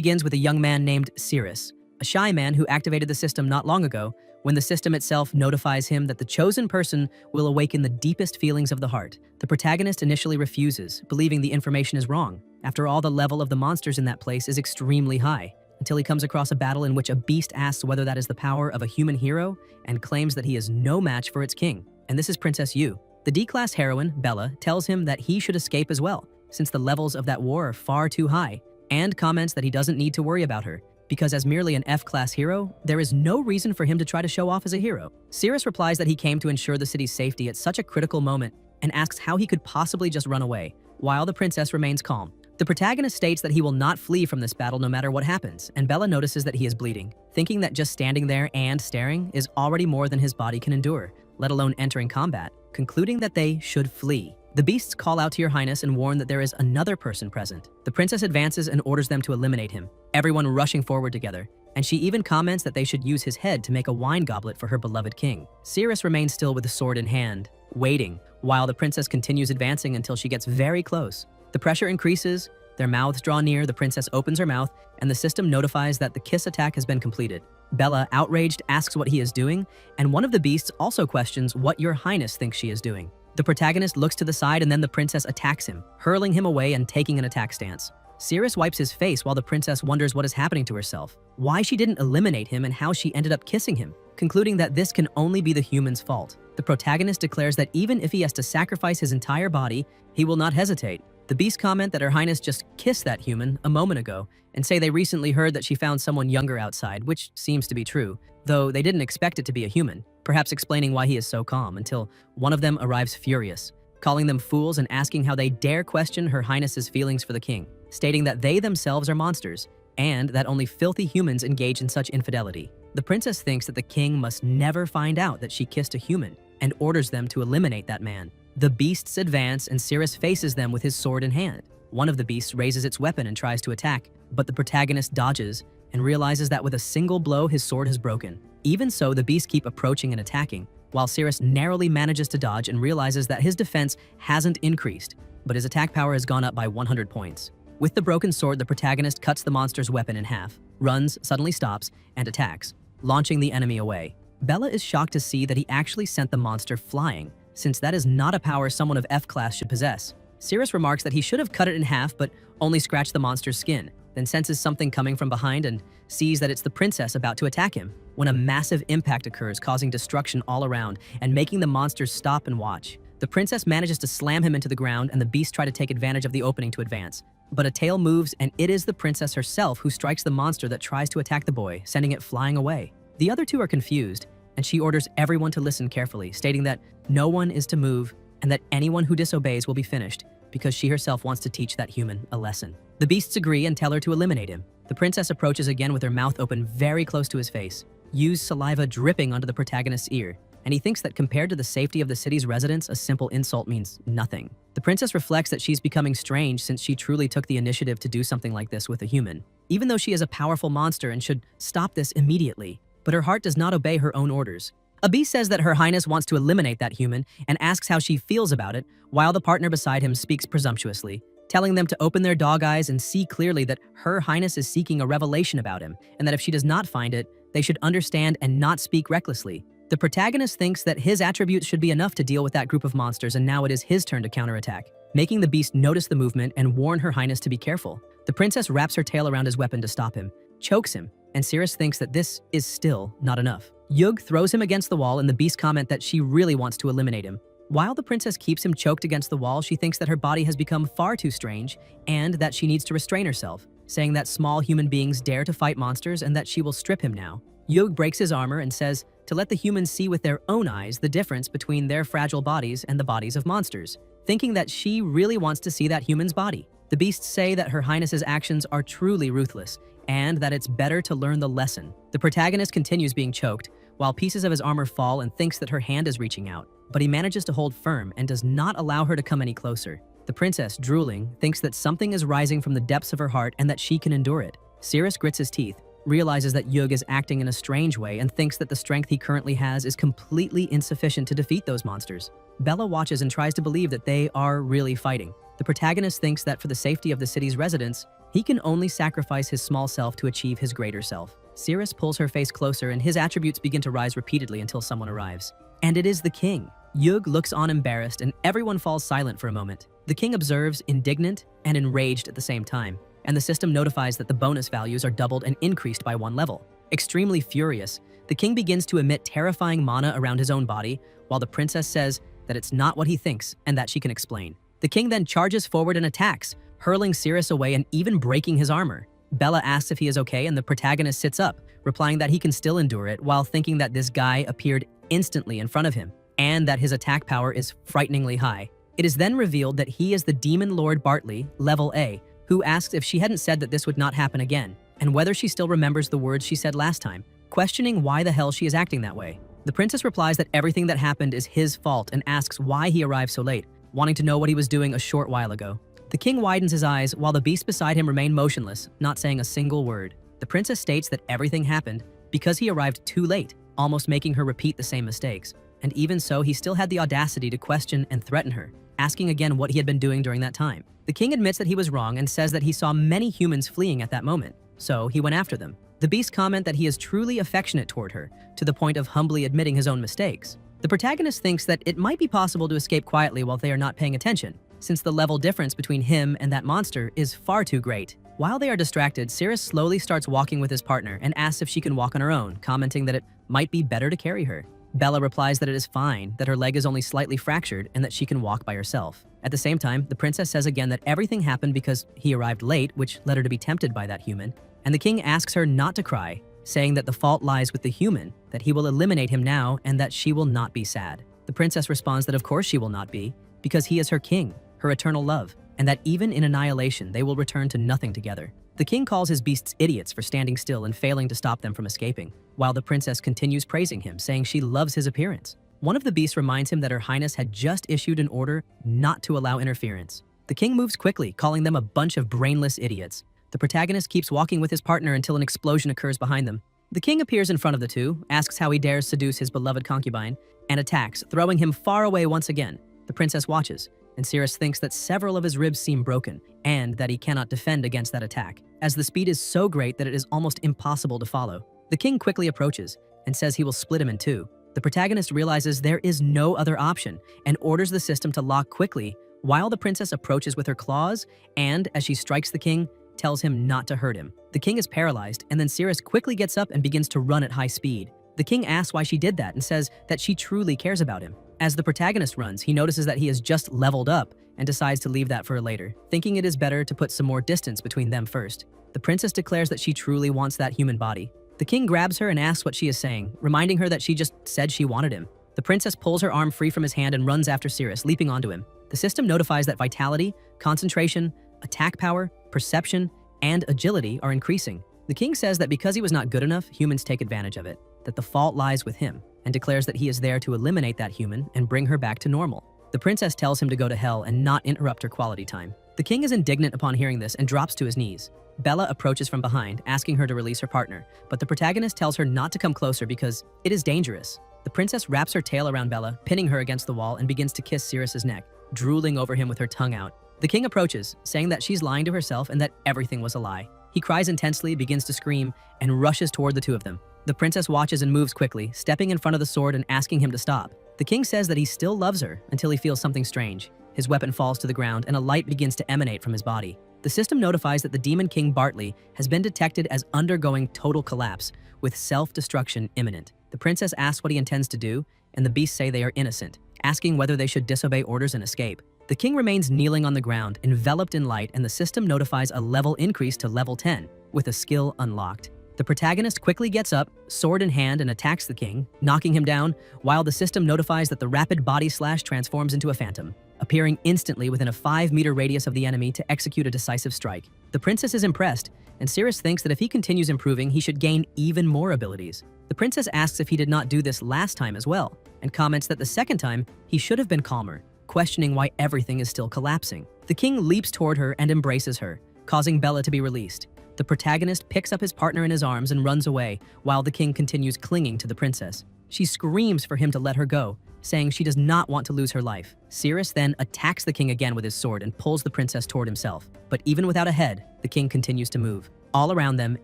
begins with a young man named Cirrus, a shy man who activated the system not long ago when the system itself notifies him that the chosen person will awaken the deepest feelings of the heart. The protagonist initially refuses, believing the information is wrong. After all, the level of the monsters in that place is extremely high, until he comes across a battle in which a beast asks whether that is the power of a human hero and claims that he is no match for its king. And this is Princess Yu. The D-class heroine, Bella, tells him that he should escape as well, since the levels of that war are far too high, and comments that he doesn't need to worry about her, because as merely an F-class hero, there is no reason for him to try to show off as a hero. Cirrus replies that he came to ensure the city's safety at such a critical moment and asks how he could possibly just run away, while the princess remains calm. The protagonist states that he will not flee from this battle no matter what happens, and Bella notices that he is bleeding, thinking that just standing there and staring is already more than his body can endure, let alone entering combat, concluding that they should flee. The beasts call out to your highness and warn that there is another person present. The princess advances and orders them to eliminate him, everyone rushing forward together, and she even comments that they should use his head to make a wine goblet for her beloved king. Cirrus remains still with the sword in hand, waiting, while the princess continues advancing until she gets very close. The pressure increases, their mouths draw near, the princess opens her mouth, and the system notifies that the kiss attack has been completed. Bella, outraged, asks what he is doing, and one of the beasts also questions what your highness thinks she is doing. The protagonist looks to the side and then the princess attacks him, hurling him away and taking an attack stance. Cirrus wipes his face while the princess wonders what is happening to herself, why she didn't eliminate him and how she ended up kissing him, concluding that this can only be the human's fault. The protagonist declares that even if he has to sacrifice his entire body, he will not hesitate. The beasts comment that her highness just kissed that human a moment ago and say they recently heard that she found someone younger outside, which seems to be true, though they didn't expect it to be a human, perhaps explaining why he is so calm until one of them arrives furious, calling them fools and asking how they dare question her highness's feelings for the king, stating that they themselves are monsters and that only filthy humans engage in such infidelity. The princess thinks that the king must never find out that she kissed a human and orders them to eliminate that man. The beasts advance and Cirrus faces them with his sword in hand. One of the beasts raises its weapon and tries to attack, but the protagonist dodges and realizes that with a single blow his sword has broken. Even so, the beasts keep approaching and attacking, while Cirrus narrowly manages to dodge and realizes that his defense hasn't increased, but his attack power has gone up by 100 points. With the broken sword, the protagonist cuts the monster's weapon in half, runs, suddenly stops, and attacks, launching the enemy away. Bella is shocked to see that he actually sent the monster flying, since that is not a power someone of F-class should possess. Cirrus remarks that he should have cut it in half but only scratched the monster's skin, then senses something coming from behind and sees that it's the princess about to attack him, when a massive impact occurs, causing destruction all around and making the monsters stop and watch. The princess manages to slam him into the ground and the beasts try to take advantage of the opening to advance. But a tail moves and it is the princess herself who strikes the monster that tries to attack the boy, sending it flying away. The other two are confused, and she orders everyone to listen carefully, stating that no one is to move and that anyone who disobeys will be finished, because she herself wants to teach that human a lesson. The beasts agree and tell her to eliminate him. The princess approaches again with her mouth open very close to his face, Yu's saliva dripping onto the protagonist's ear, and he thinks that compared to the safety of the city's residents, a simple insult means nothing. The princess reflects that she's becoming strange since she truly took the initiative to do something like this with a human, even though she is a powerful monster and should stop this immediately. But her heart does not obey her own orders. A beast says that her highness wants to eliminate that human and asks how she feels about it, while the partner beside him speaks presumptuously, telling them to open their dog eyes and see clearly that her highness is seeking a revelation about him, and that if she does not find it, they should understand and not speak recklessly. The protagonist thinks that his attributes should be enough to deal with that group of monsters, and now it is his turn to counterattack, making the beast notice the movement and warn her highness to be careful. The princess wraps her tail around his weapon to stop him, chokes him, and Cirrus thinks that this is still not enough. Yug throws him against the wall and the beast comment that she really wants to eliminate him. While the princess keeps him choked against the wall, she thinks that her body has become far too strange and that she needs to restrain herself, saying that small human beings dare to fight monsters and that she will strip him now. Yug breaks his armor and says to let the humans see with their own eyes the difference between their fragile bodies and the bodies of monsters, thinking that she really wants to see that human's body. The beasts say that her highness's actions are truly ruthless and that it's better to learn the lesson. The protagonist continues being choked while pieces of his armor fall and thinks that her hand is reaching out, but he manages to hold firm and does not allow her to come any closer. The princess, drooling, thinks that something is rising from the depths of her heart and that she can endure it. Cirrus grits his teeth, realizes that Yug is acting in a strange way and thinks that the strength he currently has is completely insufficient to defeat those monsters. Bella watches and tries to believe that they are really fighting. The protagonist thinks that for the safety of the city's residents, He can only sacrifice his small self to achieve his greater self. Cirrus pulls her face closer and his attributes begin to rise repeatedly until someone arrives. And it is the king. Yug looks on embarrassed and everyone falls silent for a moment. The king observes, indignant and enraged at the same time, and the system notifies that the bonus values are doubled and increased by 1 level. Extremely furious, the king begins to emit terrifying mana around his own body, while the princess says that it's not what he thinks and that she can explain. The king then charges forward and attacks, hurling Cirrus away and even breaking his armor. Bella asks if he is okay and the protagonist sits up, replying that he can still endure it while thinking that this guy appeared instantly in front of him, and that his attack power is frighteningly high. It is then revealed that he is the Demon Lord Bartley, level A, who asks if she hadn't said that this would not happen again, and whether she still remembers the words she said last time, questioning why the hell she is acting that way. The princess replies that everything that happened is his fault and asks why he arrived so late, wanting to know what he was doing a short while ago. The king widens his eyes while the beasts beside him remain motionless, not saying a single word. The princess states that everything happened because he arrived too late, almost making her repeat the same mistakes. And even so, he still had the audacity to question and threaten her, asking again what he had been doing during that time. The king admits that he was wrong and says that he saw many humans fleeing at that moment, so he went after them. The beasts comment that he is truly affectionate toward her, to the point of humbly admitting his own mistakes. The protagonist thinks that it might be possible to escape quietly while they are not paying attention, since the level difference between him and that monster is far too great. While they are distracted, Cirrus slowly starts walking with his partner and asks if she can walk on her own, commenting that it might be better to carry her. Bella replies that it is fine, that her leg is only slightly fractured, and that she can walk by herself. At the same time, the princess says again that everything happened because he arrived late, which led her to be tempted by that human, and the king asks her not to cry, saying that the fault lies with the human, that he will eliminate him now, and that she will not be sad. The princess responds that of course she will not be, because he is her king, her eternal love, and that even in annihilation they will return to nothing together. The king calls his beasts idiots for standing still and failing to stop them from escaping, while the princess continues praising him, saying she loves his appearance. One of the beasts reminds him that her highness had just issued an order not to allow interference. The king moves quickly, calling them a bunch of brainless idiots. The protagonist keeps walking with his partner until an explosion occurs behind them. The king appears in front of the two, asks how he dares seduce his beloved concubine, and attacks, throwing him far away once again. The princess watches, and Cirrus thinks that several of his ribs seem broken, and that he cannot defend against that attack, as the speed is so great that it is almost impossible to follow. The king quickly approaches, and says he will split him in two. The protagonist realizes there is no other option, and orders the system to lock quickly, while the princess approaches with her claws, and, as she strikes the king, tells him not to hurt him. The king is paralyzed, and then Cirrus quickly gets up and begins to run at high speed. The king asks why she did that and says that she truly cares about him. As the protagonist runs, he notices that he has just leveled up and decides to leave that for later, thinking it is better to put some more distance between them first. The princess declares that she truly wants that human body. The king grabs her and asks what she is saying, reminding her that she just said she wanted him. The princess pulls her arm free from his hand and runs after Cirrus, leaping onto him. The system notifies that vitality, concentration, attack power, perception, and agility are increasing. The king says that because he was not good enough, humans take advantage of it, that the fault lies with him, and declares that he is there to eliminate that human and bring her back to normal. The princess tells him to go to hell and not interrupt her quality time. The king is indignant upon hearing this and drops to his knees. Bella approaches from behind, asking her to release her partner, but the protagonist tells her not to come closer because it is dangerous. The princess wraps her tail around Bella, pinning her against the wall, and begins to kiss Cirrus's neck, drooling over him with her tongue out. The king approaches, saying that she's lying to herself and that everything was a lie. He cries intensely, begins to scream, and rushes toward the two of them. The princess watches and moves quickly, stepping in front of the sword and asking him to stop. The king says that he still loves her until he feels something strange. His weapon falls to the ground and a light begins to emanate from his body. The system notifies that the Demon King Bartley has been detected as undergoing total collapse, with self-destruction imminent. The princess asks what he intends to do, and the beasts say they are innocent, asking whether they should disobey orders and escape. The king remains kneeling on the ground, enveloped in light, and the system notifies a level increase to level 10, with a skill unlocked. The protagonist quickly gets up, sword in hand, and attacks the king, knocking him down, while the system notifies that the rapid body slash transforms into a phantom, appearing instantly within a 5-meter radius of the enemy to execute a decisive strike. The princess is impressed, and Cirrus thinks that if he continues improving, he should gain even more abilities. The princess asks if he did not do this last time as well, and comments that the second time, he should have been calmer, questioning why everything is still collapsing. The king leaps toward her and embraces her, causing Bella to be released. The protagonist picks up his partner in his arms and runs away, while the king continues clinging to the princess. She screams for him to let her go, saying she does not want to lose her life. Sirius then attacks the king again with his sword and pulls the princess toward himself. But even without a head, the king continues to move. All around them,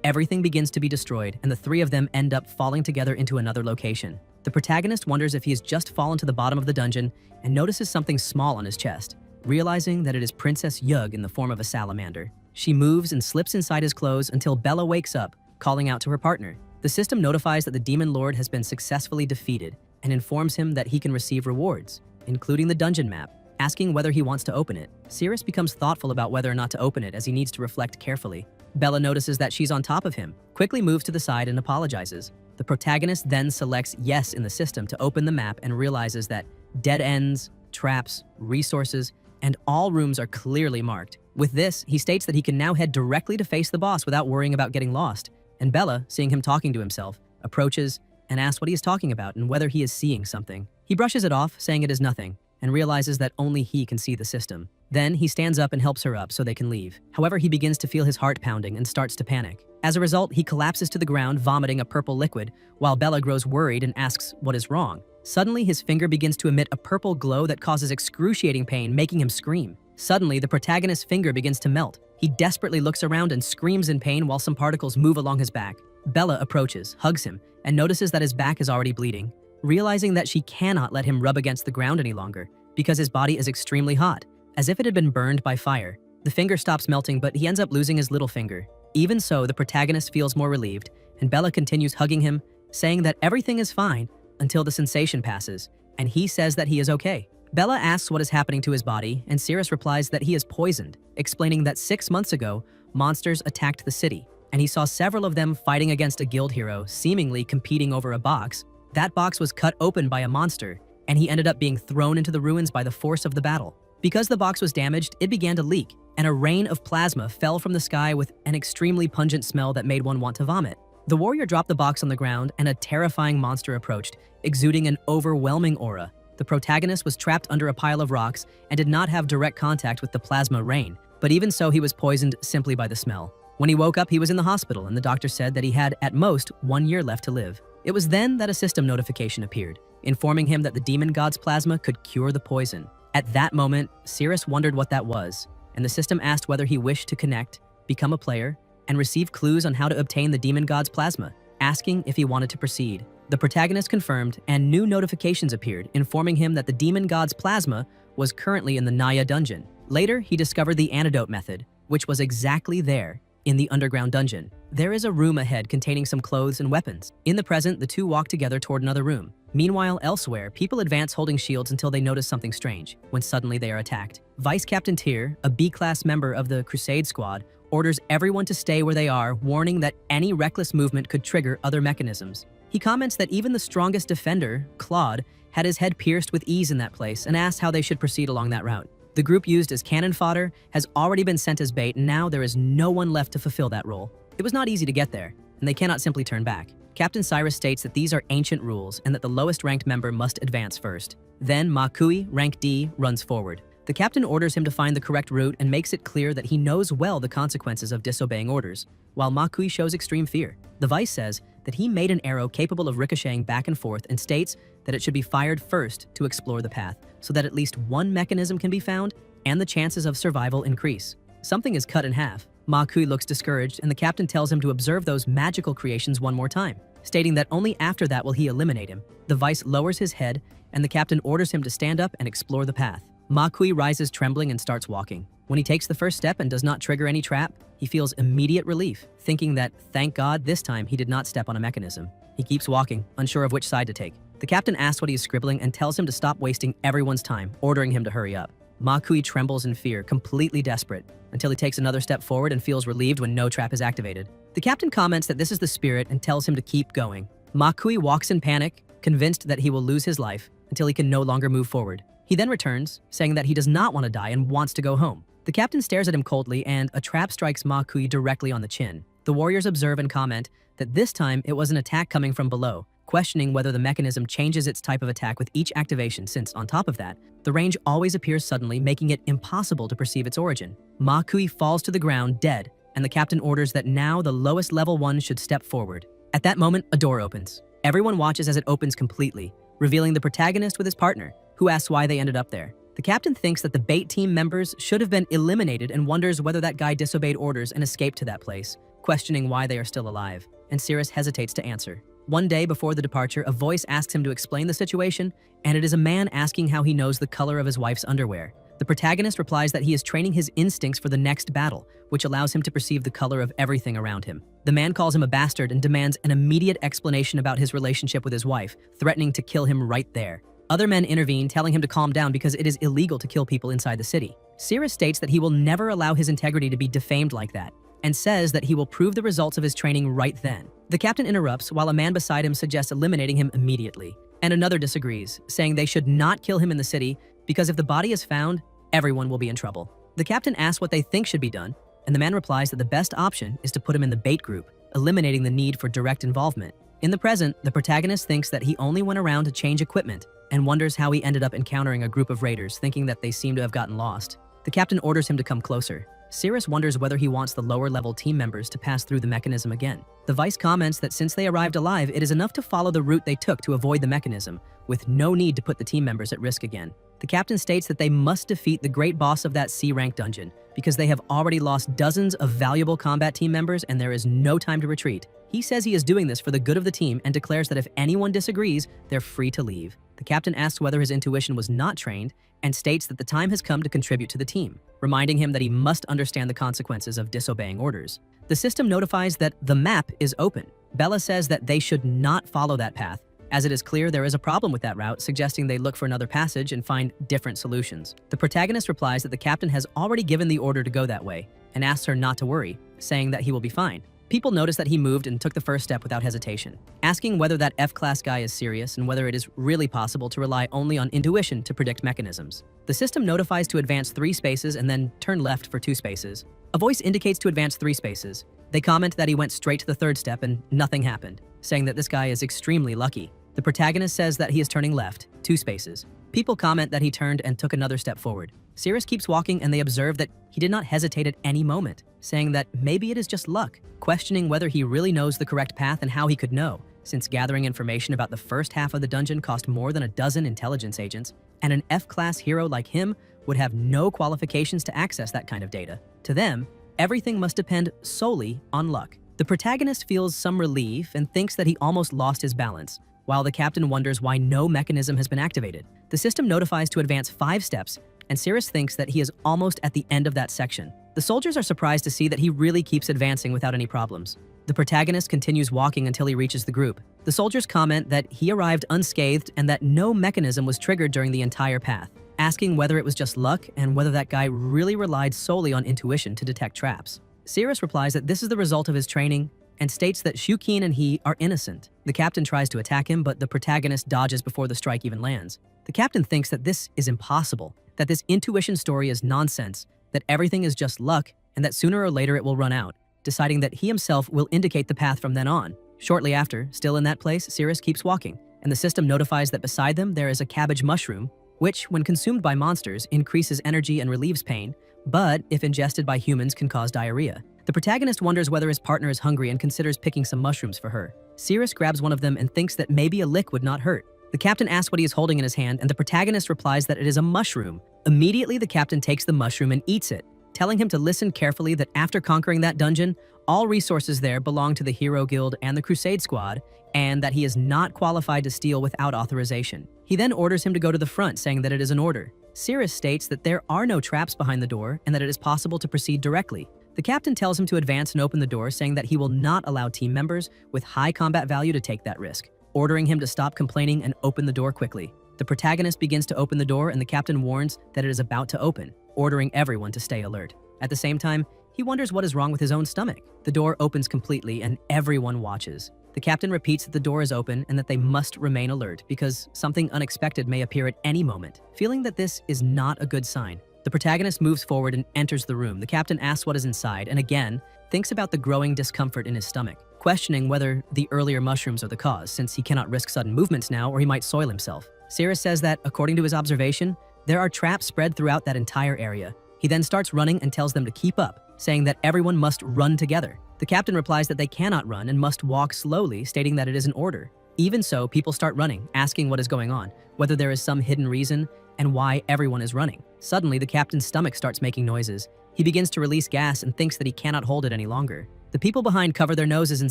everything begins to be destroyed, and the three of them end up falling together into another location. The protagonist wonders if he has just fallen to the bottom of the dungeon and notices something small on his chest, realizing that it is Princess Yug in the form of a salamander. She moves and slips inside his clothes until Bella wakes up, calling out to her partner. The system notifies that the Demon Lord has been successfully defeated and informs him that he can receive rewards, including the dungeon map, asking whether he wants to open it. Sirius becomes thoughtful about whether or not to open it as he needs to reflect carefully. Bella notices that she's on top of him, quickly moves to the side and apologizes. The protagonist then selects yes in the system to open the map and realizes that dead ends, traps, resources, and all rooms are clearly marked. With this, he states that he can now head directly to face the boss without worrying about getting lost. And Bella, seeing him talking to himself, approaches and asks what he is talking about and whether he is seeing something. He brushes it off, saying it is nothing, and realizes that only he can see the system. Then he stands up and helps her up so they can leave. However, he begins to feel his heart pounding and starts to panic. As a result, he collapses to the ground, vomiting a purple liquid, while Bella grows worried and asks what is wrong. Suddenly, his finger begins to emit a purple glow that causes excruciating pain, making him scream. Suddenly, the protagonist's finger begins to melt. He desperately looks around and screams in pain while some particles move along his back. Bella approaches, hugs him, and notices that his back is already bleeding, realizing that she cannot let him rub against the ground any longer because his body is extremely hot, as if it had been burned by fire. The finger stops melting, but he ends up losing his little finger. Even so, the protagonist feels more relieved, and Bella continues hugging him, saying that everything is fine until the sensation passes, and he says that he is okay. Bella asks what is happening to his body, and Sirius replies that he is poisoned, explaining that 6 months ago, monsters attacked the city, and he saw several of them fighting against a guild hero, seemingly competing over a box. That box was cut open by a monster, and he ended up being thrown into the ruins by the force of the battle. Because the box was damaged, it began to leak, and a rain of plasma fell from the sky with an extremely pungent smell that made one want to vomit. The warrior dropped the box on the ground, and a terrifying monster approached, exuding an overwhelming aura. The protagonist was trapped under a pile of rocks and did not have direct contact with the plasma rain, but even so, he was poisoned simply by the smell. When he woke up, he was in the hospital, and the doctor said that he had, at most, 1 year left to live. It was then that a system notification appeared, informing him that the demon god's plasma could cure the poison. At that moment, Sirius wondered what that was, and the system asked whether he wished to connect, become a player, and receive clues on how to obtain the demon god's plasma, asking if he wanted to proceed. The protagonist confirmed, and new notifications appeared, informing him that the demon god's plasma was currently in the Naya dungeon. Later, he discovered the antidote method, which was exactly there, in the underground dungeon. There is a room ahead containing some clothes and weapons. In the present, the two walk together toward another room. Meanwhile, elsewhere, people advance holding shields until they notice something strange, when suddenly they are attacked. Vice Captain Tyr, a B-class member of the Crusade Squad, orders everyone to stay where they are, warning that any reckless movement could trigger other mechanisms. He comments that even the strongest defender, Claude, had his head pierced with ease in that place and asks how they should proceed along that route. The group used as cannon fodder has already been sent as bait, and now there is no one left to fulfill that role. It was not easy to get there, and they cannot simply turn back. Captain Cyrus states that these are ancient rules and that the lowest ranked member must advance first. Then Makui, rank D, runs forward. The captain orders him to find the correct route and makes it clear that he knows well the consequences of disobeying orders, while Makui shows extreme fear. The vice says that he made an arrow capable of ricocheting back and forth and states that it should be fired first to explore the path, so that at least one mechanism can be found and the chances of survival increase. Something is cut in half. Makui looks discouraged, and the captain tells him to observe those magical creations one more time, stating that only after that will he eliminate him. The vice lowers his head, and the captain orders him to stand up and explore the path. Makui rises trembling and starts walking. When he takes the first step and does not trigger any trap, he feels immediate relief, thinking that, thank God, this time he did not step on a mechanism. He keeps walking, unsure of which side to take. The captain asks what he is scribbling and tells him to stop wasting everyone's time, ordering him to hurry up. Makui trembles in fear, completely desperate, until he takes another step forward and feels relieved when no trap is activated. The captain comments that this is the spirit and tells him to keep going. Makui walks in panic, convinced that he will lose his life until he can no longer move forward. He then returns, saying that he does not want to die and wants to go home. The captain stares at him coldly, and a trap strikes Makui directly on the chin. The warriors observe and comment that this time it was an attack coming from below, questioning whether the mechanism changes its type of attack with each activation, since, on top of that, the range always appears suddenly, making it impossible to perceive its origin. Makui falls to the ground dead, and the captain orders that now the lowest level one should step forward. At that moment, a door opens. Everyone watches as it opens completely, revealing the protagonist with his partner, who asks why they ended up there. The captain thinks that the bait team members should have been eliminated and wonders whether that guy disobeyed orders and escaped to that place, questioning why they are still alive, and Cirrus hesitates to answer. One day before the departure, a voice asks him to explain the situation, and it is a man asking how he knows the color of his wife's underwear. The protagonist replies that he is training his instincts for the next battle, which allows him to perceive the color of everything around him. The man calls him a bastard and demands an immediate explanation about his relationship with his wife, threatening to kill him right there. Other men intervene, telling him to calm down because it is illegal to kill people inside the city. Cirrus states that he will never allow his integrity to be defamed like that, and says that he will prove the results of his training right then. The captain interrupts while a man beside him suggests eliminating him immediately, and another disagrees, saying they should not kill him in the city because if the body is found, everyone will be in trouble. The captain asks what they think should be done, and the man replies that the best option is to put him in the bait group, eliminating the need for direct involvement. In the present, the protagonist thinks that he only went around to change equipment and wonders how he ended up encountering a group of raiders, thinking that they seem to have gotten lost. The captain orders him to come closer. Cirrus wonders whether he wants the lower-level team members to pass through the mechanism again. The vice comments that since they arrived alive, it is enough to follow the route they took to avoid the mechanism, with no need to put the team members at risk again. The captain states that they must defeat the great boss of that C-rank dungeon, because they have already lost dozens of valuable combat team members and there is no time to retreat. He says he is doing this for the good of the team and declares that if anyone disagrees, they're free to leave. The captain asks whether his intuition was not trained and states that the time has come to contribute to the team, reminding him that he must understand the consequences of disobeying orders. The system notifies that the map is open. Bella says that they should not follow that path, as it is clear there is a problem with that route, suggesting they look for another passage and find different solutions. The protagonist replies that the captain has already given the order to go that way and asks her not to worry, saying that he will be fine. People notice that he moved and took the first step without hesitation, asking whether that F-class guy is serious and whether it is really possible to rely only on intuition to predict mechanisms. The system notifies to advance 3 spaces and then turn left for 2 spaces. A voice indicates to advance 3 spaces. They comment that he went straight to the 3rd step and nothing happened, saying that this guy is extremely lucky. The protagonist says that he is turning left, 2 spaces. People comment that he turned and took another step forward. Cirrus keeps walking and they observe that he did not hesitate at any moment, saying that maybe it is just luck, questioning whether he really knows the correct path and how he could know, since gathering information about the first half of the dungeon cost more than a dozen intelligence agents, and an F-class hero like him would have no qualifications to access that kind of data. To them, everything must depend solely on luck. The protagonist feels some relief and thinks that he almost lost his balance, while the captain wonders why no mechanism has been activated. The system notifies to advance 5 steps, and Cirrus thinks that he is almost at the end of that section. The soldiers are surprised to see that he really keeps advancing without any problems. The protagonist continues walking until he reaches the group. The soldiers comment that he arrived unscathed and that no mechanism was triggered during the entire path, asking whether it was just luck and whether that guy really relied solely on intuition to detect traps. Cirrus replies that this is the result of his training and states that Shukin and he are innocent. The captain tries to attack him, but the protagonist dodges before the strike even lands. The captain thinks that this is impossible, that this intuition story is nonsense, that everything is just luck, and that sooner or later it will run out, deciding that he himself will indicate the path from then on. Shortly after, still in that place, Cirrus keeps walking, and the system notifies that beside them there is a cabbage mushroom, which, when consumed by monsters, increases energy and relieves pain, but if ingested by humans can cause diarrhea. The protagonist wonders whether his partner is hungry and considers picking some mushrooms for her. Cirrus grabs one of them and thinks that maybe a lick would not hurt. The captain asks what he is holding in his hand, and the protagonist replies that it is a mushroom. Immediately, the captain takes the mushroom and eats it, telling him to listen carefully that after conquering that dungeon, all resources there belong to the Hero Guild and the Crusade Squad, and that he is not qualified to steal without authorization. He then orders him to go to the front, saying that it is an order. Cirrus states that there are no traps behind the door and that it is possible to proceed directly. The captain tells him to advance and open the door, saying that he will not allow team members with high combat value to take that risk, ordering him to stop complaining and open the door quickly. The protagonist begins to open the door and the captain warns that it is about to open, ordering everyone to stay alert. At the same time, he wonders what is wrong with his own stomach. The door opens completely and everyone watches. The captain repeats that the door is open and that they must remain alert because something unexpected may appear at any moment. Feeling that this is not a good sign, the protagonist moves forward and enters the room. The captain asks what is inside and again thinks about the growing discomfort in his stomach, questioning whether the earlier mushrooms are the cause, since he cannot risk sudden movements now or he might soil himself. Cirrus says that, according to his observation, there are traps spread throughout that entire area. He then starts running and tells them to keep up, saying that everyone must run together. The captain replies that they cannot run and must walk slowly, stating that it is an order. Even so, people start running, asking what is going on, whether there is some hidden reason, and why everyone is running. Suddenly, the captain's stomach starts making noises. He begins to release gas and thinks that he cannot hold it any longer. The people behind cover their noses and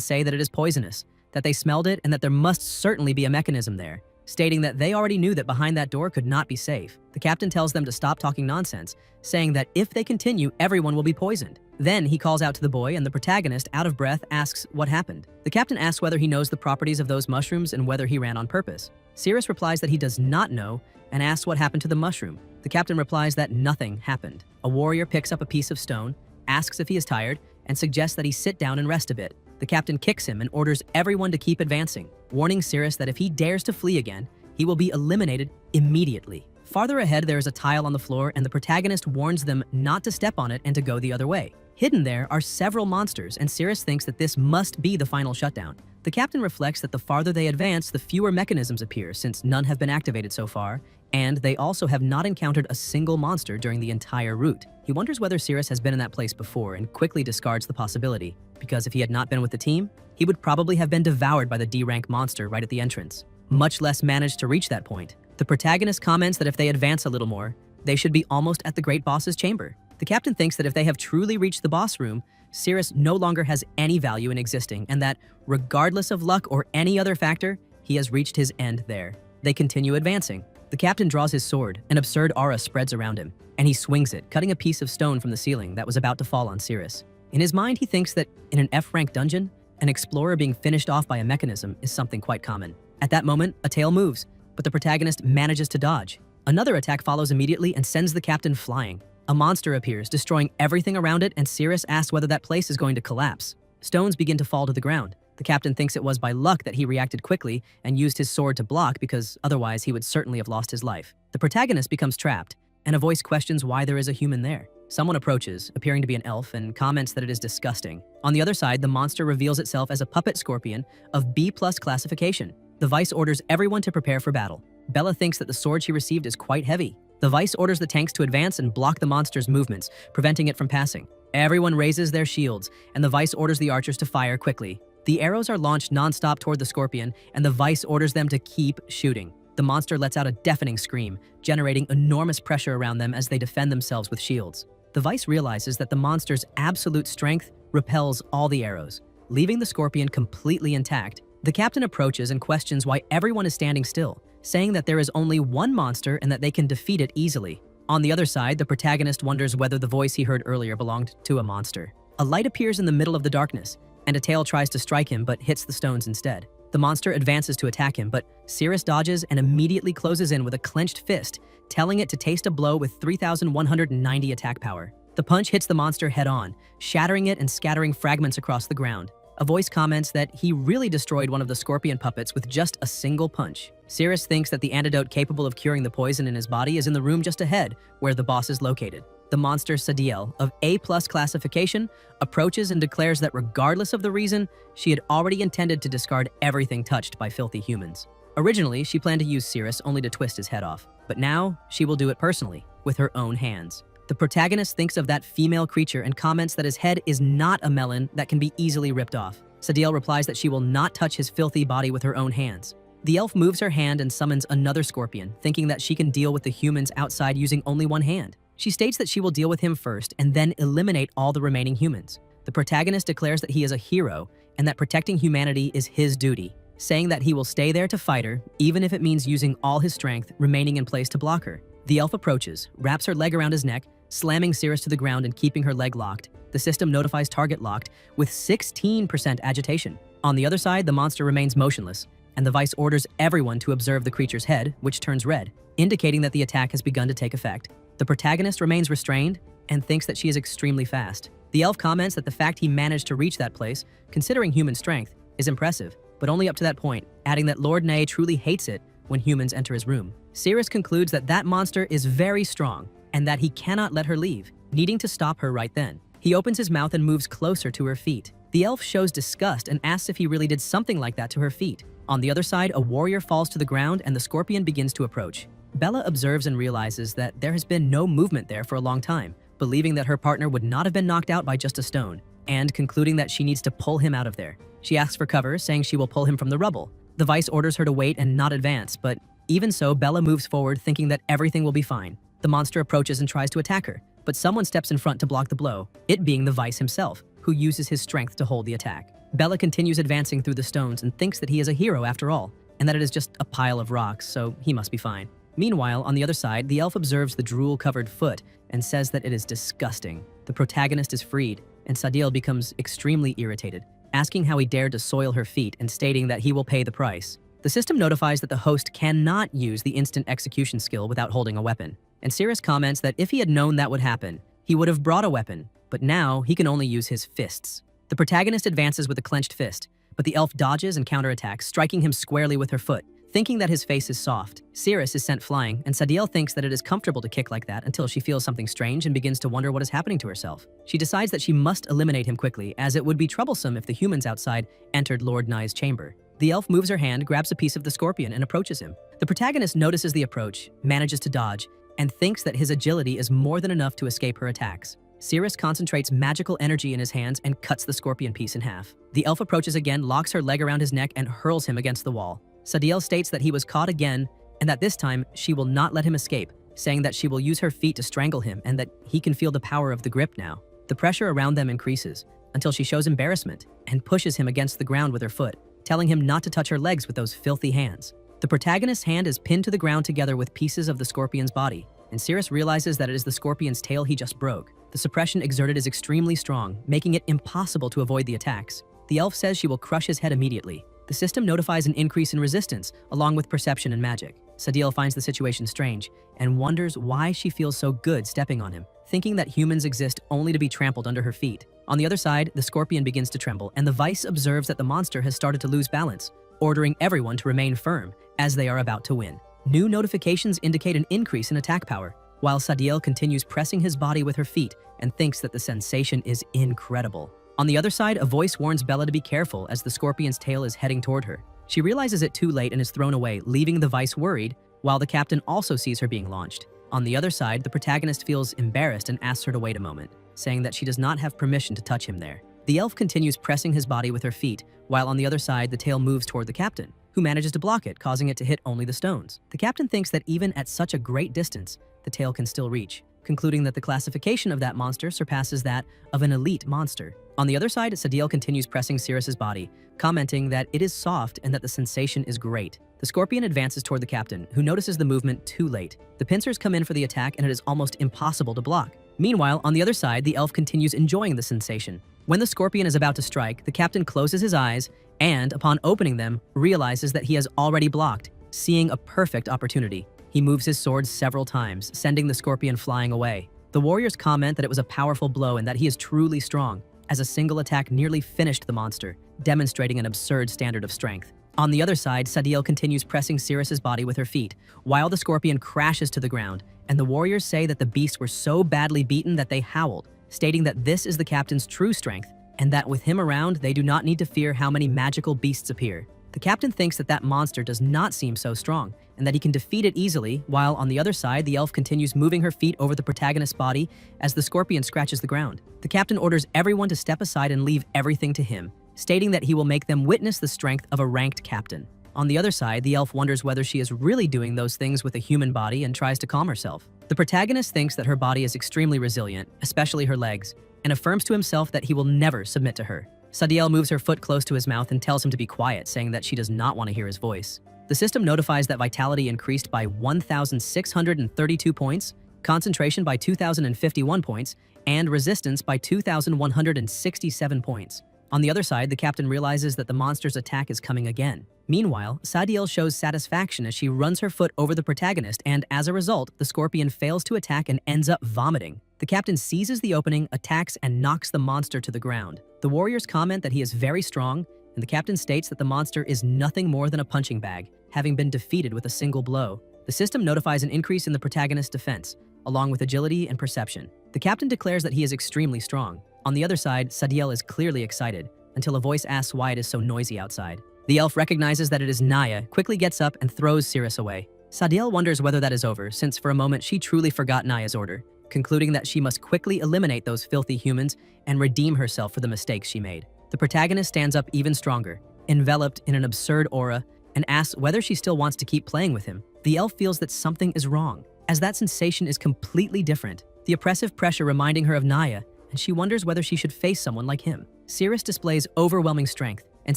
say that it is poisonous, that they smelled it, and that there must certainly be a mechanism there, stating that they already knew that behind that door could not be safe. The captain tells them to stop talking nonsense, saying that if they continue, everyone will be poisoned. Then he calls out to the boy, and the protagonist, out of breath, asks what happened. The captain asks whether he knows the properties of those mushrooms and whether he ran on purpose. Sirius replies that he does not know and asks what happened to the mushroom. The captain replies that nothing happened. A warrior picks up a piece of stone, asks if he is tired, and suggests that he sit down and rest a bit. The captain kicks him and orders everyone to keep advancing, warning Sirius that if he dares to flee again, he will be eliminated immediately. Farther ahead, there is a tile on the floor, and the protagonist warns them not to step on it and to go the other way. Hidden there are several monsters, and Sirius thinks that this must be the final shutdown. The captain reflects that the farther they advance, the fewer mechanisms appear, since none have been activated so far, and they also have not encountered a single monster during the entire route. He wonders whether Sirius has been in that place before and quickly discards the possibility, because if he had not been with the team, he would probably have been devoured by the D-rank monster right at the entrance, much less managed to reach that point. The protagonist comments that if they advance a little more, they should be almost at the great boss's chamber. The captain thinks that if they have truly reached the boss room, Sirius no longer has any value in existing, and that, regardless of luck or any other factor, he has reached his end there. They continue advancing. The captain draws his sword, an absurd aura spreads around him, and he swings it, cutting a piece of stone from the ceiling that was about to fall on Sirius. In his mind, he thinks that in an F-rank dungeon, an explorer being finished off by a mechanism is something quite common. At that moment, a tail moves, but the protagonist manages to dodge. Another attack follows immediately and sends the captain flying. A monster appears, destroying everything around it, and Sirius asks whether that place is going to collapse. Stones begin to fall to the ground. The captain thinks it was by luck that he reacted quickly and used his sword to block, because otherwise he would certainly have lost his life. The protagonist becomes trapped, and a voice questions why there is a human there. Someone approaches, appearing to be an elf, and comments that it is disgusting. On the other side, the monster reveals itself as a puppet scorpion of B+ classification. The Vice orders everyone to prepare for battle. Bella thinks that the sword she received is quite heavy. The Vice orders the tanks to advance and block the monster's movements, preventing it from passing. Everyone raises their shields, and the Vice orders the archers to fire quickly. The arrows are launched non-stop toward the scorpion, and the Vice orders them to keep shooting. The monster lets out a deafening scream, generating enormous pressure around them as they defend themselves with shields. The Vice realizes that the monster's absolute strength repels all the arrows, leaving the scorpion completely intact. The captain approaches and questions why everyone is standing still, saying that there is only one monster and that they can defeat it easily. On the other side, the protagonist wonders whether the voice he heard earlier belonged to a monster. A light appears in the middle of the darkness, and a tail tries to strike him but hits the stones instead. The monster advances to attack him, but Sirius dodges and immediately closes in with a clenched fist, telling it to taste a blow with 3,190 attack power. The punch hits the monster head-on, shattering it and scattering fragments across the ground. A voice comments that he really destroyed one of the scorpion puppets with just a single punch. Sirius thinks that the antidote capable of curing the poison in his body is in the room just ahead, where the boss is located. The monster Sadiel, of A+ classification, approaches and declares that regardless of the reason, she had already intended to discard everything touched by filthy humans. Originally, she planned to use Sirius only to twist his head off, but now she will do it personally, with her own hands. The protagonist thinks of that female creature and comments that his head is not a melon that can be easily ripped off. Sadiel replies that she will not touch his filthy body with her own hands. The elf moves her hand and summons another scorpion, thinking that she can deal with the humans outside using only one hand. She states that she will deal with him first and then eliminate all the remaining humans. The protagonist declares that he is a hero and that protecting humanity is his duty, saying that he will stay there to fight her, even if it means using all his strength, remaining in place to block her. The elf approaches, wraps her leg around his neck, slamming Sirius to the ground and keeping her leg locked. The system notifies target locked with 16% agitation. On the other side, the monster remains motionless, and the Vice orders everyone to observe the creature's head, which turns red, indicating that the attack has begun to take effect. The protagonist remains restrained and thinks that she is extremely fast. The elf comments that the fact he managed to reach that place, considering human strength, is impressive, but only up to that point, adding that Lord Nay truly hates it when humans enter his room. Sirius concludes that that monster is very strong and that he cannot let her leave, needing to stop her right then. He opens his mouth and moves closer to her feet. The elf shows disgust and asks if he really did something like that to her feet. On the other side, a warrior falls to the ground and the scorpion begins to approach. Bella observes and realizes that there has been no movement there for a long time, believing that her partner would not have been knocked out by just a stone, and concluding that she needs to pull him out of there. She asks for cover, saying she will pull him from the rubble. The Vice orders her to wait and not advance, but even so, Bella moves forward thinking that everything will be fine. The monster approaches and tries to attack her, but someone steps in front to block the blow, it being the Vice himself, who uses his strength to hold the attack. Bella continues advancing through the stones and thinks that he is a hero after all, and that it is just a pile of rocks, so he must be fine. Meanwhile, on the other side, the elf observes the drool-covered foot and says that it is disgusting. The protagonist is freed, and Sadiel becomes extremely irritated, asking how he dared to soil her feet and stating that he will pay the price. The system notifies that the host cannot use the instant execution skill without holding a weapon, and Cirrus comments that if he had known that would happen, he would have brought a weapon, but now he can only use his fists. The protagonist advances with a clenched fist, but the elf dodges and counterattacks, striking him squarely with her foot. Thinking that his face is soft, Cirrus is sent flying, and Sadiel thinks that it is comfortable to kick like that until she feels something strange and begins to wonder what is happening to herself. She decides that she must eliminate him quickly, as it would be troublesome if the humans outside entered Lord Nye's chamber. The elf moves her hand, grabs a piece of the scorpion, and approaches him. The protagonist notices the approach, manages to dodge, and thinks that his agility is more than enough to escape her attacks. Cirrus concentrates magical energy in his hands and cuts the scorpion piece in half. The elf approaches again, locks her leg around his neck, and hurls him against the wall. Sadiel states that he was caught again, and that this time she will not let him escape, saying that she will use her feet to strangle him and that he can feel the power of the grip now. The pressure around them increases, until she shows embarrassment and pushes him against the ground with her foot, telling him not to touch her legs with those filthy hands. The protagonist's hand is pinned to the ground together with pieces of the scorpion's body, and Cirrus realizes that it is the scorpion's tail he just broke. The suppression exerted is extremely strong, making it impossible to avoid the attacks. The elf says she will crush his head immediately. The system notifies an increase in resistance, along with perception and magic. Sadiel finds the situation strange, and wonders why she feels so good stepping on him, thinking that humans exist only to be trampled under her feet. On the other side, the scorpion begins to tremble, and the Vice observes that the monster has started to lose balance, ordering everyone to remain firm, as they are about to win. New notifications indicate an increase in attack power, while Sadiel continues pressing his body with her feet and thinks that the sensation is incredible. On the other side, a voice warns Bella to be careful as the scorpion's tail is heading toward her. She realizes it too late and is thrown away, leaving the Vice worried, while the captain also sees her being launched. On the other side, the protagonist feels embarrassed and asks her to wait a moment, saying that she does not have permission to touch him there. The elf continues pressing his body with her feet, while on the other side, the tail moves toward the captain, who manages to block it, causing it to hit only the stones. The captain thinks that even at such a great distance, the tail can still reach, concluding that the classification of that monster surpasses that of an elite monster. On the other side, Sadiel continues pressing Cirrus's body, commenting that it is soft and that the sensation is great. The scorpion advances toward the captain, who notices the movement too late. The pincers come in for the attack and it is almost impossible to block. Meanwhile, on the other side, the elf continues enjoying the sensation. When the scorpion is about to strike, the captain closes his eyes and, upon opening them, realizes that he has already blocked, seeing a perfect opportunity. He moves his sword several times, sending the scorpion flying away. The warriors comment that it was a powerful blow and that he is truly strong, as a single attack nearly finished the monster, demonstrating an absurd standard of strength. On the other side, Sadiel continues pressing Cirrus's body with her feet, while the scorpion crashes to the ground, and the warriors say that the beasts were so badly beaten that they howled, stating that this is the captain's true strength, and that with him around, they do not need to fear how many magical beasts appear. The captain thinks that that monster does not seem so strong, and that he can defeat it easily, while on the other side, the elf continues moving her feet over the protagonist's body as the scorpion scratches the ground. The captain orders everyone to step aside and leave everything to him, stating that he will make them witness the strength of a ranked captain. On the other side, the elf wonders whether she is really doing those things with a human body and tries to calm herself. The protagonist thinks that her body is extremely resilient, especially her legs, and affirms to himself that he will never submit to her. Sadiel moves her foot close to his mouth and tells him to be quiet, saying that she does not want to hear his voice. The system notifies that vitality increased by 1,632 points, concentration by 2,051 points, and resistance by 2,167 points. On the other side, the captain realizes that the monster's attack is coming again. Meanwhile, Sadiel shows satisfaction as she runs her foot over the protagonist, and as a result, the scorpion fails to attack and ends up vomiting. The captain seizes the opening, attacks, and knocks the monster to the ground. The warriors comment that he is very strong, and the captain states that the monster is nothing more than a punching bag, having been defeated with a single blow. The system notifies an increase in the protagonist's defense, along with agility and perception. The captain declares that he is extremely strong. On the other side, Sadiel is clearly excited, until a voice asks why it is so noisy outside. The elf recognizes that it is Naya, quickly gets up and throws Cirrus away. Sadiel wonders whether that is over, since for a moment she truly forgot Naya's order. concluding that she must quickly eliminate those filthy humans and redeem herself for the mistakes she made. The protagonist stands up even stronger, enveloped in an absurd aura, and asks whether she still wants to keep playing with him. The elf feels that something is wrong, as that sensation is completely different, the oppressive pressure reminding her of Naya, and she wonders whether she should face someone like him. Cirrus displays overwhelming strength, and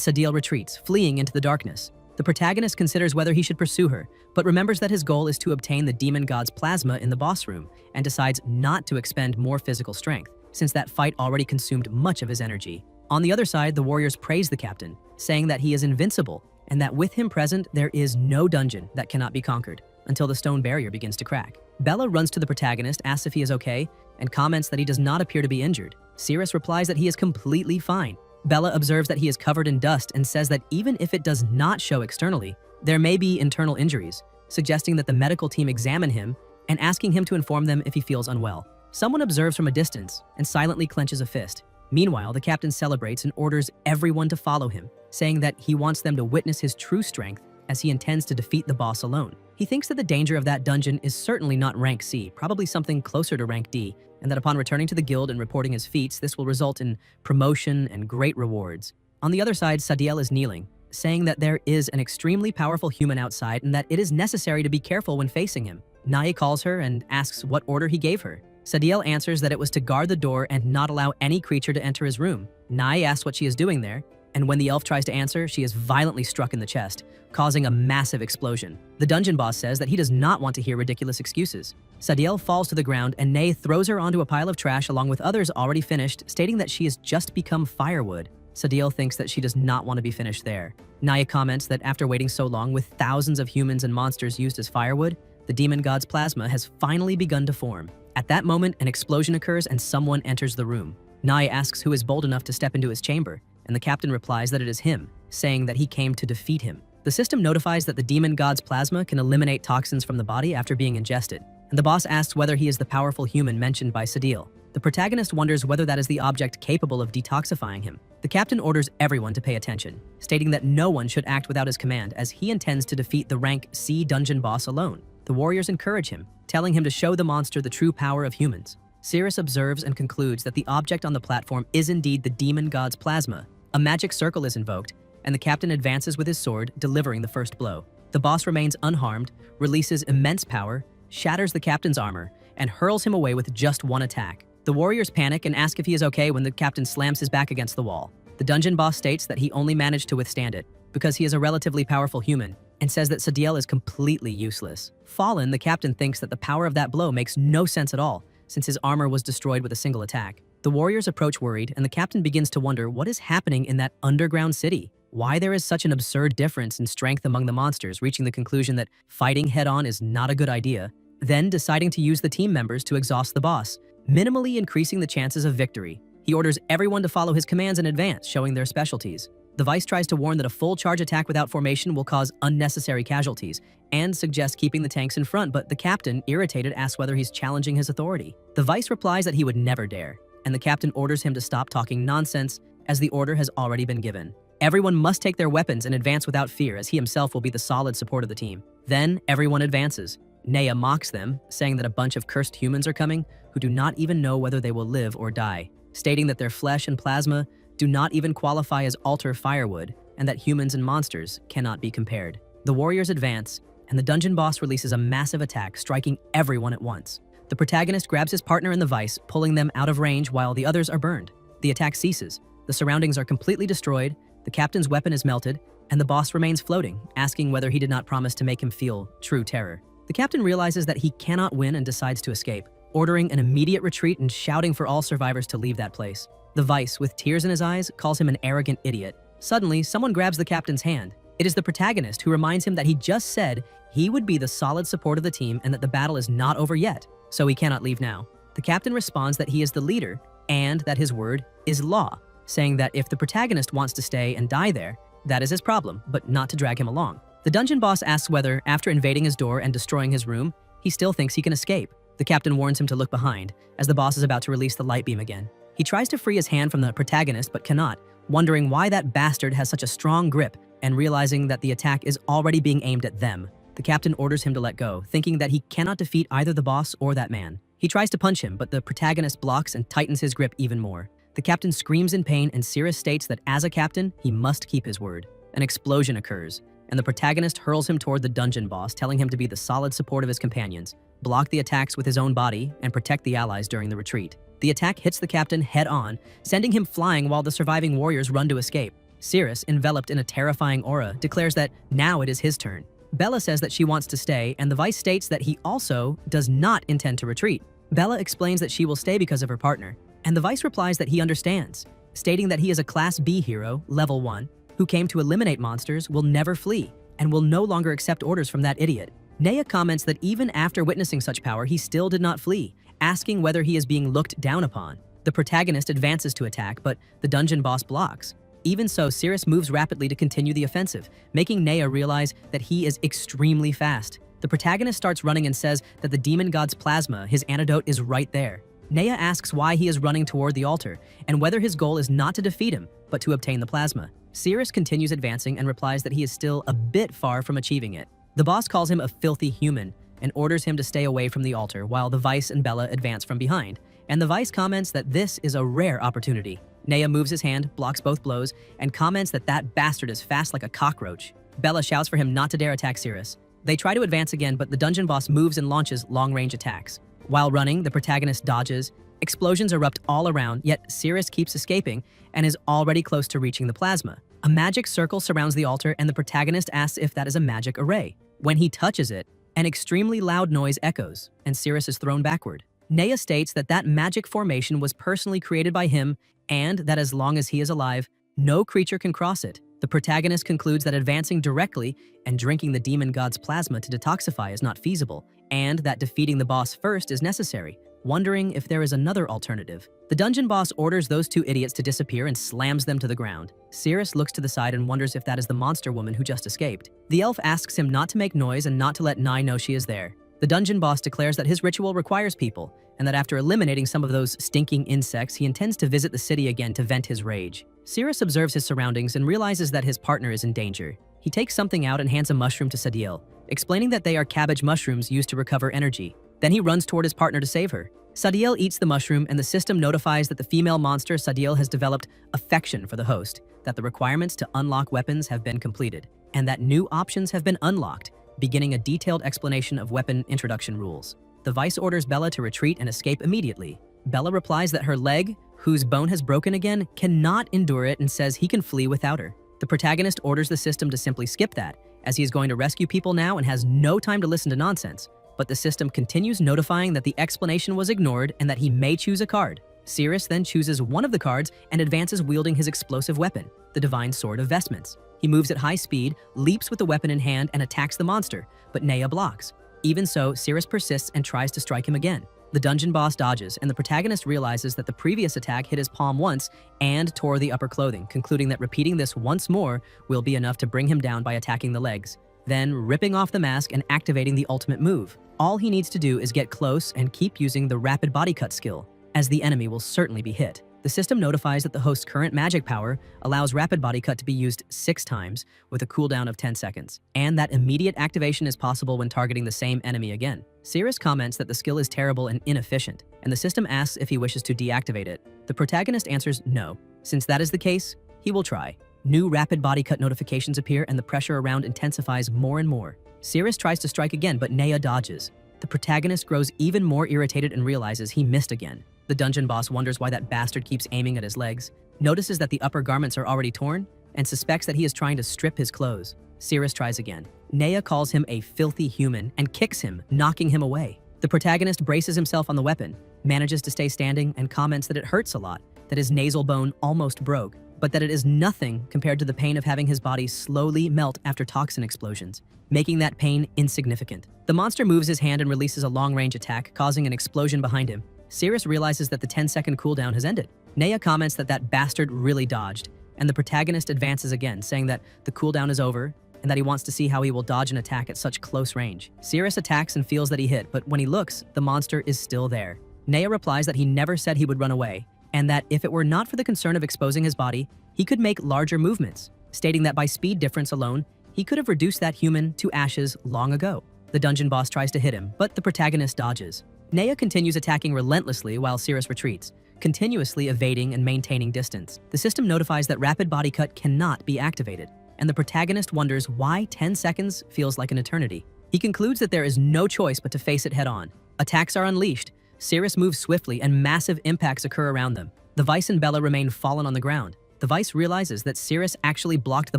Sadiel retreats, fleeing into the darkness. The protagonist considers whether he should pursue her, but remembers that his goal is to obtain the demon god's plasma in the boss room, and decides not to expend more physical strength, since that fight already consumed much of his energy. On the other side, the warriors praise the captain, saying that he is invincible, and that with him present, there is no dungeon that cannot be conquered, until the stone barrier begins to crack. Bella runs to the protagonist, asks if he is okay, and comments that he does not appear to be injured. Cirrus replies that he is completely fine. Bella observes that he is covered in dust and says that even if it does not show externally, there may be internal injuries, suggesting that the medical team examine him and asking him to inform them if he feels unwell. Someone observes from a distance and silently clenches a fist. Meanwhile, the captain celebrates and orders everyone to follow him, saying that he wants them to witness his true strength as he intends to defeat the boss alone. He thinks that the danger of that dungeon is certainly not rank C, probably something closer to rank D, and that upon returning to the guild and reporting his feats, this will result in promotion and great rewards. On the other side, Sadiel is kneeling, saying that there is an extremely powerful human outside and that it is necessary to be careful when facing him. Naya calls her and asks what order he gave her. Sadiel answers that it was to guard the door and not allow any creature to enter his room. Naya asks what she is doing there, and when the elf tries to answer, she is violently struck in the chest, causing a massive explosion. The dungeon boss says that he does not want to hear ridiculous excuses. Sadiel falls to the ground and Nay throws her onto a pile of trash along with others already finished, stating that she has just become firewood. Sadiel thinks that she does not want to be finished there. Naya comments that after waiting so long with thousands of humans and monsters used as firewood, the demon god's plasma has finally begun to form. At that moment, an explosion occurs and someone enters the room. Naya asks who is bold enough to step into his chamber, and the captain replies that it is him, saying that he came to defeat him. The system notifies that the demon god's plasma can eliminate toxins from the body after being ingested, and the boss asks whether he is the powerful human mentioned by Sadiel. The protagonist wonders whether that is the object capable of detoxifying him. The captain orders everyone to pay attention, stating that no one should act without his command as he intends to defeat the rank C dungeon boss alone. The warriors encourage him, telling him to show the monster the true power of humans. Cirrus observes and concludes that the object on the platform is indeed the demon god's plasma. A magic circle is invoked, and the captain advances with his sword, delivering the first blow. The boss remains unharmed, releases immense power, shatters the captain's armor, and hurls him away with just one attack. The warriors panic and ask if he is okay when the captain slams his back against the wall. The dungeon boss states that he only managed to withstand it because he is a relatively powerful human, and says that Sadiel is completely useless. Fallen, the captain thinks that the power of that blow makes no sense at all, since his armor was destroyed with a single attack. The warriors approach worried, and the captain begins to wonder what is happening in that underground city. Why there is such an absurd difference in strength among the monsters, reaching the conclusion that fighting head-on is not a good idea, then deciding to use the team members to exhaust the boss, minimally increasing the chances of victory. He orders everyone to follow his commands in advance, showing their specialties. The Vice tries to warn that a full charge attack without formation will cause unnecessary casualties, and suggests keeping the tanks in front, but the captain, irritated, asks whether he's challenging his authority. The Vice replies that he would never dare, and the captain orders him to stop talking nonsense, as the order has already been given. Everyone must take their weapons and advance without fear, as he himself will be the solid support of the team. Then, everyone advances. Naya mocks them, saying that a bunch of cursed humans are coming who do not even know whether they will live or die, stating that their flesh and plasma do not even qualify as altar firewood, and that humans and monsters cannot be compared. The warriors advance, and the dungeon boss releases a massive attack, striking everyone at once. The protagonist grabs his partner in the Vice, pulling them out of range while the others are burned. The attack ceases, the surroundings are completely destroyed, the captain's weapon is melted, and the boss remains floating, asking whether he did not promise to make him feel true terror. The captain realizes that he cannot win and decides to escape, ordering an immediate retreat and shouting for all survivors to leave that place. The Vice, with tears in his eyes, calls him an arrogant idiot. Suddenly, someone grabs the captain's hand. It is the protagonist, who reminds him that he just said he would be the solid support of the team and that the battle is not over yet, so he cannot leave now. The captain responds that he is the leader and that his word is law, saying that if the protagonist wants to stay and die there, that is his problem, but not to drag him along. The dungeon boss asks whether, after invading his door and destroying his room, he still thinks he can escape. The captain warns him to look behind, as the boss is about to release the light beam again. He tries to free his hand from the protagonist but cannot, wondering why that bastard has such a strong grip and realizing that the attack is already being aimed at them. The captain orders him to let go, thinking that he cannot defeat either the boss or that man. He tries to punch him, but the protagonist blocks and tightens his grip even more. The captain screams in pain, and Cirrus states that as a captain, he must keep his word. An explosion occurs, and the protagonist hurls him toward the dungeon boss, telling him to be the solid support of his companions, block the attacks with his own body, and protect the allies during the retreat. The attack hits the captain head-on, sending him flying while the surviving warriors run to escape. Cirrus, enveloped in a terrifying aura, declares that now it is his turn. Bella says that she wants to stay, and the Vice states that he also does not intend to retreat. Bella explains that she will stay because of her partner, and the Vice replies that he understands, stating that he is a Class B hero, level 1, who came to eliminate monsters, will never flee, and will no longer accept orders from that idiot. Naya comments that even after witnessing such power, he still did not flee, asking whether he is being looked down upon. The protagonist advances to attack, but the dungeon boss blocks. Even so, Cirrus moves rapidly to continue the offensive, making Naya realize that he is extremely fast. The protagonist starts running and says that the demon god's plasma, his antidote, is right there. Naya asks why he is running toward the altar, and whether his goal is not to defeat him, but to obtain the plasma. Cirrus continues advancing and replies that he is still a bit far from achieving it. The boss calls him a filthy human and orders him to stay away from the altar while the Vice and Bella advance from behind, and the Vice comments that this is a rare opportunity. Naya moves his hand, blocks both blows, and comments that that bastard is fast like a cockroach. Bella shouts for him not to dare attack Cirrus. They try to advance again, but the dungeon boss moves and launches long-range attacks. While running, the protagonist dodges. Explosions erupt all around, yet Cirrus keeps escaping and is already close to reaching the plasma. A magic circle surrounds the altar, and the protagonist asks if that is a magic array. When he touches it, an extremely loud noise echoes, and Cirrus is thrown backward. Naya states that that magic formation was personally created by him, and that as long as he is alive, no creature can cross it. The protagonist concludes that advancing directly and drinking the demon god's plasma to detoxify is not feasible, and that defeating the boss first is necessary, wondering if there is another alternative. The dungeon boss orders those two idiots to disappear and slams them to the ground. Cirrus looks to the side and wonders if that is the monster woman who just escaped. The elf asks him not to make noise and not to let Nai know she is there. The dungeon boss declares that his ritual requires people, and that after eliminating some of those stinking insects, he intends to visit the city again to vent his rage. Cirrus observes his surroundings and realizes that his partner is in danger. He takes something out and hands a mushroom to Sadiel, explaining that they are cabbage mushrooms used to recover energy. Then he runs toward his partner to save her. Sadiel eats the mushroom, and the system notifies that the female monster Sadiel has developed affection for the host, that the requirements to unlock weapons have been completed, and that new options have been unlocked, beginning a detailed explanation of weapon introduction rules. The Vice orders Bella to retreat and escape immediately. Bella replies that her leg, whose bone has broken again, cannot endure it and says he can flee without her. The protagonist orders the system to simply skip that, as he is going to rescue people now and has no time to listen to nonsense. But the system continues notifying that the explanation was ignored and that he may choose a card. Cirrus then chooses one of the cards and advances wielding his explosive weapon, the Divine Sword of Vestments. He moves at high speed, leaps with the weapon in hand, and attacks the monster, but Naya blocks. Even so, Cirrus persists and tries to strike him again. The dungeon boss dodges, and the protagonist realizes that the previous attack hit his palm once and tore the upper clothing, concluding that repeating this once more will be enough to bring him down by attacking the legs. Then ripping off the mask and activating the ultimate move. All he needs to do is get close and keep using the rapid body cut skill, as the enemy will certainly be hit. The system notifies that the host's current magic power allows rapid body cut to be used 6 times with a cooldown of 10 seconds, and that immediate activation is possible when targeting the same enemy again. Cirrus comments that the skill is terrible and inefficient, and the system asks if he wishes to deactivate it. The protagonist answers no. Since that is the case, he will try. New rapid body cut notifications appear and the pressure around intensifies more and more. Cirrus tries to strike again, but Naya dodges. The protagonist grows even more irritated and realizes he missed again. The dungeon boss wonders why that bastard keeps aiming at his legs, notices that the upper garments are already torn, and suspects that he is trying to strip his clothes. Cirrus tries again. Naya calls him a filthy human and kicks him, knocking him away. The protagonist braces himself on the weapon, manages to stay standing, and comments that it hurts a lot, that his nasal bone almost broke, but that it is nothing compared to the pain of having his body slowly melt after toxin explosions, making that pain insignificant. The monster moves his hand and releases a long-range attack, causing an explosion behind him. Cirrus realizes that the 10-second cooldown has ended. Naya comments that that bastard really dodged, and the protagonist advances again, saying that the cooldown is over and that he wants to see how he will dodge an attack at such close range. Cirrus attacks and feels that he hit, but when he looks, the monster is still there. Naya replies that he never said he would run away, and that if it were not for the concern of exposing his body, he could make larger movements, stating that by speed difference alone, he could have reduced that human to ashes long ago. The dungeon boss tries to hit him, but the protagonist dodges. Naya continues attacking relentlessly while Cirrus retreats, continuously evading and maintaining distance. The system notifies that rapid body cut cannot be activated, and the protagonist wonders why 10 seconds feels like an eternity. He concludes that there is no choice but to face it head-on. Attacks are unleashed, Cirrus moves swiftly, and massive impacts occur around them. The Vice and Bella remain fallen on the ground. The Vice realizes that Cirrus actually blocked the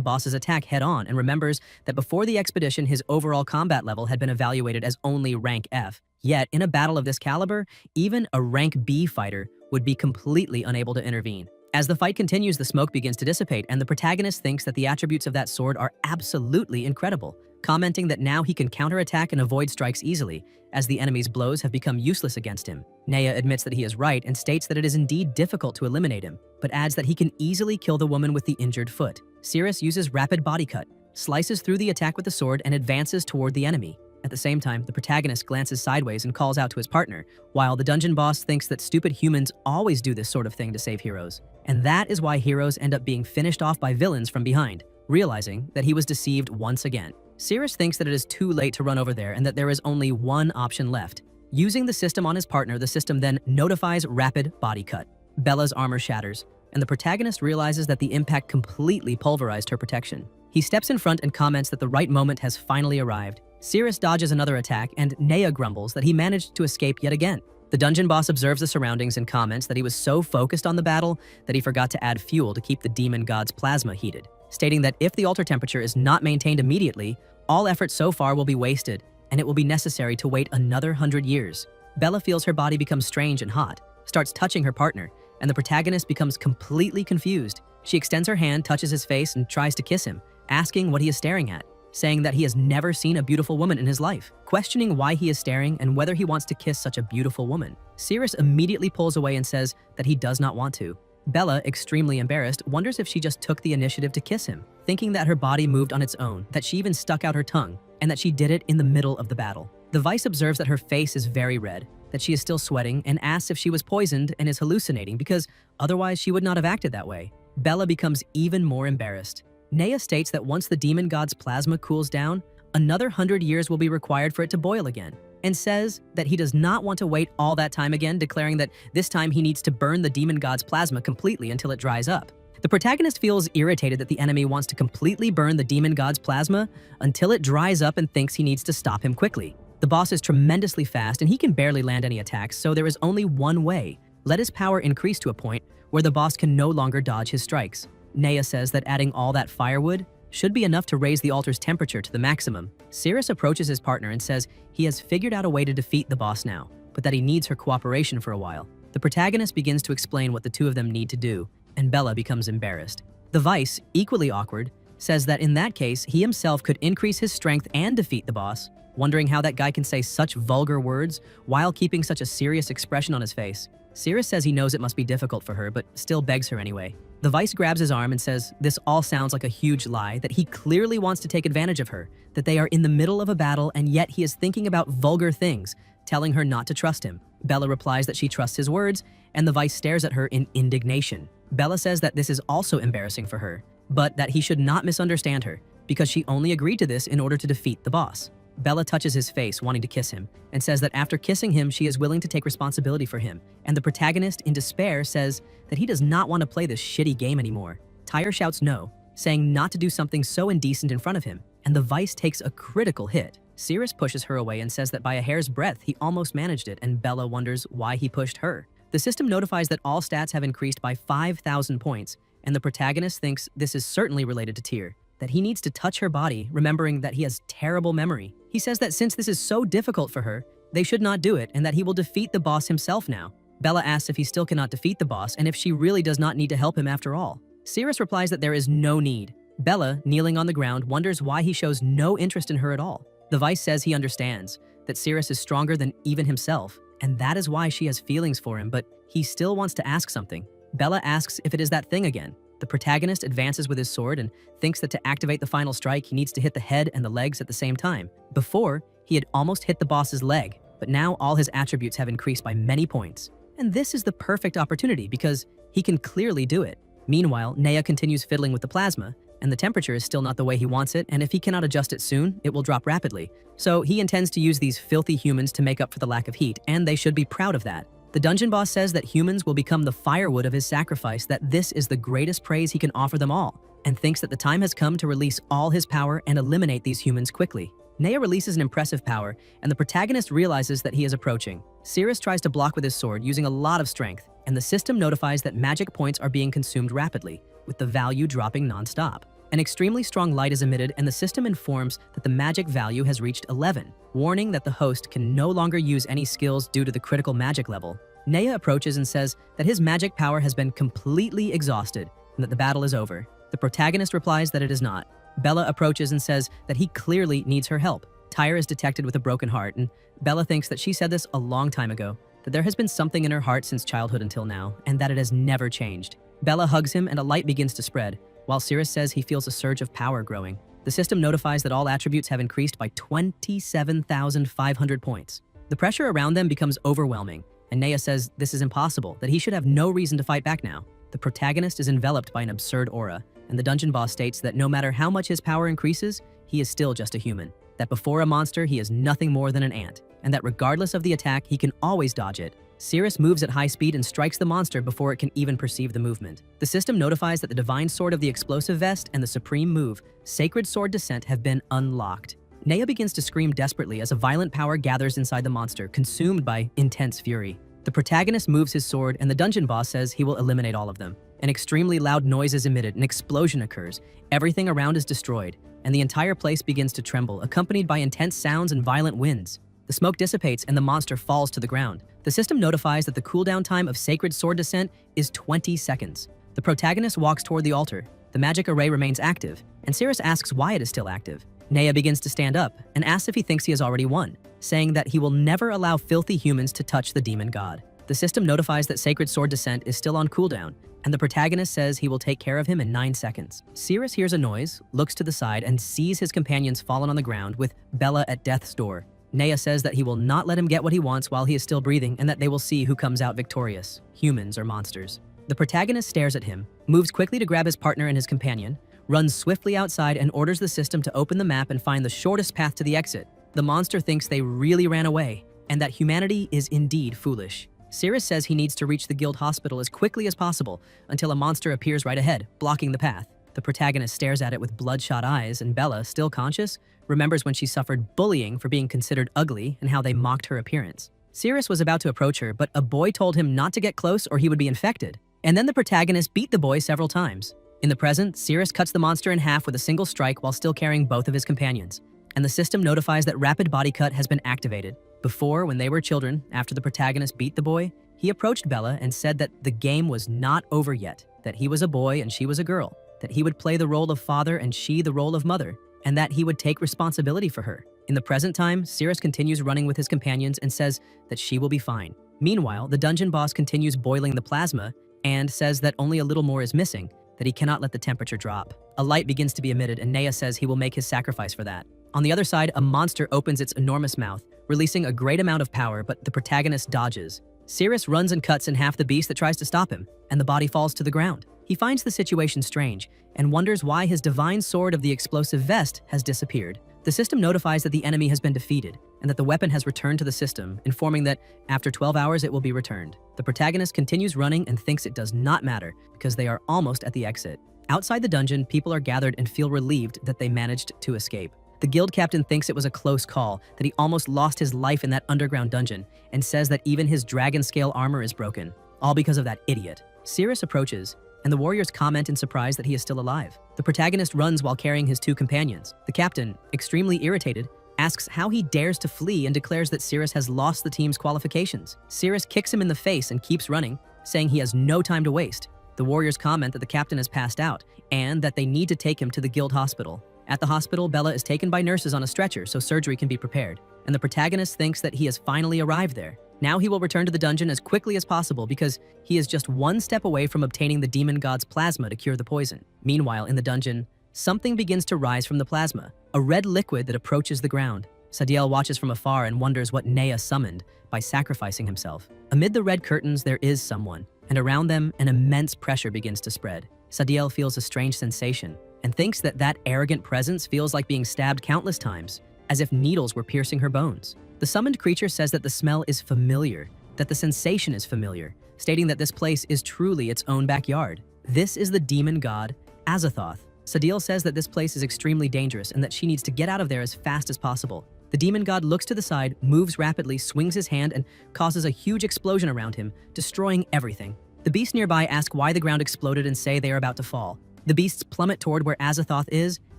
boss's attack head-on and remembers that before the expedition his overall combat level had been evaluated as only rank F. Yet, in a battle of this caliber, even a rank B fighter would be completely unable to intervene. As the fight continues, the smoke begins to dissipate, and the protagonist thinks that the attributes of that sword are absolutely incredible, commenting that now he can counterattack and avoid strikes easily, as the enemy's blows have become useless against him. Naya admits that he is right and states that it is indeed difficult to eliminate him, but adds that he can easily kill the woman with the injured foot. Cirrus uses rapid body cut, slices through the attack with the sword, and advances toward the enemy. At the same time, the protagonist glances sideways and calls out to his partner, while the dungeon boss thinks that stupid humans always do this sort of thing to save heroes. And that is why heroes end up being finished off by villains from behind, realizing that he was deceived once again. Cirrus thinks that it is too late to run over there and that there is only one option left. Using the system on his partner, the system then notifies rapid body cut. Bella's armor shatters, and the protagonist realizes that the impact completely pulverized her protection. He steps in front and comments that the right moment has finally arrived. Cirrus dodges another attack, and Naya grumbles that he managed to escape yet again. The dungeon boss observes the surroundings and comments that he was so focused on the battle that he forgot to add fuel to keep the demon god's plasma heated, stating that if the altar temperature is not maintained immediately, all effort so far will be wasted, and it will be necessary to wait another 100 years. Bella feels her body become strange and hot, starts touching her partner, and the protagonist becomes completely confused. She extends her hand, touches his face, and tries to kiss him, asking what he is staring at, saying that he has never seen a beautiful woman in his life, questioning why he is staring and whether he wants to kiss such a beautiful woman. Cirrus immediately pulls away and says that he does not want to. Bella, extremely embarrassed, wonders if she just took the initiative to kiss him, thinking that her body moved on its own, that she even stuck out her tongue, and that she did it in the middle of the battle. The Vice observes that her face is very red, that she is still sweating, and asks if she was poisoned and is hallucinating because otherwise she would not have acted that way. Bella becomes even more embarrassed. Naya states that once the demon god's plasma cools down, another 100 years will be required for it to boil again, and says that he does not want to wait all that time again, declaring that this time he needs to burn the demon god's plasma completely until it dries up. The protagonist feels irritated that the enemy wants to completely burn the demon god's plasma until it dries up and thinks he needs to stop him quickly. The boss is tremendously fast and he can barely land any attacks, so there is only one way: let his power increase to a point where the boss can no longer dodge his strikes. Naya says that adding all that firewood should be enough to raise the altar's temperature to the maximum. Cirrus approaches his partner and says he has figured out a way to defeat the boss now, but that he needs her cooperation for a while. The protagonist begins to explain what the two of them need to do, and Bella becomes embarrassed. The Vice, equally awkward, says that in that case, he himself could increase his strength and defeat the boss, wondering how that guy can say such vulgar words while keeping such a serious expression on his face. Cirrus says he knows it must be difficult for her, but still begs her anyway. The Vice grabs his arm and says this all sounds like a huge lie, that he clearly wants to take advantage of her, that they are in the middle of a battle and yet he is thinking about vulgar things, telling her not to trust him. Bella replies that she trusts his words, and the Vice stares at her in indignation. Bella says that this is also embarrassing for her, but that he should not misunderstand her, because she only agreed to this in order to defeat the boss. Bella touches his face, wanting to kiss him, and says that after kissing him, she is willing to take responsibility for him, and the protagonist, in despair, says that he does not want to play this shitty game anymore. Tyre shouts no, saying not to do something so indecent in front of him, and the Vice takes a critical hit. Cirrus pushes her away and says that by a hair's breadth, he almost managed it, and Bella wonders why he pushed her. The system notifies that all stats have increased by 5,000 points, and the protagonist thinks this is certainly related to Tyr, that he needs to touch her body, remembering that he has terrible memory. He says that since this is so difficult for her, they should not do it, and that he will defeat the boss himself now. Bella asks if he still cannot defeat the boss, and if she really does not need to help him after all. Cirrus replies that there is no need. Bella, kneeling on the ground, wonders why he shows no interest in her at all. The Vice says he understands, that Cirrus is stronger than even himself, and that is why she has feelings for him, but he still wants to ask something. Bella asks if it is that thing again. The protagonist advances with his sword and thinks that to activate the final strike, he needs to hit the head and the legs at the same time. Before, he had almost hit the boss's leg, but now all his attributes have increased by many points. And this is the perfect opportunity because he can clearly do it. Meanwhile, Naya continues fiddling with the plasma, and the temperature is still not the way he wants it, and if he cannot adjust it soon, it will drop rapidly. So he intends to use these filthy humans to make up for the lack of heat, and they should be proud of that. The dungeon boss says that humans will become the firewood of his sacrifice, that this is the greatest praise he can offer them all, and thinks that the time has come to release all his power and eliminate these humans quickly. Nea releases an impressive power, and the protagonist realizes that he is approaching. Cirrus tries to block with his sword using a lot of strength, and the system notifies that magic points are being consumed rapidly, with the value dropping non-stop. An extremely strong light is emitted, and the system informs that the magic value has reached 11, warning that the host can no longer use any skills due to the critical magic level. Nea approaches and says that his magic power has been completely exhausted and that the battle is over. The protagonist replies that it is not. Bella approaches and says that he clearly needs her help. Tyre is detected with a broken heart, and Bella thinks that she said this a long time ago, that there has been something in her heart since childhood until now, and that it has never changed. Bella hugs him and a light begins to spread, while Cirrus says he feels a surge of power growing. The system notifies that all attributes have increased by 27,500 points. The pressure around them becomes overwhelming, and Nea says this is impossible, that he should have no reason to fight back now. The protagonist is enveloped by an absurd aura, and the dungeon boss states that no matter how much his power increases, he is still just a human. That before a monster, he is nothing more than an ant, and that regardless of the attack, he can always dodge it. Cirrus moves at high speed and strikes the monster before it can even perceive the movement. The system notifies that the divine sword of the explosive vest and the supreme move, Sacred Sword Descent, have been unlocked. Nea begins to scream desperately as a violent power gathers inside the monster, consumed by intense fury. The protagonist moves his sword, and the dungeon boss says he will eliminate all of them. An extremely loud noise is emitted, an explosion occurs, everything around is destroyed, and the entire place begins to tremble, accompanied by intense sounds and violent winds. The smoke dissipates and the monster falls to the ground. The system notifies that the cooldown time of Sacred Sword Descent is 20 seconds. The protagonist walks toward the altar. The magic array remains active, and Cirrus asks why it is still active. Nea begins to stand up and asks if he thinks he has already won, saying that he will never allow filthy humans to touch the demon god. The system notifies that Sacred Sword Descent is still on cooldown, and the protagonist says he will take care of him in 9 seconds. Cirrus hears a noise, looks to the side, and sees his companions fallen on the ground with Bella at death's door. Nea says that he will not let him get what he wants while he is still breathing, and that they will see who comes out victorious, humans or monsters. The protagonist stares at him, moves quickly to grab his partner and his companion, runs swiftly outside and orders the system to open the map and find the shortest path to the exit. The monster thinks they really ran away, and that humanity is indeed foolish. Cirrus says he needs to reach the guild hospital as quickly as possible until a monster appears right ahead, blocking the path. The protagonist stares at it with bloodshot eyes, and Bella, still conscious, remembers when she suffered bullying for being considered ugly and how they mocked her appearance. Cirrus was about to approach her, but a boy told him not to get close or he would be infected. And then the protagonist beat the boy several times. In the present, Cirrus cuts the monster in half with a single strike while still carrying both of his companions. And the system notifies that Rapid Body Cut has been activated. Before, when they were children, after the protagonist beat the boy, he approached Bella and said that the game was not over yet, that he was a boy and she was a girl, that he would play the role of father and she the role of mother, and that he would take responsibility for her. In the present time, Cirrus continues running with his companions and says that she will be fine. Meanwhile, the dungeon boss continues boiling the plasma and says that only a little more is missing, that he cannot let the temperature drop. A light begins to be emitted, and Nea says he will make his sacrifice for that. On the other side, a monster opens its enormous mouth, releasing a great amount of power, but the protagonist dodges. Cirrus runs and cuts in half the beast that tries to stop him, and the body falls to the ground. He finds the situation strange and wonders why his divine sword of the explosive vest has disappeared. The system notifies that the enemy has been defeated and that the weapon has returned to the system, informing that after 12 hours it will be returned. The protagonist continues running and thinks it does not matter because they are almost at the exit. Outside the dungeon, people are gathered and feel relieved that they managed to escape. The guild captain thinks it was a close call, that he almost lost his life in that underground dungeon, and says that even his dragon scale armor is broken, all because of that idiot. Cirrus approaches, and the warriors comment in surprise that he is still alive. The protagonist runs while carrying his 2 companions. The captain, extremely irritated, asks how he dares to flee and declares that Cirrus has lost the team's qualifications. Cirrus kicks him in the face and keeps running, saying he has no time to waste. The warriors comment that the captain has passed out and that they need to take him to the guild hospital. At the hospital, Bella is taken by nurses on a stretcher so surgery can be prepared, and the protagonist thinks that he has finally arrived there. Now he will return to the dungeon as quickly as possible because he is just 1 step away from obtaining the demon god's plasma to cure the poison. Meanwhile, in the dungeon, something begins to rise from the plasma, a red liquid that approaches the ground. Sadiel watches from afar and wonders what Nea summoned by sacrificing himself. Amid the red curtains, there is someone, and around them, an immense pressure begins to spread. Sadiel feels a strange sensation, and thinks that that arrogant presence feels like being stabbed countless times, as if needles were piercing her bones. The summoned creature says that the smell is familiar, that the sensation is familiar, stating that this place is truly its own backyard. This is the demon god, Azathoth. Sadiel says that this place is extremely dangerous and that she needs to get out of there as fast as possible. The demon god looks to the side, moves rapidly, swings his hand, and causes a huge explosion around him, destroying everything. The beasts nearby ask why the ground exploded and say they are about to fall. The beasts plummet toward where Azathoth is,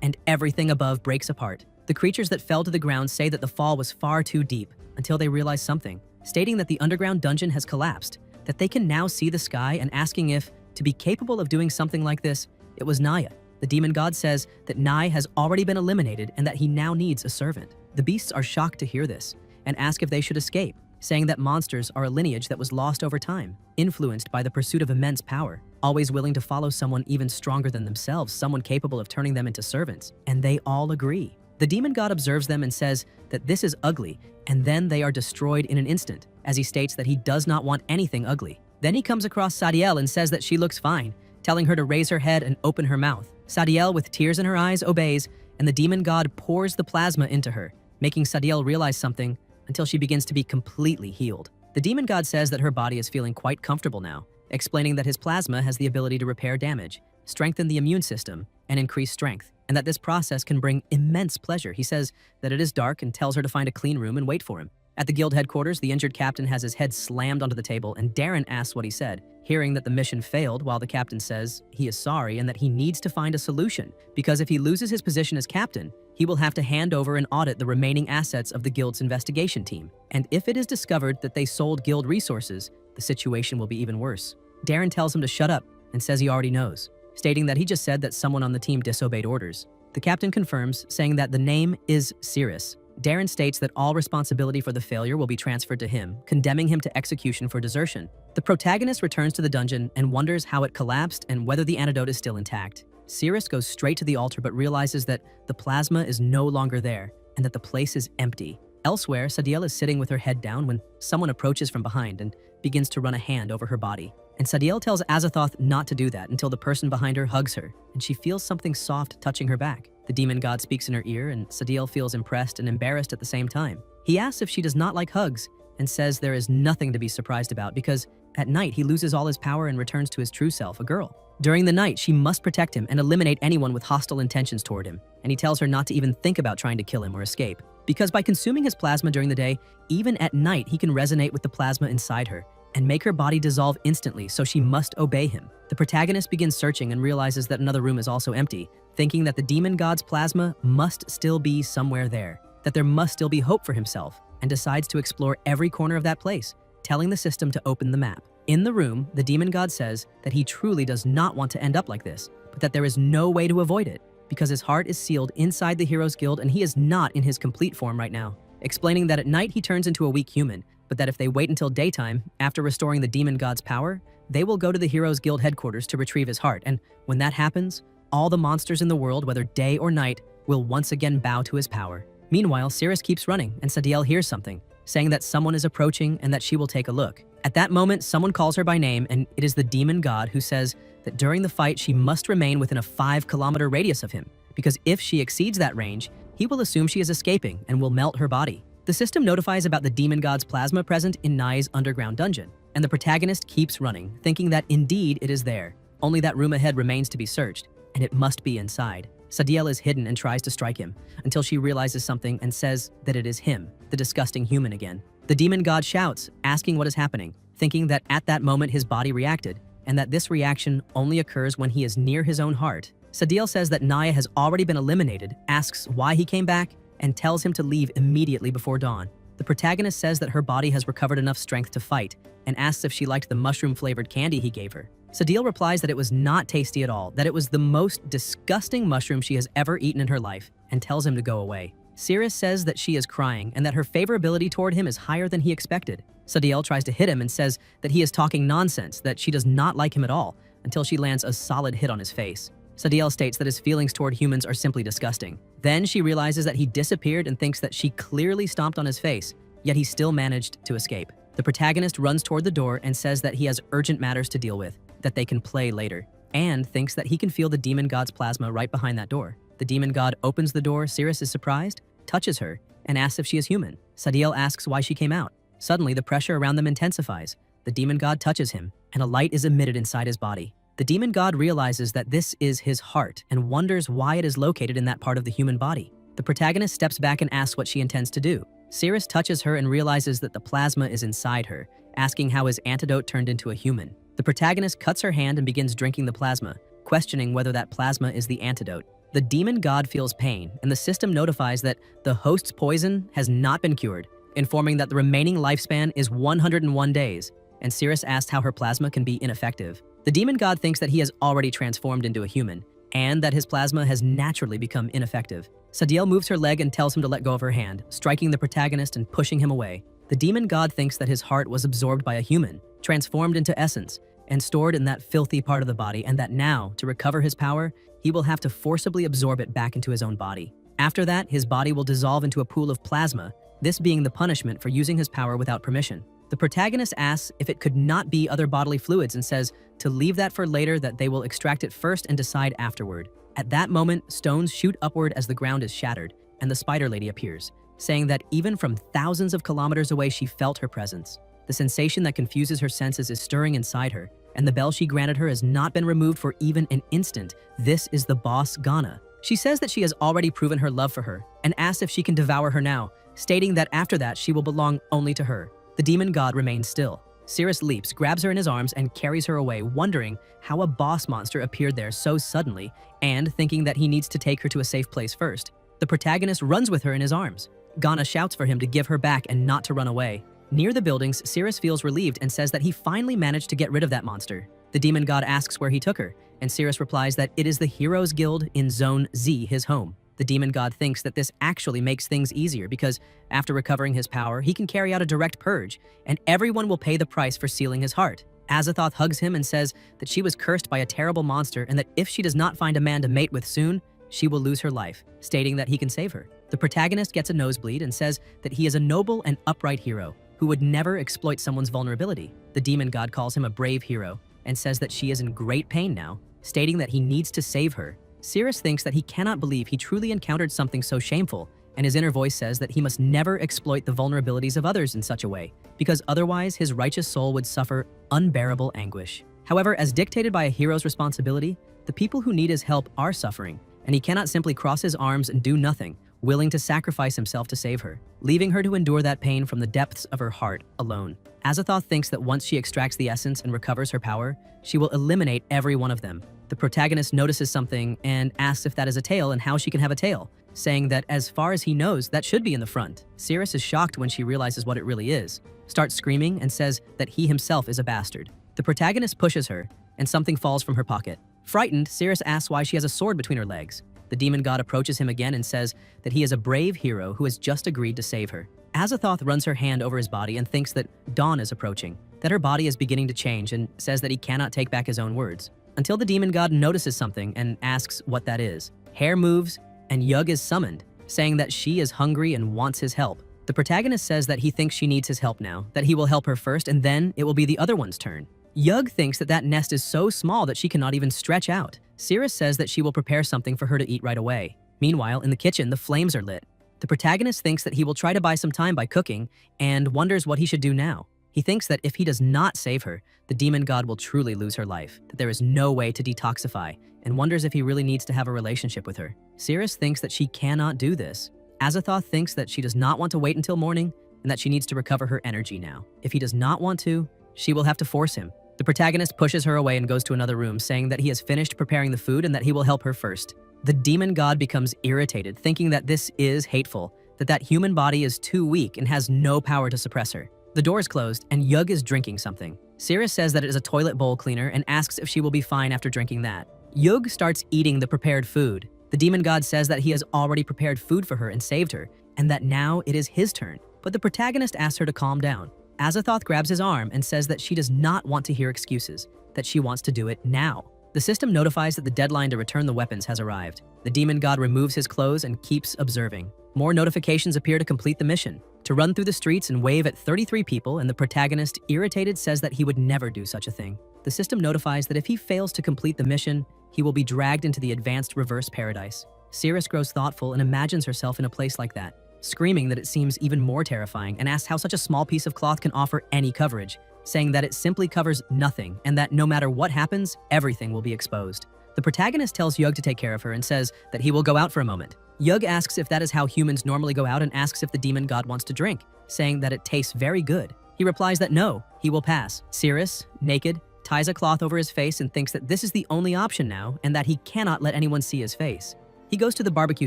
and everything above breaks apart. The creatures that fell to the ground say that the fall was far too deep, until they realize something, stating that the underground dungeon has collapsed, that they can now see the sky, and asking if, to be capable of doing something like this, it was Naya. The demon god says that Nai has already been eliminated and that he now needs a servant. The beasts are shocked to hear this and ask if they should escape, saying that monsters are a lineage that was lost over time, influenced by the pursuit of immense power, always willing to follow someone even stronger than themselves, someone capable of turning them into servants, and they all agree. The demon god observes them and says that this is ugly, and then they are destroyed in an instant, as he states that he does not want anything ugly. Then he comes across Sadiel and says that she looks fine, telling her to raise her head and open her mouth. Sadiel, with tears in her eyes, obeys, and the demon god pours the plasma into her, making Sadiel realize something until she begins to be completely healed. The demon god says that her body is feeling quite comfortable now, explaining that his plasma has the ability to repair damage, strengthen the immune system, and increase strength, and that this process can bring immense pleasure. He says that it is dark and tells her to find a clean room and wait for him. At the guild headquarters, the injured captain has his head slammed onto the table, and Darren asks what he said, hearing that the mission failed, while the captain says he is sorry and that he needs to find a solution, because if he loses his position as captain, he will have to hand over and audit the remaining assets of the guild's investigation team. And if it is discovered that they sold guild resources, the situation will be even worse. Darren tells him to shut up and says he already knows, stating that he just said that someone on the team disobeyed orders. The captain confirms, saying that the name is Cirrus. Darren states that all responsibility for the failure will be transferred to him, condemning him to execution for desertion. The protagonist returns to the dungeon and wonders how it collapsed and whether the antidote is still intact. Cirrus goes straight to the altar but realizes that the plasma is no longer there and that the place is empty. Elsewhere, Sadiel is sitting with her head down when someone approaches from behind and begins to run a hand over her body. And Sadiel tells Azathoth not to do that until the person behind her hugs her, and she feels something soft touching her back. The demon god speaks in her ear, and Sadiel feels impressed and embarrassed at the same time. He asks if she does not like hugs, and says there is nothing to be surprised about because at night he loses all his power and returns to his true self, a girl. During the night, she must protect him and eliminate anyone with hostile intentions toward him, and he tells her not to even think about trying to kill him or escape, because by consuming his plasma during the day, even at night he can resonate with the plasma inside her and make her body dissolve instantly, so she must obey him. The protagonist begins searching and realizes that another room is also empty, thinking that the demon god's plasma must still be somewhere there, that there must still be hope for himself, and decides to explore every corner of that place, telling the system to open the map. In the room, the demon god says that he truly does not want to end up like this, but that there is no way to avoid it, because his heart is sealed inside the Heroes Guild and he is not in his complete form right now, explaining that at night he turns into a weak human, but that if they wait until daytime, after restoring the demon god's power, they will go to the Heroes Guild headquarters to retrieve his heart, and when that happens, all the monsters in the world, whether day or night, will once again bow to his power. Meanwhile, Cirrus keeps running, and Sadiel hears something, saying that someone is approaching and that she will take a look. At that moment, someone calls her by name, and it is the demon god who says that during the fight she must remain within a 5-kilometer radius of him, because if she exceeds that range, he will assume she is escaping and will melt her body. The system notifies about the demon god's plasma present in Nai's underground dungeon, and the protagonist keeps running, thinking that indeed it is there. Only that room ahead remains to be searched, and it must be inside. Sadiel is hidden and tries to strike him, until she realizes something and says that it is him, the disgusting human again. The demon god shouts, asking what is happening, thinking that at that moment his body reacted, and that this reaction only occurs when he is near his own heart. Sadiel says that Naya has already been eliminated, asks why he came back, and tells him to leave immediately before dawn. The protagonist says that her body has recovered enough strength to fight, and asks if she liked the mushroom-flavored candy he gave her. Sadiel replies that it was not tasty at all, that it was the most disgusting mushroom she has ever eaten in her life, and tells him to go away. Cirrus says that she is crying, and that her favorability toward him is higher than he expected. Sadiel tries to hit him and says that he is talking nonsense, that she does not like him at all, until she lands a solid hit on his face. Sadiel states that his feelings toward humans are simply disgusting. Then she realizes that he disappeared and thinks that she clearly stomped on his face, yet he still managed to escape. The protagonist runs toward the door and says that he has urgent matters to deal with, that they can play later. and thinks that he can feel the demon god's plasma right behind that door. The demon god opens the door. Cirrus is surprised, touches her, and asks if she is human. Sadiel asks why she came out. Suddenly, the pressure around them intensifies. The demon god touches him, and a light is emitted inside his body. The demon god realizes that this is his heart and wonders why it is located in that part of the human body. The protagonist steps back and asks what she intends to do. Cirrus touches her and realizes that the plasma is inside her, asking how his antidote turned into a human. The protagonist cuts her hand and begins drinking the plasma, questioning whether that plasma is the antidote. The demon god feels pain, and the system notifies that the host's poison has not been cured, informing that the remaining lifespan is 101 days, and Cirrus asks how her plasma can be ineffective. The demon god thinks that he has already transformed into a human, and that his plasma has naturally become ineffective. Sadiel moves her leg and tells him to let go of her hand, striking the protagonist and pushing him away. The demon god thinks that his heart was absorbed by a human, transformed into essence, and stored in that filthy part of the body, and that now, to recover his power, he will have to forcibly absorb it back into his own body. After that, his body will dissolve into a pool of plasma, this being the punishment for using his power without permission. The protagonist asks if it could not be other bodily fluids and says to leave that for later, that they will extract it first and decide afterward. At that moment, stones shoot upward as the ground is shattered, and the spider lady appears, saying that even from thousands of kilometers away she felt her presence. The sensation that confuses her senses is stirring inside her, and the bell she granted her has not been removed for even an instant. This is the boss, Ghana. She says that she has already proven her love for her, and asks if she can devour her now, stating that after that she will belong only to her. The demon god remains still. Cirrus leaps, grabs her in his arms, and carries her away, wondering how a boss monster appeared there so suddenly, and thinking that he needs to take her to a safe place first. The protagonist runs with her in his arms. Ghana shouts for him to give her back and not to run away. Near the buildings, Cirrus feels relieved and says that he finally managed to get rid of that monster. The demon god asks where he took her, and Cirrus replies that it is the Heroes Guild in Zone Z, his home. The demon god thinks that this actually makes things easier because after recovering his power, he can carry out a direct purge, and everyone will pay the price for sealing his heart. Azathoth hugs him and says that she was cursed by a terrible monster and that if she does not find a man to mate with soon, she will lose her life, stating that he can save her. The protagonist gets a nosebleed and says that he is a noble and upright hero who would never exploit someone's vulnerability. The demon god calls him a brave hero and says that she is in great pain now, stating that he needs to save her. Cirrus thinks that he cannot believe he truly encountered something so shameful, and his inner voice says that he must never exploit the vulnerabilities of others in such a way, because otherwise his righteous soul would suffer unbearable anguish. However, as dictated by a hero's responsibility, the people who need his help are suffering, and he cannot simply cross his arms and do nothing, willing to sacrifice himself to save her, leaving her to endure that pain from the depths of her heart alone. Azathoth thinks that once she extracts the essence and recovers her power, she will eliminate every one of them. The protagonist notices something and asks if that is a tail and how she can have a tail, saying that as far as he knows, that should be in the front. Cirrus is shocked when she realizes what it really is, starts screaming and says that he himself is a bastard. The protagonist pushes her, and something falls from her pocket. Frightened, Cirrus asks why she has a sword between her legs. The demon god approaches him again and says that he is a brave hero who has just agreed to save her. Azathoth runs her hand over his body and thinks that dawn is approaching, that her body is beginning to change, and says that he cannot take back his own words. Until the demon god notices something and asks what that is. Hair moves, and Yug is summoned, saying that she is hungry and wants his help. The protagonist says that he thinks she needs his help now, that he will help her first, and then it will be the other one's turn. Yug thinks that that nest is so small that she cannot even stretch out. Cirrus says that she will prepare something for her to eat right away. Meanwhile, in the kitchen, the flames are lit. The protagonist thinks that he will try to buy some time by cooking and wonders what he should do now. He thinks that if he does not save her, the demon god will truly lose her life, that there is no way to detoxify, and wonders if he really needs to have a relationship with her. Cirrus thinks that she cannot do this. Azathoth thinks that she does not want to wait until morning and that she needs to recover her energy now. If he does not want to, she will have to force him. The protagonist pushes her away and goes to another room, saying that he has finished preparing the food and that he will help her first. The demon god becomes irritated, thinking that this is hateful, that human body is too weak and has no power to suppress her. The door is closed, and Yug is drinking something. Cirrus says that it is a toilet bowl cleaner and asks if she will be fine after drinking that. Yug starts eating the prepared food. The demon god says that he has already prepared food for her and saved her, and that now it is his turn. But the protagonist asks her to calm down. Azathoth grabs his arm and says that she does not want to hear excuses, that she wants to do it now. The system notifies that the deadline to return the weapons has arrived. The demon god removes his clothes and keeps observing. More notifications appear to complete the mission. to run through the streets and wave at 33 people, and the protagonist, irritated, says that he would never do such a thing. The system notifies that if he fails to complete the mission, he will be dragged into the advanced reverse paradise. Cirrus grows thoughtful and imagines herself in a place like that, screaming that it seems even more terrifying, and asks how such a small piece of cloth can offer any coverage, saying that it simply covers nothing and that no matter what happens, everything will be exposed. The protagonist tells Yug to take care of her and says that he will go out for a moment. Yug asks if that is how humans normally go out and asks if the demon god wants to drink, saying that it tastes very good. He replies that no, he will pass. Cirrus, naked, ties a cloth over his face and thinks that this is the only option now and that he cannot let anyone see his face. He goes to the barbecue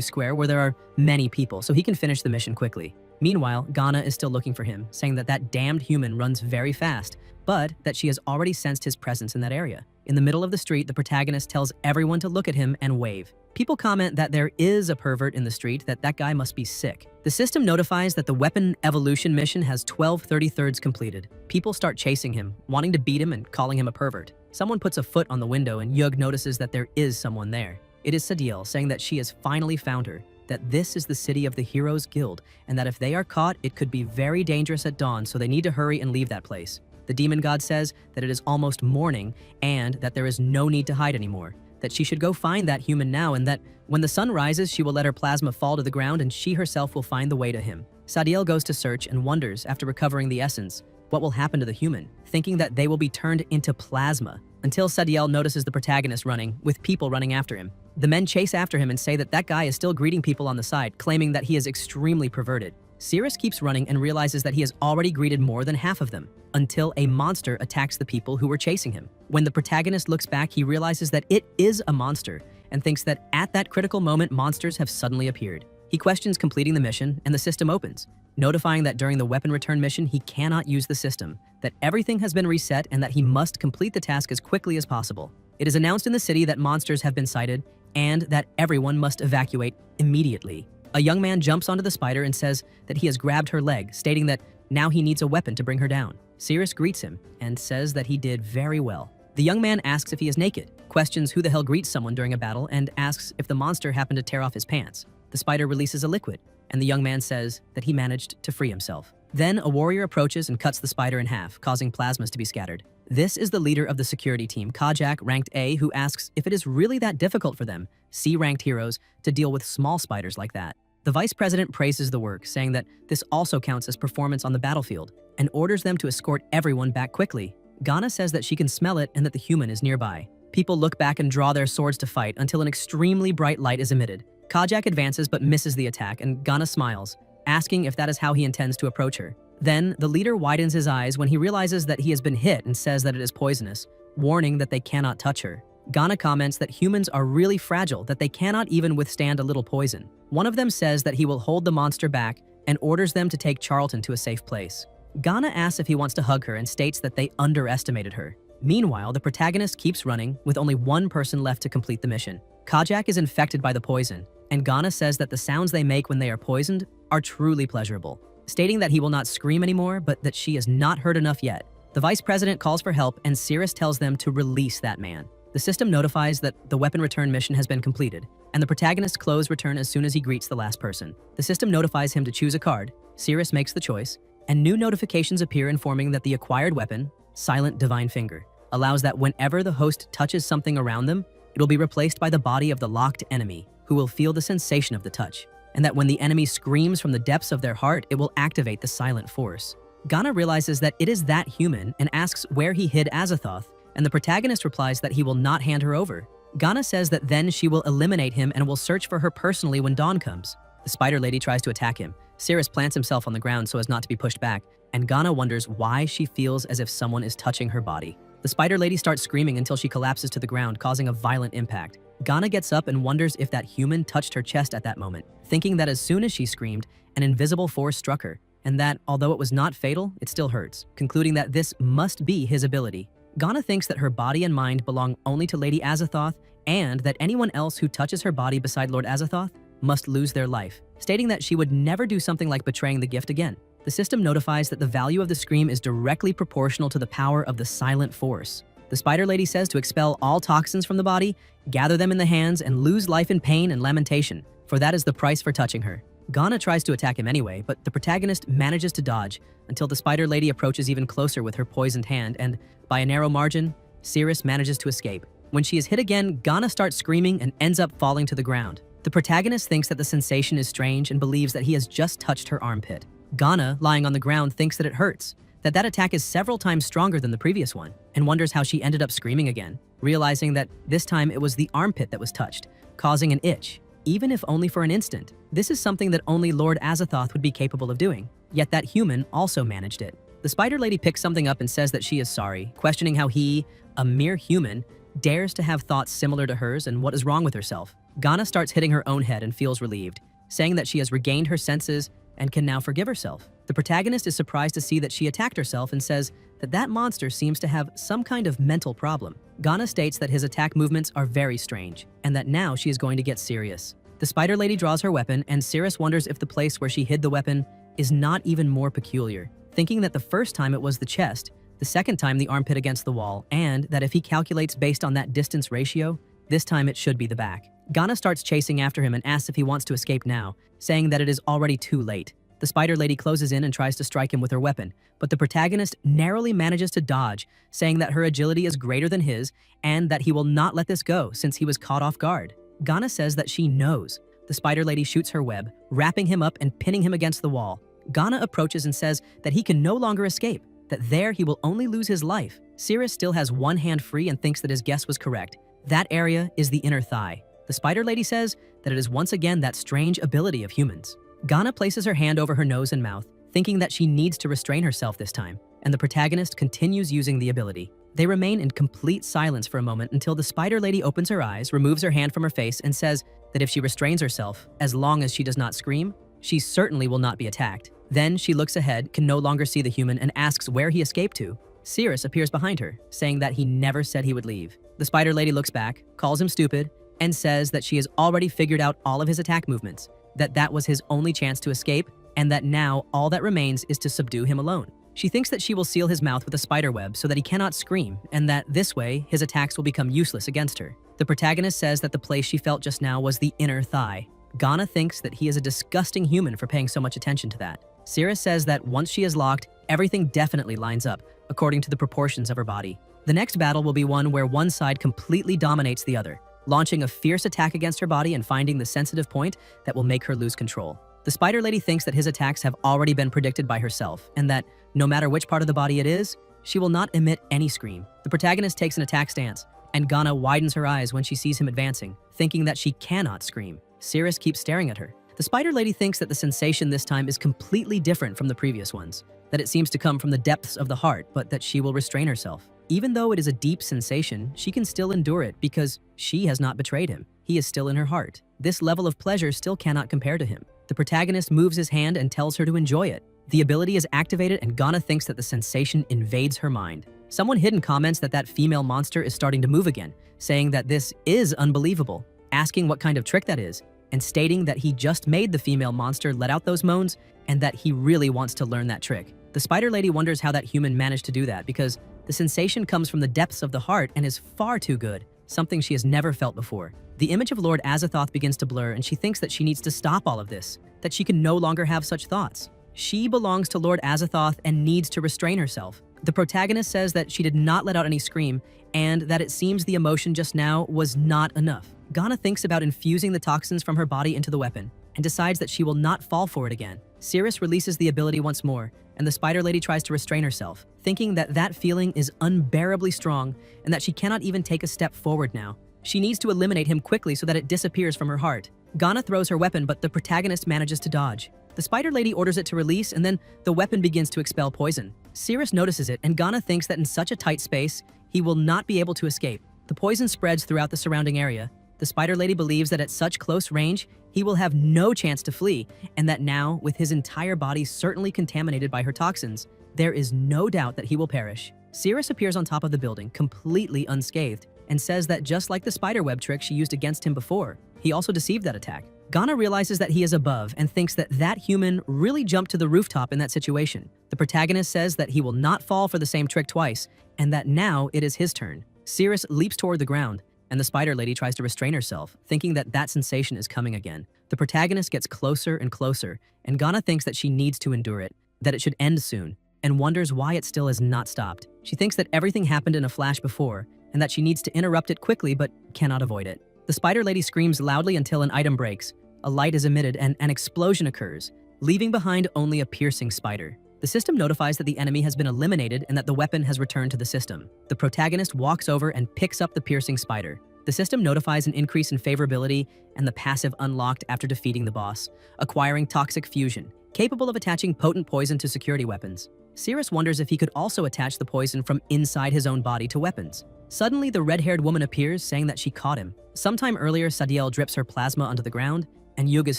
square where there are many people so he can finish the mission quickly. Meanwhile, Ghana is still looking for him, saying that that damned human runs very fast, but that she has already sensed his presence in that area. In the middle of the street, the protagonist tells everyone to look at him and wave. People comment that there is a pervert in the street, that guy must be sick. The system notifies that the weapon evolution mission has 12/33 completed. People start chasing him, wanting to beat him and calling him a pervert. Someone puts a foot on the window and Yug notices that there is someone there. It is Sadiel, saying that she has finally found her, that this is the city of the Heroes Guild, and that if they are caught, it could be very dangerous at dawn, so they need to hurry and leave that place. The demon god says that it is almost morning and that there is no need to hide anymore, that she should go find that human now, and that when the sun rises, she will let her plasma fall to the ground and she herself will find the way to him. Sadiel goes to search and wonders, after recovering the essence, what will happen to the human, thinking that they will be turned into plasma, until Sadiel notices the protagonist running, with people running after him. The men chase after him and say that that guy is still greeting people on the side, claiming that he is extremely perverted. Cirrus keeps running and realizes that he has already greeted more than half of them, until a monster attacks the people who were chasing him. When the protagonist looks back, he realizes that it is a monster, and thinks that at that critical moment, monsters have suddenly appeared. He questions completing the mission, and the system opens, notifying that during the weapon return mission, he cannot use the system, that everything has been reset, and that he must complete the task as quickly as possible. It is announced in the city that monsters have been sighted, and that everyone must evacuate immediately. A young man jumps onto the spider and says that he has grabbed her leg, stating that now he needs a weapon to bring her down. Cirrus greets him and says that he did very well. The young man asks if he is naked, questions who the hell greets someone during a battle, and asks if the monster happened to tear off his pants. The spider releases a liquid, and the young man says that he managed to free himself. Then a warrior approaches and cuts the spider in half, causing plasmas to be scattered. This is the leader of the security team, Kajak, ranked A, who asks if it is really that difficult for them, C-ranked heroes, to deal with small spiders like that. The vice president praises the work, saying that this also counts as performance on the battlefield, and orders them to escort everyone back quickly. Ghana says that she can smell it and that the human is nearby. People look back and draw their swords to fight until an extremely bright light is emitted. Kajak advances but misses the attack, and Ghana smiles, asking if that is how he intends to approach her. Then, the leader widens his eyes when he realizes that he has been hit and says that it is poisonous, warning that they cannot touch her. Ghana comments that humans are really fragile, that they cannot even withstand a little poison. One of them says that he will hold the monster back and orders them to take Charlton to a safe place. Ghana asks if he wants to hug her and states that they underestimated her. Meanwhile, the protagonist keeps running, with only one person left to complete the mission. Kajak is infected by the poison, and Ghana says that the sounds they make when they are poisoned are truly pleasurable, stating that he will not scream anymore, but that she is not hurt enough yet. The vice president calls for help, and Cirrus tells them to release that man. The system notifies that the weapon return mission has been completed, and the protagonist's clothes return as soon as he greets the last person. The system notifies him to choose a card. Cirrus makes the choice, and new notifications appear informing that the acquired weapon, Silent Divine Finger, allows that whenever the host touches something around them, it will be replaced by the body of the locked enemy, who will feel the sensation of the touch, and that when the enemy screams from the depths of their heart, it will activate the silent force. Ghana realizes that it is that human and asks where he hid Azathoth, and the protagonist replies that he will not hand her over. Ghana says that then she will eliminate him and will search for her personally when dawn comes. The spider lady tries to attack him. Cirrus plants himself on the ground so as not to be pushed back, and Ghana wonders why she feels as if someone is touching her body. The spider lady starts screaming until she collapses to the ground, causing a violent impact. Ghana gets up and wonders if that human touched her chest at that moment, thinking that as soon as she screamed, an invisible force struck her, and that, although it was not fatal, it still hurts, concluding that this must be his ability. Ghana thinks that her body and mind belong only to Lady Azathoth, and that anyone else who touches her body beside Lord Azathoth must lose their life, stating that she would never do something like betraying the gift again. The system notifies that the value of the scream is directly proportional to the power of the silent force. The spider lady says to expel all toxins from the body, gather them in the hands, and lose life in pain and lamentation, for that is the price for touching her. Ghana tries to attack him anyway, but the protagonist manages to dodge until the spider lady approaches even closer with her poisoned hand, and by a narrow margin, Cirrus manages to escape. When she is hit again, Ghana starts screaming and ends up falling to the ground. The protagonist thinks that the sensation is strange and believes that he has just touched her armpit. Ghana, lying on the ground, thinks that it hurts, that attack is several times stronger than the previous one, and wonders how she ended up screaming again, realizing that this time it was the armpit that was touched, causing an itch, even if only for an instant. This is something that only Lord Azathoth would be capable of doing, yet that human also managed it. The spider lady picks something up and says that she is sorry, questioning how he, a mere human, dares to have thoughts similar to hers and what is wrong with herself. Ghana starts hitting her own head and feels relieved, saying that she has regained her senses and can now forgive herself. The protagonist is surprised to see that she attacked herself and says that monster seems to have some kind of mental problem. Ghana states that his attack movements are very strange, and that now she is going to get serious. The spider lady draws her weapon, and Cirrus wonders if the place where she hid the weapon is not even more peculiar, thinking that the first time it was the chest, the second time the armpit against the wall, and that if he calculates based on that distance ratio, this time it should be the back. Ghana starts chasing after him and asks if he wants to escape now, saying that it is already too late. The spider lady closes in and tries to strike him with her weapon, but the protagonist narrowly manages to dodge, saying that her agility is greater than his and that he will not let this go since he was caught off guard. Ghana says that she knows. The spider lady shoots her web, wrapping him up and pinning him against the wall. Ghana approaches and says that he can no longer escape, that there he will only lose his life. Cirrus still has one hand free and thinks that his guess was correct. That area is the inner thigh. The spider lady says that it is once again that strange ability of humans. Ghana places her hand over her nose and mouth, thinking that she needs to restrain herself this time, and the protagonist continues using the ability. They remain in complete silence for a moment until the spider lady opens her eyes, removes her hand from her face, and says that if she restrains herself, as long as she does not scream, she certainly will not be attacked. Then she looks ahead, can no longer see the human, and asks where he escaped to. Cirrus appears behind her, saying that he never said he would leave. The spider lady looks back, calls him stupid, and says that she has already figured out all of his attack movements, that was his only chance to escape, and that now all that remains is to subdue him alone. She thinks that she will seal his mouth with a spider web so that he cannot scream, and that this way his attacks will become useless against her. The protagonist says that the place she felt just now was the inner thigh. Ghana thinks that he is a disgusting human for paying so much attention to that. Cirrus says that once she is locked, everything definitely lines up, according to the proportions of her body. The next battle will be one where one side completely dominates the other, launching a fierce attack against her body and finding the sensitive point that will make her lose control. The spider lady thinks that his attacks have already been predicted by herself, and that no matter which part of the body it is, she will not emit any scream. The protagonist takes an attack stance, and Ghana widens her eyes when she sees him advancing, thinking that she cannot scream. Cirrus keeps staring at her. The spider lady thinks that the sensation this time is completely different from the previous ones, that it seems to come from the depths of the heart, but that she will restrain herself. Even though it is a deep sensation, she can still endure it because she has not betrayed him. He is still in her heart. This level of pleasure still cannot compare to him. The protagonist moves his hand and tells her to enjoy it. The ability is activated and Ghana thinks that the sensation invades her mind. Someone hidden comments that female monster is starting to move again, saying that this is unbelievable, asking what kind of trick that is, and stating that he just made the female monster let out those moans and that he really wants to learn that trick. The spider lady wonders how that human managed to do that because the sensation comes from the depths of the heart and is far too good, something she has never felt before. The image of Lord Azathoth begins to blur and she thinks that she needs to stop all of this, that she can no longer have such thoughts. She belongs to Lord Azathoth and needs to restrain herself. The protagonist says that she did not let out any scream and that it seems the emotion just now was not enough. Ghana thinks about infusing the toxins from her body into the weapon and decides that she will not fall for it again. Cirrus releases the ability once more, and the spider lady tries to restrain herself, thinking that feeling is unbearably strong and that she cannot even take a step forward now. She needs to eliminate him quickly so that it disappears from her heart. Ghana throws her weapon, but the protagonist manages to dodge. The spider lady orders it to release, and then the weapon begins to expel poison. Cirrus notices it, and Ghana thinks that in such a tight space, he will not be able to escape. The poison spreads throughout the surrounding area. The spider lady believes that at such close range, he will have no chance to flee, and that now, with his entire body certainly contaminated by her toxins, there is no doubt that he will perish. Cirrus appears on top of the building, completely unscathed, and says that just like the spiderweb trick she used against him before, he also deceived that attack. Ghana realizes that he is above and thinks that human really jumped to the rooftop in that situation. The protagonist says that he will not fall for the same trick twice, and that now it is his turn. Cirrus leaps toward the ground, and the spider lady tries to restrain herself, thinking that that sensation is coming again. The protagonist gets closer and closer, and Ghana thinks that she needs to endure it, that it should end soon, and wonders why it still has not stopped. She thinks that everything happened in a flash before, and that she needs to interrupt it quickly but cannot avoid it. The spider lady screams loudly until an item breaks, a light is emitted, and an explosion occurs, leaving behind only a piercing spider. The system notifies that the enemy has been eliminated and that the weapon has returned to the system. The protagonist walks over and picks up the piercing spider. The system notifies an increase in favorability and the passive unlocked after defeating the boss, acquiring toxic fusion, capable of attaching potent poison to security weapons. Cirrus wonders if he could also attach the poison from inside his own body to weapons. Suddenly, the red-haired woman appears, saying that she caught him. Sometime earlier, Sadiel drips her plasma onto the ground, and Yug is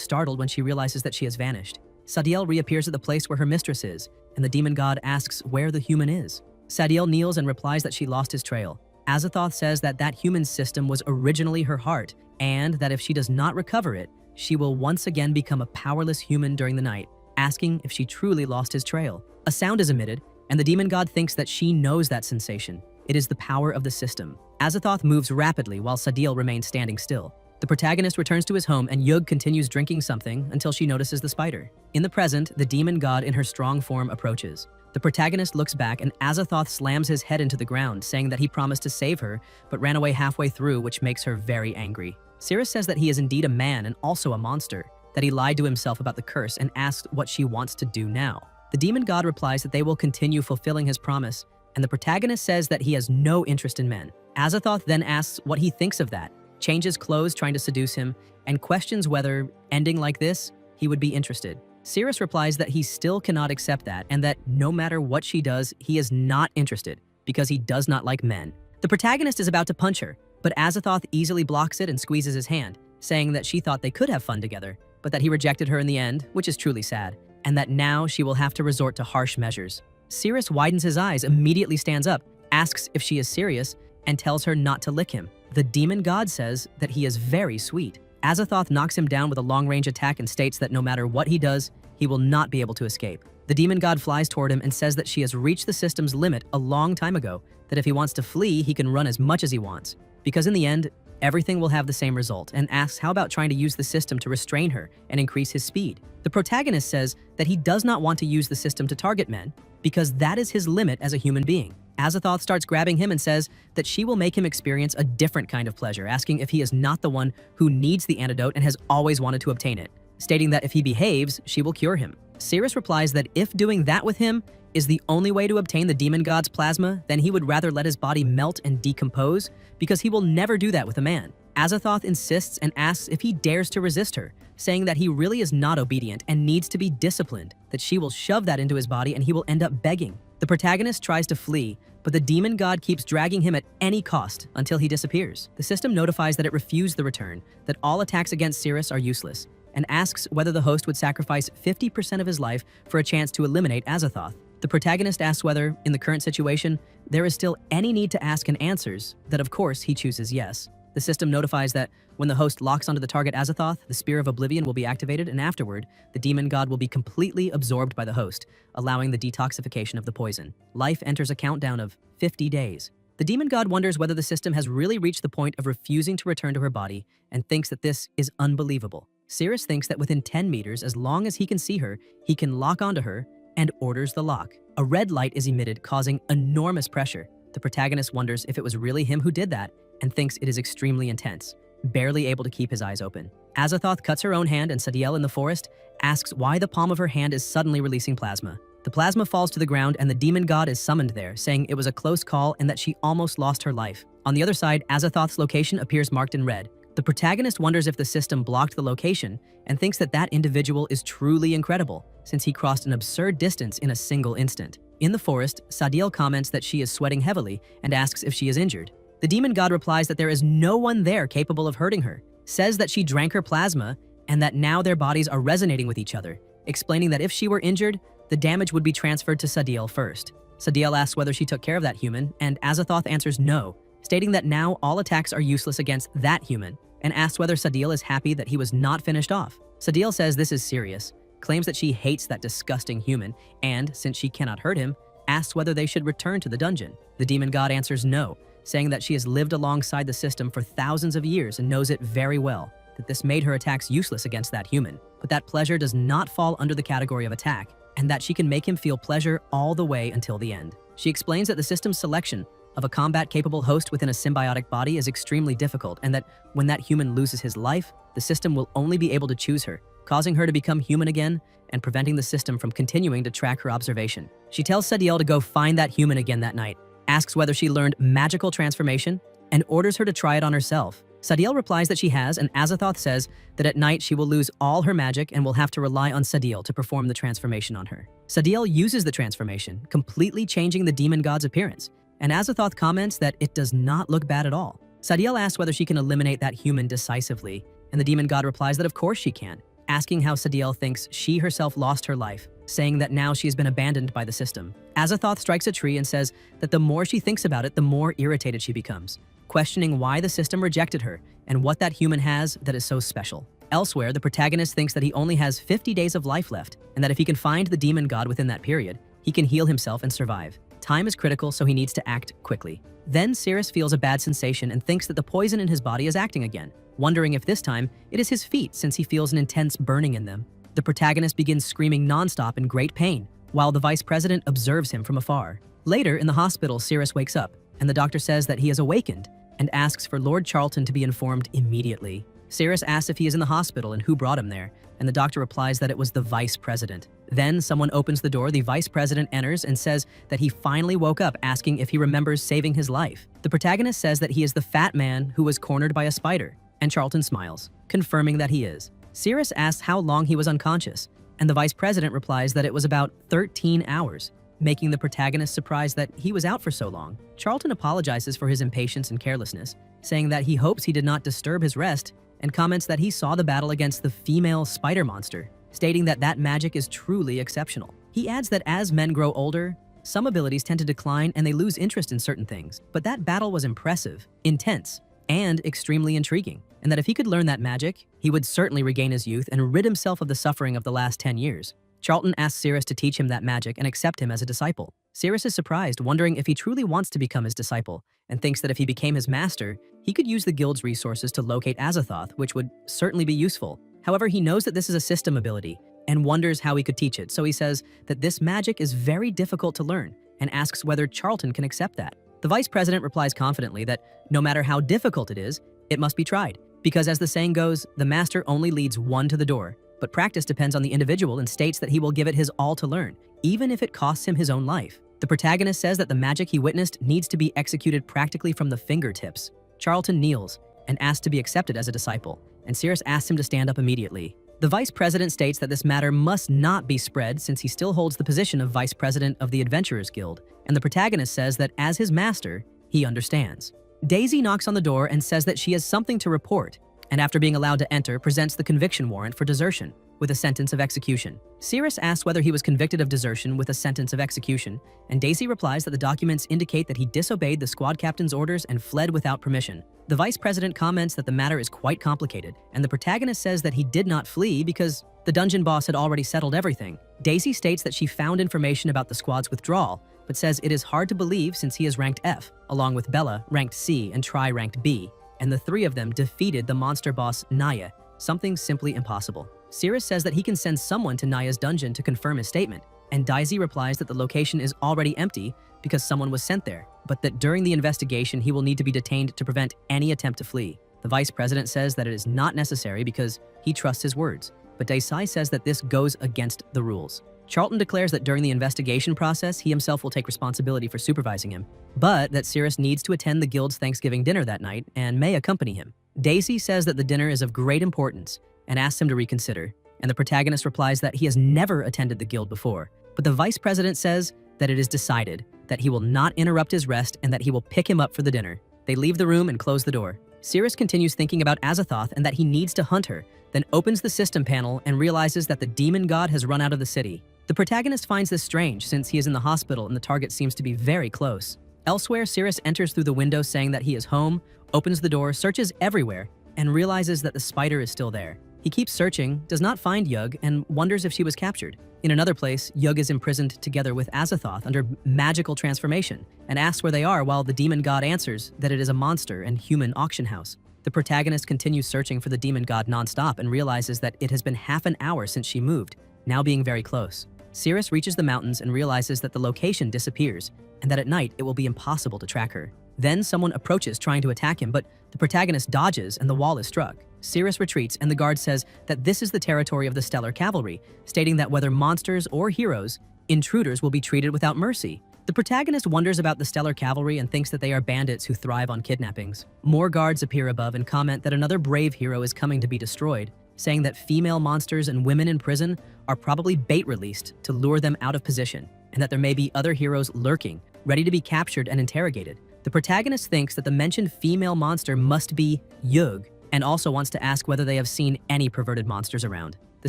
startled when she realizes that she has vanished. Sadiel reappears at the place where her mistress is, and the demon god asks where the human is. Sadiel kneels and replies that she lost his trail. Azathoth says that that human system was originally her heart, and that if she does not recover it, she will once again become a powerless human during the night, asking if she truly lost his trail. A sound is emitted, and the demon god thinks that she knows that sensation. It is the power of the system. Azathoth moves rapidly while Sadiel remains standing still. The protagonist returns to his home and Yug continues drinking something until she notices the spider. In the present, the demon god in her strong form approaches. The protagonist looks back and Azathoth slams his head into the ground, saying that he promised to save her, but ran away halfway through, which makes her very angry. Cirrus says that he is indeed a man and also a monster, that he lied to himself about the curse and asked what she wants to do now. The demon god replies that they will continue fulfilling his promise, and the protagonist says that he has no interest in men. Azathoth then asks what he thinks of that, changes clothes trying to seduce him, and questions whether, ending like this, he would be interested. Cirrus replies that he still cannot accept that and that no matter what she does, he is not interested because he does not like men. The protagonist is about to punch her, but Azathoth easily blocks it and squeezes his hand, saying that she thought they could have fun together, but that he rejected her in the end, which is truly sad, and that now she will have to resort to harsh measures. Cirrus widens his eyes, immediately stands up, asks if she is serious, and tells her not to lick him. The demon god says that he is very sweet. Azathoth knocks him down with a long-range attack and states that no matter what he does, he will not be able to escape. The demon god flies toward him and says that she has reached the system's limit a long time ago, that if he wants to flee, he can run as much as he wants, because in the end, everything will have the same result, and asks how about trying to use the system to restrain her and increase his speed. The protagonist says that he does not want to use the system to target men, because that is his limit as a human being. Azathoth starts grabbing him and says that she will make him experience a different kind of pleasure, asking if he is not the one who needs the antidote and has always wanted to obtain it, stating that if he behaves, she will cure him. Cirrus replies that if doing that with him is the only way to obtain the demon god's plasma, then he would rather let his body melt and decompose, because he will never do that with a man. Azathoth insists and asks if he dares to resist her, saying that he really is not obedient and needs to be disciplined, that she will shove that into his body and he will end up begging. The protagonist tries to flee, but the demon god keeps dragging him at any cost until he disappears. The system notifies that it refused the return, that all attacks against Cirrus are useless, and asks whether the host would sacrifice 50% of his life for a chance to eliminate Azathoth. The protagonist asks whether, in the current situation, there is still any need to ask and answers, that of course he chooses yes. The system notifies that when the host locks onto the target Azathoth, the Spear of Oblivion will be activated, and afterward, the demon god will be completely absorbed by the host, allowing the detoxification of the poison. Life enters a countdown of 50 days. The demon god wonders whether the system has really reached the point of refusing to return to her body and thinks that this is unbelievable. Cirrus thinks that within 10 meters, as long as he can see her, he can lock onto her and orders the lock. A red light is emitted, causing enormous pressure. The protagonist wonders if it was really him who did that and thinks it is extremely intense, barely able to keep his eyes open. Azathoth cuts her own hand and Sadiel in the forest asks why the palm of her hand is suddenly releasing plasma. The plasma falls to the ground and the demon god is summoned there, saying it was a close call and that she almost lost her life. On the other side, Azathoth's location appears marked in red. The protagonist wonders if the system blocked the location and thinks that that individual is truly incredible, since he crossed an absurd distance in a single instant. In the forest, Sadiel comments that she is sweating heavily and asks if she is injured. The demon god replies that there is no one there capable of hurting her, says that she drank her plasma and that now their bodies are resonating with each other, explaining that if she were injured, the damage would be transferred to Sadiel first. Sadiel asks whether she took care of that human, and Azathoth answers no, stating that now all attacks are useless against that human, and asks whether Sadiel is happy that he was not finished off. Sadiel says this is serious, claims that she hates that disgusting human, and, since she cannot hurt him, asks whether they should return to the dungeon. The demon god answers no, saying that she has lived alongside the system for thousands of years and knows it very well, that this made her attacks useless against that human, but that pleasure does not fall under the category of attack, and that she can make him feel pleasure all the way until the end. She explains that the system's selection of a combat-capable host within a symbiotic body is extremely difficult, and that when that human loses his life, the system will only be able to choose her, causing her to become human again and preventing the system from continuing to track her observation. She tells Sadiel to go find that human again that night, asks whether she learned magical transformation, and orders her to try it on herself. Sadiel replies that she has, and Azathoth says that at night she will lose all her magic and will have to rely on Sadiel to perform the transformation on her. Sadiel uses the transformation, completely changing the demon god's appearance, and Azathoth comments that it does not look bad at all. Sadiel asks whether she can eliminate that human decisively, and the demon god replies that of course she can, asking how Sadiel thinks she herself lost her life, saying that now she has been abandoned by the system. Azathoth strikes a tree and says that the more she thinks about it, the more irritated she becomes, questioning why the system rejected her and what that human has that is so special. Elsewhere, the protagonist thinks that he only has 50 days of life left, and that if he can find the demon god within that period, he can heal himself and survive. Time is critical, so he needs to act quickly. Then Cirrus feels a bad sensation and thinks that the poison in his body is acting again, wondering if this time it is his feet since he feels an intense burning in them. The protagonist begins screaming nonstop in great pain, while the vice president observes him from afar. Later, in the hospital, Cirrus wakes up, and the doctor says that he has awakened and asks for Lord Charlton to be informed immediately. Cirrus asks if he is in the hospital and who brought him there, and the doctor replies that it was the vice president. Then someone opens the door, the vice president enters and says that he finally woke up, asking if he remembers saving his life. The protagonist says that he is the fat man who was cornered by a spider, and Charlton smiles, confirming that he is. Cirrus asks how long he was unconscious, and the vice president replies that it was about 13 hours, making the protagonist surprised that he was out for so long. Charlton apologizes for his impatience and carelessness, saying that he hopes he did not disturb his rest, and comments that he saw the battle against the female spider monster, stating that that magic is truly exceptional. He adds that as men grow older, some abilities tend to decline and they lose interest in certain things, but that battle was impressive, intense, and extremely intriguing, and that if he could learn that magic, he would certainly regain his youth and rid himself of the suffering of the last 10 years. Charlton asks Cirrus to teach him that magic and accept him as a disciple. Cirrus is surprised, wondering if he truly wants to become his disciple, and thinks that if he became his master, he could use the guild's resources to locate Azathoth, which would certainly be useful. However, he knows that this is a system ability, and wonders how he could teach it, so he says that this magic is very difficult to learn, and asks whether Charlton can accept that. The vice president replies confidently that no matter how difficult it is, it must be tried, because as the saying goes, the master only leads one to the door, but practice depends on the individual and states that he will give it his all to learn, even if it costs him his own life. The protagonist says that the magic he witnessed needs to be executed practically from the fingertips. Charlton kneels and asks to be accepted as a disciple, and Cirrus asks him to stand up immediately. The vice president states that this matter must not be spread since he still holds the position of vice president of the Adventurers Guild, and the protagonist says that as his master, he understands. Daisy knocks on the door and says that she has something to report, and after being allowed to enter, presents the conviction warrant for desertion with a sentence of execution. Cirrus asks whether he was convicted of desertion with a sentence of execution, and Daisy replies that the documents indicate that he disobeyed the squad captain's orders and fled without permission. The vice president comments that the matter is quite complicated, and the protagonist says that he did not flee because the dungeon boss had already settled everything. Daisy states that she found information about the squad's withdrawal, but says it is hard to believe since he is ranked F, along with Bella, ranked C, and Tri, ranked B, and the three of them defeated the monster boss Naya, something simply impossible. Cirrus says that he can send someone to Naya's dungeon to confirm his statement, and Daisy replies that the location is already empty because someone was sent there, but that during the investigation he will need to be detained to prevent any attempt to flee. The vice president says that it is not necessary because he trusts his words, but Daisy says that this goes against the rules. Charlton declares that during the investigation process, he himself will take responsibility for supervising him, but that Cirrus needs to attend the guild's Thanksgiving dinner that night and may accompany him. Daisy says that the dinner is of great importance and asks him to reconsider, and the protagonist replies that he has never attended the guild before, but the vice president says that it is decided that he will not interrupt his rest and that he will pick him up for the dinner. They leave the room and close the door. Cirrus continues thinking about Azathoth and that he needs to hunt her, then opens the system panel and realizes that the demon god has run out of the city. The protagonist finds this strange since he is in the hospital and the target seems to be very close. Elsewhere, Cirrus enters through the window saying that he is home, opens the door, searches everywhere, and realizes that the spider is still there. He keeps searching, does not find Yug, and wonders if she was captured. In another place, Yug is imprisoned together with Azathoth under magical transformation and asks where they are while the demon god answers that it is a monster and human auction house. The protagonist continues searching for the demon god nonstop and realizes that it has been half an hour since she moved, now being very close. Cirrus reaches the mountains and realizes that the location disappears and that at night it will be impossible to track her. Then someone approaches trying to attack him, but the protagonist dodges and the wall is struck. Cirrus retreats and the guard says that this is the territory of the Stellar Cavalry, stating that whether monsters or heroes, intruders will be treated without mercy. The protagonist wonders about the Stellar Cavalry and thinks that they are bandits who thrive on kidnappings. More guards appear above and comment that another brave hero is coming to be destroyed, saying that female monsters and women in prison are probably bait released to lure them out of position, and that there may be other heroes lurking, ready to be captured and interrogated. The protagonist thinks that the mentioned female monster must be Yug, and also wants to ask whether they have seen any perverted monsters around. The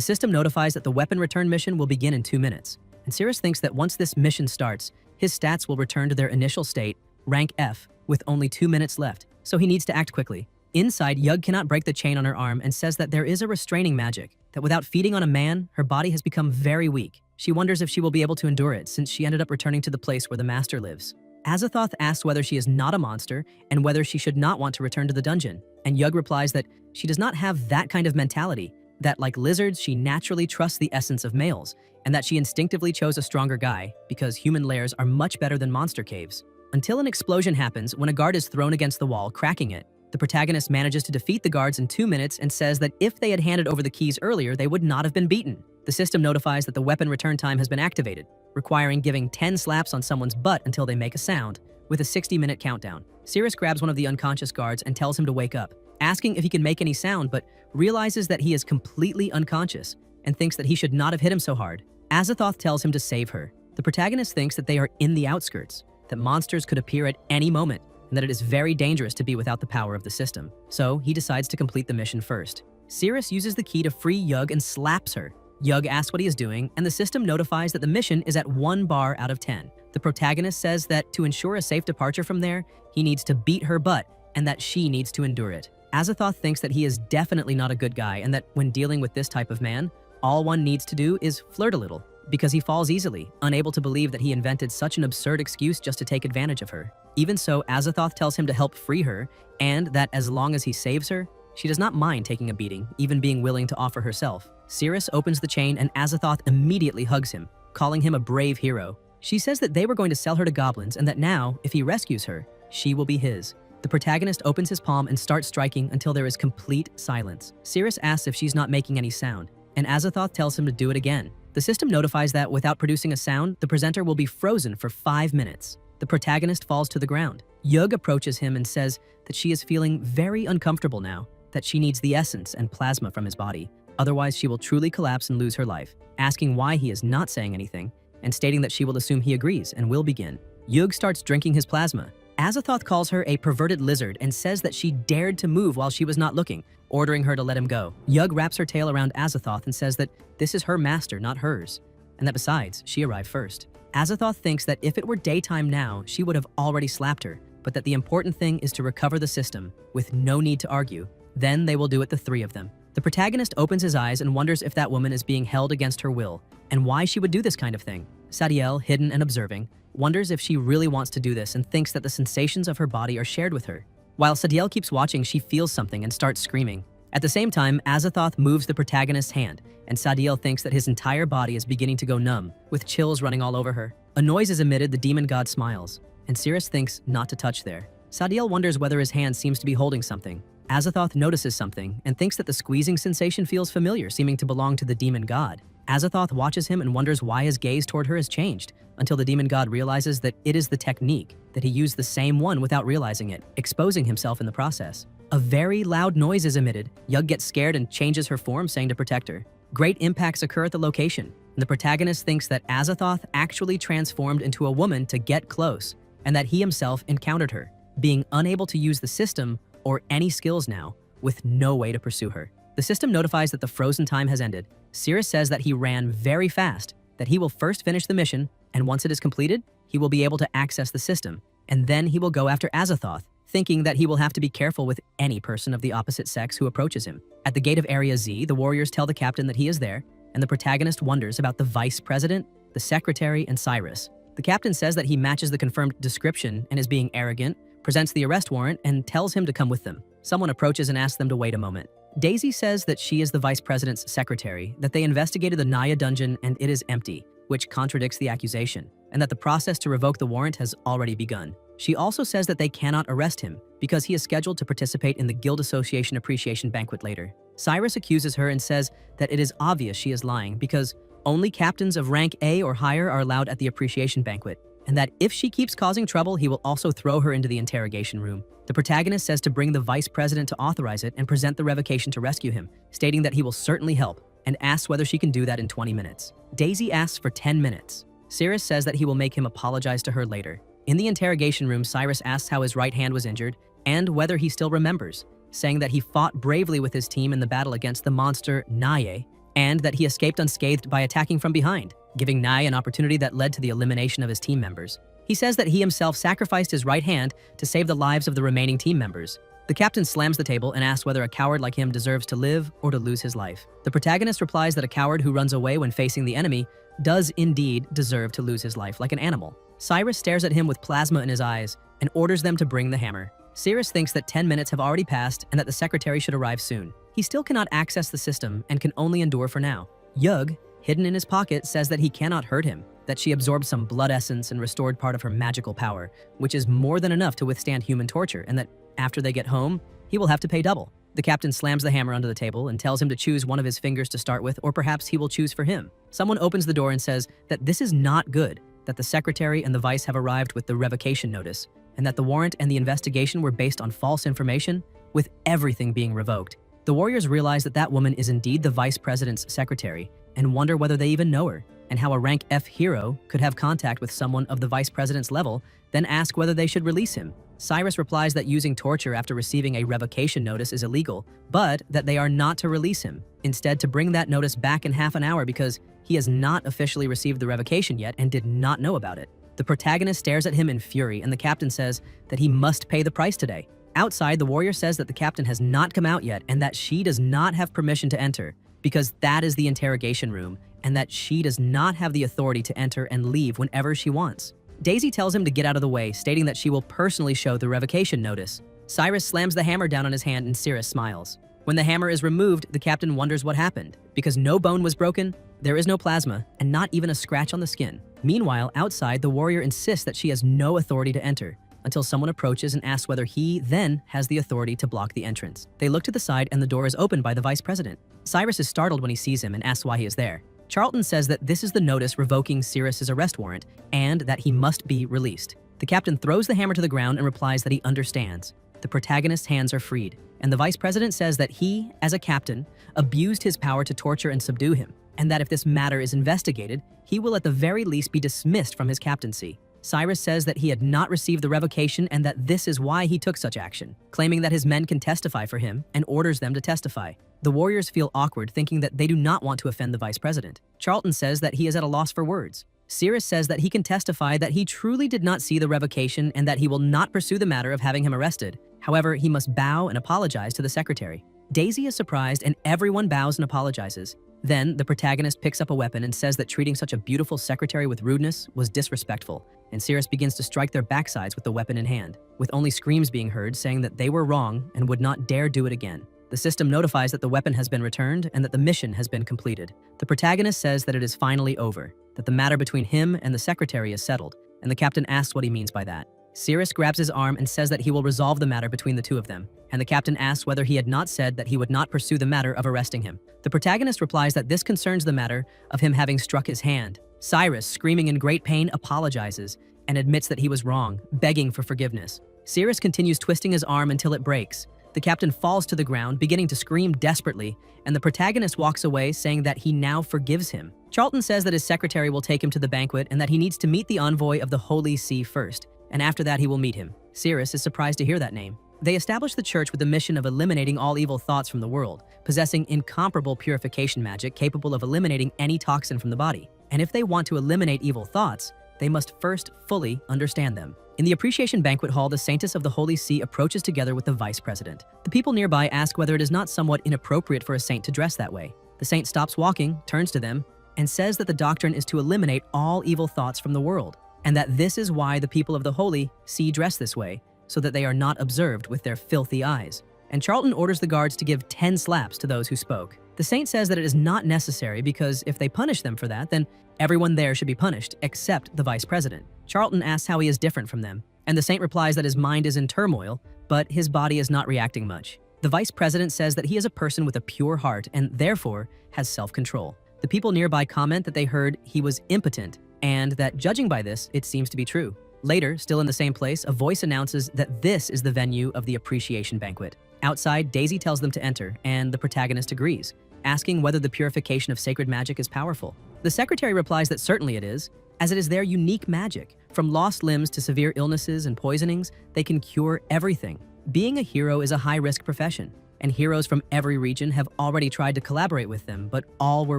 system notifies that the weapon return mission will begin in 2 minutes, and Cirrus thinks that once this mission starts, his stats will return to their initial state, rank F, with only 2 minutes left, so he needs to act quickly. Inside, Yug cannot break the chain on her arm and says that there is a restraining magic, that without feeding on a man, her body has become very weak. She wonders if she will be able to endure it since she ended up returning to the place where the master lives. Azathoth asks whether she is not a monster and whether she should not want to return to the dungeon, and Yug replies that she does not have that kind of mentality, that like lizards, she naturally trusts the essence of males, and that she instinctively chose a stronger guy because human lairs are much better than monster caves. Until an explosion happens when a guard is thrown against the wall, cracking it. The protagonist manages to defeat the guards in 2 minutes and says that if they had handed over the keys earlier, they would not have been beaten. The system notifies that the weapon return time has been activated, requiring giving 10 slaps on someone's butt until they make a sound, with a 60-minute countdown. Cirrus grabs one of the unconscious guards and tells him to wake up, asking if he can make any sound, but realizes that he is completely unconscious and thinks that he should not have hit him so hard. Azathoth tells him to save her. The protagonist thinks that they are in the outskirts, that monsters could appear at any moment, and that it is very dangerous to be without the power of the system. So he decides to complete the mission first. Cirrus uses the key to free Yug and slaps her. Yug asks what he is doing, and the system notifies that the mission is at 1 bar out of 10. The protagonist says that to ensure a safe departure from there, he needs to beat her butt, and that she needs to endure it. Azathoth thinks that he is definitely not a good guy, and that when dealing with this type of man, all one needs to do is flirt a little, because he falls easily, unable to believe that he invented such an absurd excuse just to take advantage of her. Even so, Azathoth tells him to help free her, and that as long as he saves her, she does not mind taking a beating, even being willing to offer herself. Cirrus opens the chain and Azathoth immediately hugs him, calling him a brave hero. She says that they were going to sell her to goblins and that now, if he rescues her, she will be his. The protagonist opens his palm and starts striking until there is complete silence. Cirrus asks if she's not making any sound, and Azathoth tells him to do it again. The system notifies that without producing a sound, the presenter will be frozen for 5 minutes. The protagonist falls to the ground. Yug approaches him and says that she is feeling very uncomfortable now, that she needs the essence and plasma from his body. Otherwise, she will truly collapse and lose her life, asking why he is not saying anything, and stating that she will assume he agrees and will begin. Yug starts drinking his plasma. Azathoth calls her a perverted lizard and says that she dared to move while she was not looking, ordering her to let him go. Yug wraps her tail around Azathoth and says that this is her master, not hers, and that besides, she arrived first. Azathoth thinks that if it were daytime now, she would have already slapped her, but that the important thing is to recover the system, with no need to argue. Then they will do it, the three of them. The protagonist opens his eyes and wonders if that woman is being held against her will, and why she would do this kind of thing. Sadiel, hidden and observing, wonders if she really wants to do this and thinks that the sensations of her body are shared with her. While Sadiel keeps watching, she feels something and starts screaming. At the same time, Azathoth moves the protagonist's hand, and Sadiel thinks that his entire body is beginning to go numb, with chills running all over her. A noise is emitted, the demon god smiles, and Cirrus thinks not to touch there. Sadiel wonders whether his hand seems to be holding something. Azathoth notices something and thinks that the squeezing sensation feels familiar, seeming to belong to the demon god. Azathoth watches him and wonders why his gaze toward her has changed, until the demon god realizes that it is the technique, that he used the same one without realizing it, exposing himself in the process. A very loud noise is emitted. Yug gets scared and changes her form, saying to protect her. Great impacts occur at the location, and the protagonist thinks that Azathoth actually transformed into a woman to get close, and that he himself encountered her, being unable to use the system or any skills now, with no way to pursue her. The system notifies that the frozen time has ended. Cirrus says that he ran very fast, that he will first finish the mission, and once it is completed, he will be able to access the system, and then he will go after Azathoth, thinking that he will have to be careful with any person of the opposite sex who approaches him. At the gate of Area Z, the warriors tell the captain that he is there, and the protagonist wonders about the vice president, the secretary, and Cyrus. The captain says that he matches the confirmed description and is being arrogant, presents the arrest warrant, and tells him to come with them. Someone approaches and asks them to wait a moment. Daisy says that she is the vice president's secretary, that they investigated the Naya dungeon and it is empty, which contradicts the accusation, and that the process to revoke the warrant has already begun. She also says that they cannot arrest him because he is scheduled to participate in the Guild Association Appreciation Banquet later. Cyrus accuses her and says that it is obvious she is lying because only captains of rank A or higher are allowed at the appreciation banquet, and that if she keeps causing trouble, he will also throw her into the interrogation room. The protagonist says to bring the vice president to authorize it and present the revocation to rescue him, stating that he will certainly help, and asks whether she can do that in 20 minutes. Daisy asks for 10 minutes. Cyrus says that he will make him apologize to her later. In the interrogation room, Cyrus asks how his right hand was injured and whether he still remembers, saying that he fought bravely with his team in the battle against the monster Naya, and that he escaped unscathed by attacking from behind, giving Naya an opportunity that led to the elimination of his team members. He says that he himself sacrificed his right hand to save the lives of the remaining team members. The captain slams the table and asks whether a coward like him deserves to live or to lose his life. The protagonist replies that a coward who runs away when facing the enemy does indeed deserve to lose his life like an animal. Cyrus stares at him with plasma in his eyes and orders them to bring the hammer. Cyrus thinks that 10 minutes have already passed and that the secretary should arrive soon. He still cannot access the system and can only endure for now. Yug, hidden in his pocket, says that he cannot hurt him, that she absorbed some blood essence and restored part of her magical power, which is more than enough to withstand human torture, and that after they get home, he will have to pay double. The captain slams the hammer onto the table and tells him to choose one of his fingers to start with, or perhaps he will choose for him. Someone opens the door and says that this is not good, that the secretary and the vice have arrived with the revocation notice, and that the warrant and the investigation were based on false information, with everything being revoked. The warriors realize that that woman is indeed the vice president's secretary and wonder whether they even know her, and how a rank F hero could have contact with someone of the vice president's level, then ask whether they should release him. Cyrus replies that using torture after receiving a revocation notice is illegal, but that they are not to release him, instead to bring that notice back in half an hour because he has not officially received the revocation yet and did not know about it. The protagonist stares at him in fury, and the captain says that he must pay the price today. Outside, the warrior says that the captain has not come out yet and that she does not have permission to enter because that is the interrogation room, and that she does not have the authority to enter and leave whenever she wants. Daisy tells him to get out of the way, stating that she will personally show the revocation notice. Cyrus slams the hammer down on his hand and Cyrus smiles. When the hammer is removed, the captain wonders what happened. Because no bone was broken, there is no plasma, and not even a scratch on the skin. Meanwhile, outside, the warrior insists that she has no authority to enter, until someone approaches and asks whether he then has the authority to block the entrance. They look to the side and the door is opened by the vice president. Cyrus is startled when he sees him and asks why he is there. Charlton says that this is the notice revoking Cyrus's arrest warrant and that he must be released. The captain throws the hammer to the ground and replies that he understands. The protagonist's hands are freed, and the vice president says that he, as a captain, abused his power to torture and subdue him, and that if this matter is investigated, he will at the very least be dismissed from his captaincy. Cyrus says that he had not received the revocation and that this is why he took such action, claiming that his men can testify for him and orders them to testify. The warriors feel awkward, thinking that they do not want to offend the vice president. Charlton says that he is at a loss for words. Cyrus says that he can testify that he truly did not see the revocation and that he will not pursue the matter of having him arrested. However, he must bow and apologize to the secretary. Daisy is surprised and everyone bows and apologizes. Then, the protagonist picks up a weapon and says that treating such a beautiful secretary with rudeness was disrespectful, and Cyrus begins to strike their backsides with the weapon in hand, with only screams being heard saying that they were wrong and would not dare do it again. The system notifies that the weapon has been returned and that the mission has been completed. The protagonist says that it is finally over, that the matter between him and the secretary is settled, and the captain asks what he means by that. Cyrus grabs his arm and says that he will resolve the matter between the two of them, and the captain asks whether he had not said that he would not pursue the matter of arresting him. The protagonist replies that this concerns the matter of him having struck his hand. Cyrus, screaming in great pain, apologizes and admits that he was wrong, begging for forgiveness. Cyrus continues twisting his arm until it breaks. The captain falls to the ground, beginning to scream desperately, and the protagonist walks away, saying that he now forgives him. Charlton says that his secretary will take him to the banquet and that he needs to meet the envoy of the Holy See first, and after that he will meet him. Cyrus is surprised to hear that name. They establish the church with the mission of eliminating all evil thoughts from the world, possessing incomparable purification magic capable of eliminating any toxin from the body. And if they want to eliminate evil thoughts, they must first fully understand them. In the appreciation banquet hall, the Saintess of the Holy See approaches together with the vice president. The people nearby ask whether it is not somewhat inappropriate for a saint to dress that way. The saint stops walking, turns to them, and says that the doctrine is to eliminate all evil thoughts from the world, and that this is why the people of the Holy See dress this way, so that they are not observed with their filthy eyes. And Charlton orders the guards to give 10 slaps to those who spoke. The saint says that it is not necessary because if they punish them for that, then everyone there should be punished except the vice president. Charlton asks how he is different from them, and the saint replies that his mind is in turmoil, but his body is not reacting much. The vice president says that he is a person with a pure heart and therefore has self-control. The people nearby comment that they heard he was impotent and that judging by this, it seems to be true. Later, still in the same place, a voice announces that this is the venue of the appreciation banquet. Outside, Daisy tells them to enter, and the protagonist agrees, asking whether the purification of sacred magic is powerful. The secretary replies that certainly it is, as it is their unique magic. From lost limbs to severe illnesses and poisonings, they can cure everything. Being a hero is a high-risk profession, and heroes from every region have already tried to collaborate with them, but all were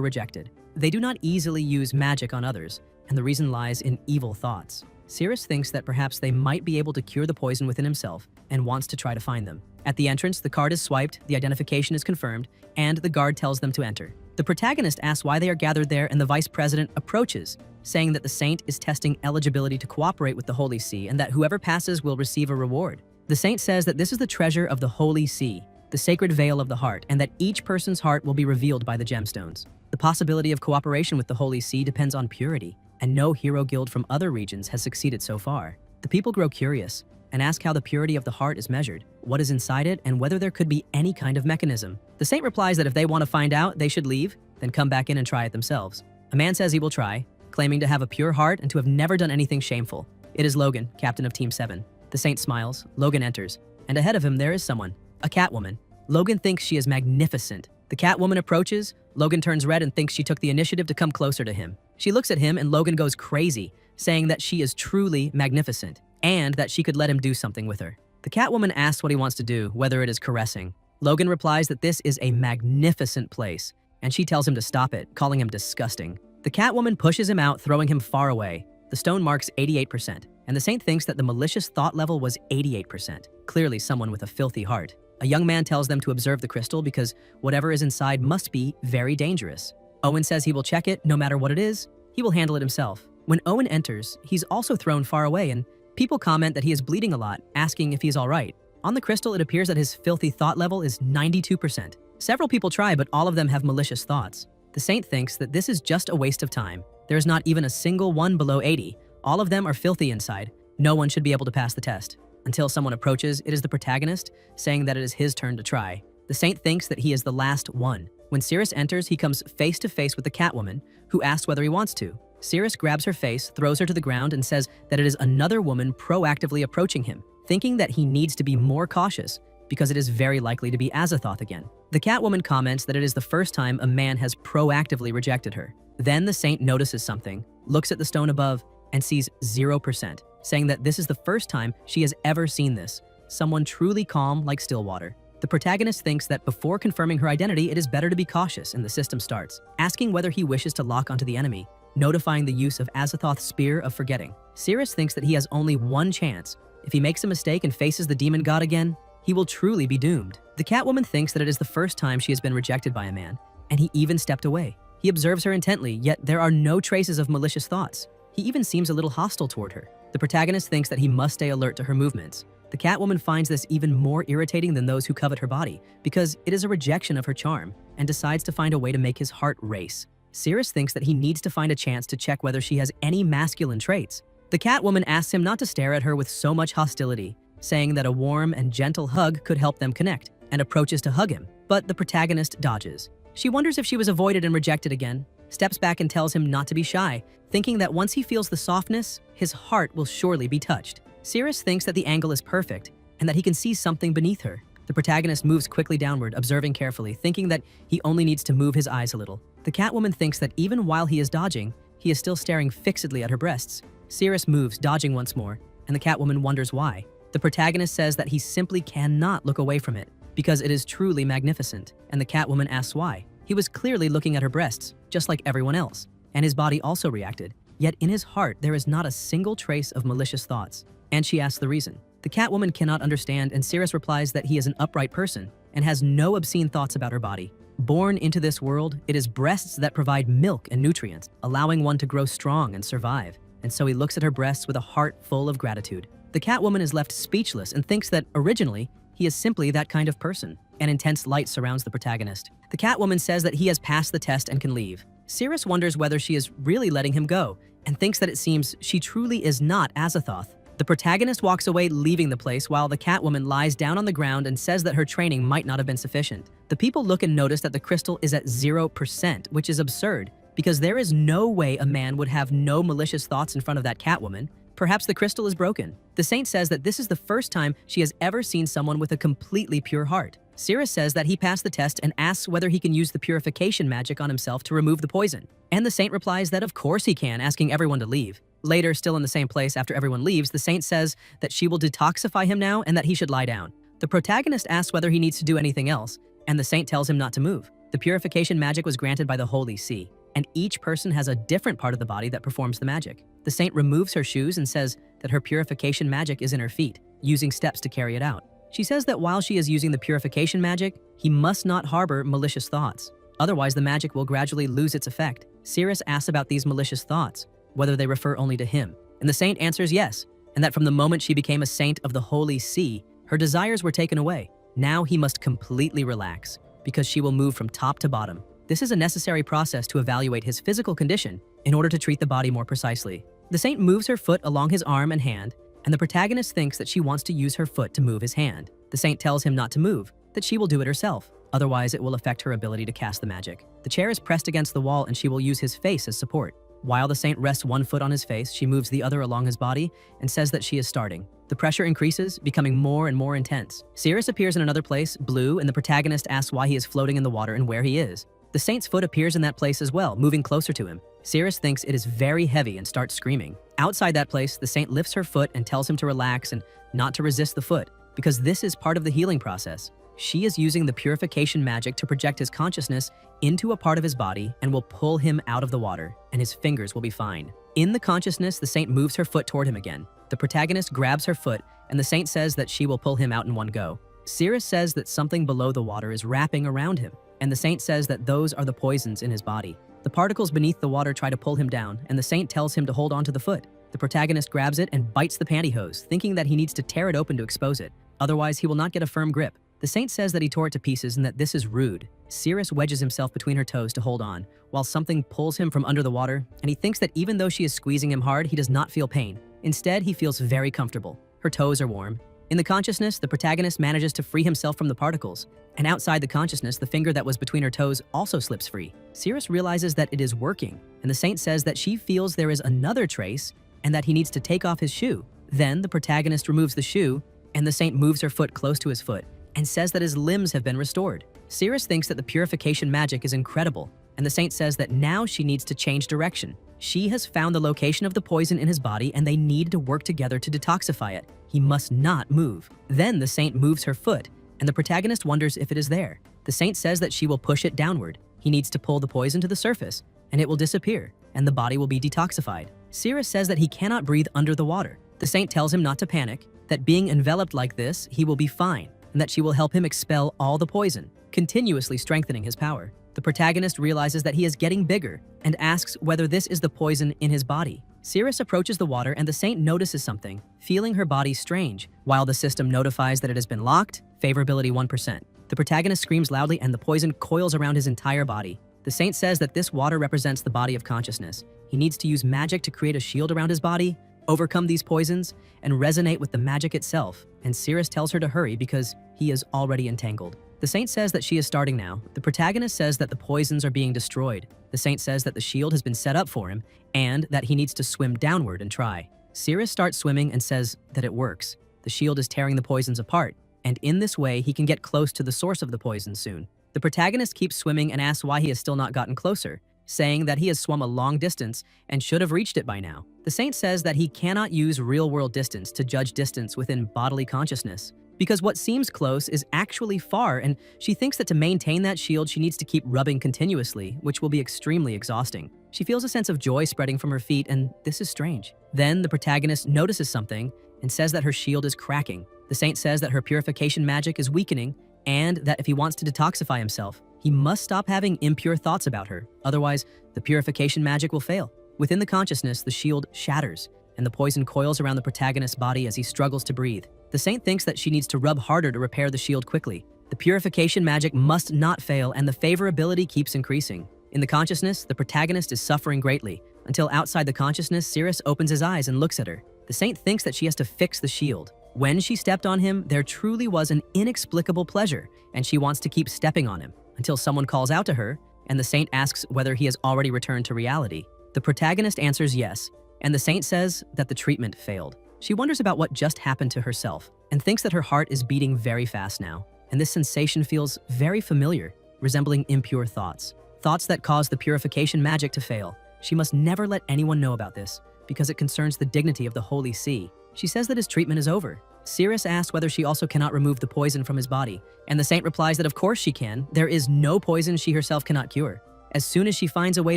rejected. They do not easily use magic on others, and the reason lies in evil thoughts. Sirius thinks that perhaps they might be able to cure the poison within himself and wants to try to find them. At the entrance, the card is swiped, the identification is confirmed, and the guard tells them to enter. The protagonist asks why they are gathered there, and the vice president approaches, saying that the saint is testing eligibility to cooperate with the Holy See and that whoever passes will receive a reward. The saint says that this is the treasure of the Holy See, the sacred veil of the heart, and that each person's heart will be revealed by the gemstones. The possibility of cooperation with the Holy See depends on purity, and no hero guild from other regions has succeeded so far. The people grow curious and ask how the purity of the heart is measured, what is inside it, and whether there could be any kind of mechanism. The saint replies that if they want to find out, they should leave, then come back in and try it themselves. A man says he will try, claiming to have a pure heart and to have never done anything shameful. It is Logan, captain of Team 7. The saint smiles, Logan enters, and ahead of him there is someone, a Catwoman. Logan thinks she is magnificent. The Catwoman approaches, Logan turns red and thinks she took the initiative to come closer to him. She looks at him and Logan goes crazy, saying that she is truly magnificent and that she could let him do something with her. The Catwoman asks what he wants to do, whether it is caressing. Logan replies that this is a magnificent place, and she tells him to stop it, calling him disgusting. The Catwoman pushes him out, throwing him far away. The stone marks 88%, and the saint thinks that the malicious thought level was 88%. Clearly someone with a filthy heart. A young man tells them to observe the crystal because whatever is inside must be very dangerous. Owen says he will check it, no matter what it is. He will handle it himself. When Owen enters, he's also thrown far away, and people comment that he is bleeding a lot, asking if he's all right. On the crystal, it appears that his filthy thought level is 92%. Several people try, but all of them have malicious thoughts. The saint thinks that this is just a waste of time. There is not even a single one below 80. All of them are filthy inside. No one should be able to pass the test. Until someone approaches, it is the protagonist, saying that it is his turn to try. The saint thinks that he is the last one. When Sirius enters, he comes face to face with the Catwoman, who asks whether he wants to. Sirius grabs her face, throws her to the ground, and says that it is another woman proactively approaching him, thinking that he needs to be more cautious because it is very likely to be Azathoth again. The Catwoman comments that it is the first time a man has proactively rejected her. Then the saint notices something, looks at the stone above, and sees 0%, saying that this is the first time she has ever seen this, someone truly calm like Stillwater. The protagonist thinks that before confirming her identity, it is better to be cautious, and the system starts, asking whether he wishes to lock onto the enemy, notifying the use of Azathoth's Spear of Forgetting. Sirius thinks that he has only one chance. If he makes a mistake and faces the demon god again, he will truly be doomed. The Catwoman thinks that it is the first time she has been rejected by a man, and he even stepped away. He observes her intently, yet there are no traces of malicious thoughts. He even seems a little hostile toward her. The protagonist thinks that he must stay alert to her movements. The Catwoman finds this even more irritating than those who covet her body, because it is a rejection of her charm, and decides to find a way to make his heart race. Sirius thinks that he needs to find a chance to check whether she has any masculine traits. The Catwoman asks him not to stare at her with so much hostility, saying that a warm and gentle hug could help them connect, and approaches to hug him, but the protagonist dodges. She wonders if she was avoided and rejected again, steps back and tells him not to be shy, thinking that once he feels the softness, his heart will surely be touched. Sirius thinks that the angle is perfect, and that he can see something beneath her. The protagonist moves quickly downward, observing carefully, thinking that he only needs to move his eyes a little. The Catwoman thinks that even while he is dodging, he is still staring fixedly at her breasts. Sirius moves, dodging once more, and the Catwoman wonders why. The protagonist says that he simply cannot look away from it, because it is truly magnificent, and the Catwoman asks why. He was clearly looking at her breasts, just like everyone else, and his body also reacted. Yet in his heart, there is not a single trace of malicious thoughts. and she asks the reason. The Catwoman cannot understand, and Cirrus replies that he is an upright person and has no obscene thoughts about her body. Born into this world, it is breasts that provide milk and nutrients, allowing one to grow strong and survive. And so he looks at her breasts with a heart full of gratitude. The Catwoman is left speechless and thinks that, originally, he is simply that kind of person. An intense light surrounds the protagonist. The Catwoman says that he has passed the test and can leave. Cirrus wonders whether she is really letting him go, and thinks that it seems she truly is not Azathoth. The protagonist walks away, leaving the place, while the Catwoman lies down on the ground and says that her training might not have been sufficient. The people look and notice that the crystal is at 0%, which is absurd, because there is no way a man would have no malicious thoughts in front of that Catwoman. Perhaps the crystal is broken. The Saint says that this is the first time she has ever seen someone with a completely pure heart. Cirrus says that he passed the test and asks whether he can use the purification magic on himself to remove the poison. And the Saint replies that of course he can, asking everyone to leave. Later, still in the same place after everyone leaves, the Saint says that she will detoxify him now and that he should lie down. The protagonist asks whether he needs to do anything else, and the Saint tells him not to move. The purification magic was granted by the Holy See, and each person has a different part of the body that performs the magic. The Saint removes her shoes and says that her purification magic is in her feet, using steps to carry it out. She says that while she is using the purification magic, he must not harbor malicious thoughts. Otherwise, the magic will gradually lose its effect. Cirrus asks about these malicious thoughts, whether they refer only to him. And the Saint answers yes, and that from the moment she became a saint of the Holy See, her desires were taken away. Now he must completely relax, because she will move from top to bottom. This is a necessary process to evaluate his physical condition in order to treat the body more precisely. The Saint moves her foot along his arm and hand, and the protagonist thinks that she wants to use her foot to move his hand. The Saint tells him not to move, that she will do it herself. Otherwise, it will affect her ability to cast the magic. The chair is pressed against the wall and she will use his face as support. While the Saint rests one foot on his face, she moves the other along his body and says that she is starting. The pressure increases, becoming more and more intense. Cirrus appears in another place, blue, and the protagonist asks why he is floating in the water and where he is. The Saint's foot appears in that place as well, moving closer to him. Cirrus thinks it is very heavy and starts screaming. Outside that place, the Saint lifts her foot and tells him to relax and not to resist the foot, because this is part of the healing process. She is using the purification magic to project his consciousness into a part of his body and will pull him out of the water, and his fingers will be fine. In the consciousness, the Saint moves her foot toward him again. The protagonist grabs her foot, and the Saint says that she will pull him out in one go. Cirrus says that something below the water is wrapping around him, and the Saint says that those are the poisons in his body. The particles beneath the water try to pull him down, and the Saint tells him to hold on to the foot. The protagonist grabs it and bites the pantyhose, thinking that he needs to tear it open to expose it. Otherwise, he will not get a firm grip. The Saint says that he tore it to pieces and that this is rude. Cirrus wedges himself between her toes to hold on, while something pulls him from under the water, and he thinks that even though she is squeezing him hard, he does not feel pain. Instead, he feels very comfortable. Her toes are warm. In the consciousness, the protagonist manages to free himself from the particles, and outside the consciousness, the finger that was between her toes also slips free. Cirrus realizes that it is working, and the Saint says that she feels there is another trace and that he needs to take off his shoe. Then the protagonist removes the shoe, and the Saint moves her foot close to his foot and says that his limbs have been restored. Cirrus thinks that the purification magic is incredible, and the Saint says that now she needs to change direction. She has found the location of the poison in his body and they need to work together to detoxify it. He must not move. Then the Saint moves her foot, and the protagonist wonders if it is there. The Saint says that she will push it downward. He needs to pull the poison to the surface, and it will disappear, and the body will be detoxified. Cirrus says that he cannot breathe under the water. The Saint tells him not to panic, that being enveloped like this, he will be fine, and that she will help him expel all the poison, continuously strengthening his power. The protagonist realizes that he is getting bigger and asks whether this is the poison in his body. Cirrus approaches the water and the Saint notices something, feeling her body strange, while the system notifies that it has been locked, favorability 1%. The protagonist screams loudly and the poison coils around his entire body. The Saint says that this water represents the body of consciousness. He needs to use magic to create a shield around his body, overcome these poisons, and resonate with the magic itself, and Cirrus tells her to hurry because he is already entangled. The Saint says that she is starting now. The protagonist says that the poisons are being destroyed. The Saint says that the shield has been set up for him and that he needs to swim downward and try. Cirrus starts swimming and says that it works. The shield is tearing the poisons apart, and in this way he can get close to the source of the poison soon. The protagonist keeps swimming and asks why he has still not gotten closer, saying that he has swum a long distance and should have reached it by now. The Saint says that he cannot use real-world distance to judge distance within bodily consciousness, because what seems close is actually far, and she thinks that to maintain that shield she needs to keep rubbing continuously, which will be extremely exhausting. She feels a sense of joy spreading from her feet, and this is strange. Then the protagonist notices something and says that her shield is cracking. The saint says that her purification magic is weakening and that if he wants to detoxify himself, he must stop having impure thoughts about her. Otherwise, the purification magic will fail. Within the consciousness, the shield shatters, and the poison coils around the protagonist's body as he struggles to breathe. The saint thinks that she needs to rub harder to repair the shield quickly. The purification magic must not fail, and the favorability keeps increasing. In the consciousness, the protagonist is suffering greatly, until outside the consciousness, Cirrus opens his eyes and looks at her. The saint thinks that she has to fix the shield. When she stepped on him, there truly was an inexplicable pleasure, and she wants to keep stepping on him, until someone calls out to her, and the saint asks whether he has already returned to reality. The protagonist answers yes, and the saint says that the treatment failed. She wonders about what just happened to herself, and thinks that her heart is beating very fast now, and this sensation feels very familiar, resembling impure thoughts. Thoughts that cause the purification magic to fail. She must never let anyone know about this, because it concerns the dignity of the Holy See. She says that his treatment is over. Cirrus asks whether she also cannot remove the poison from his body, and the saint replies that of course she can. There is no poison she herself cannot cure. As soon as she finds a way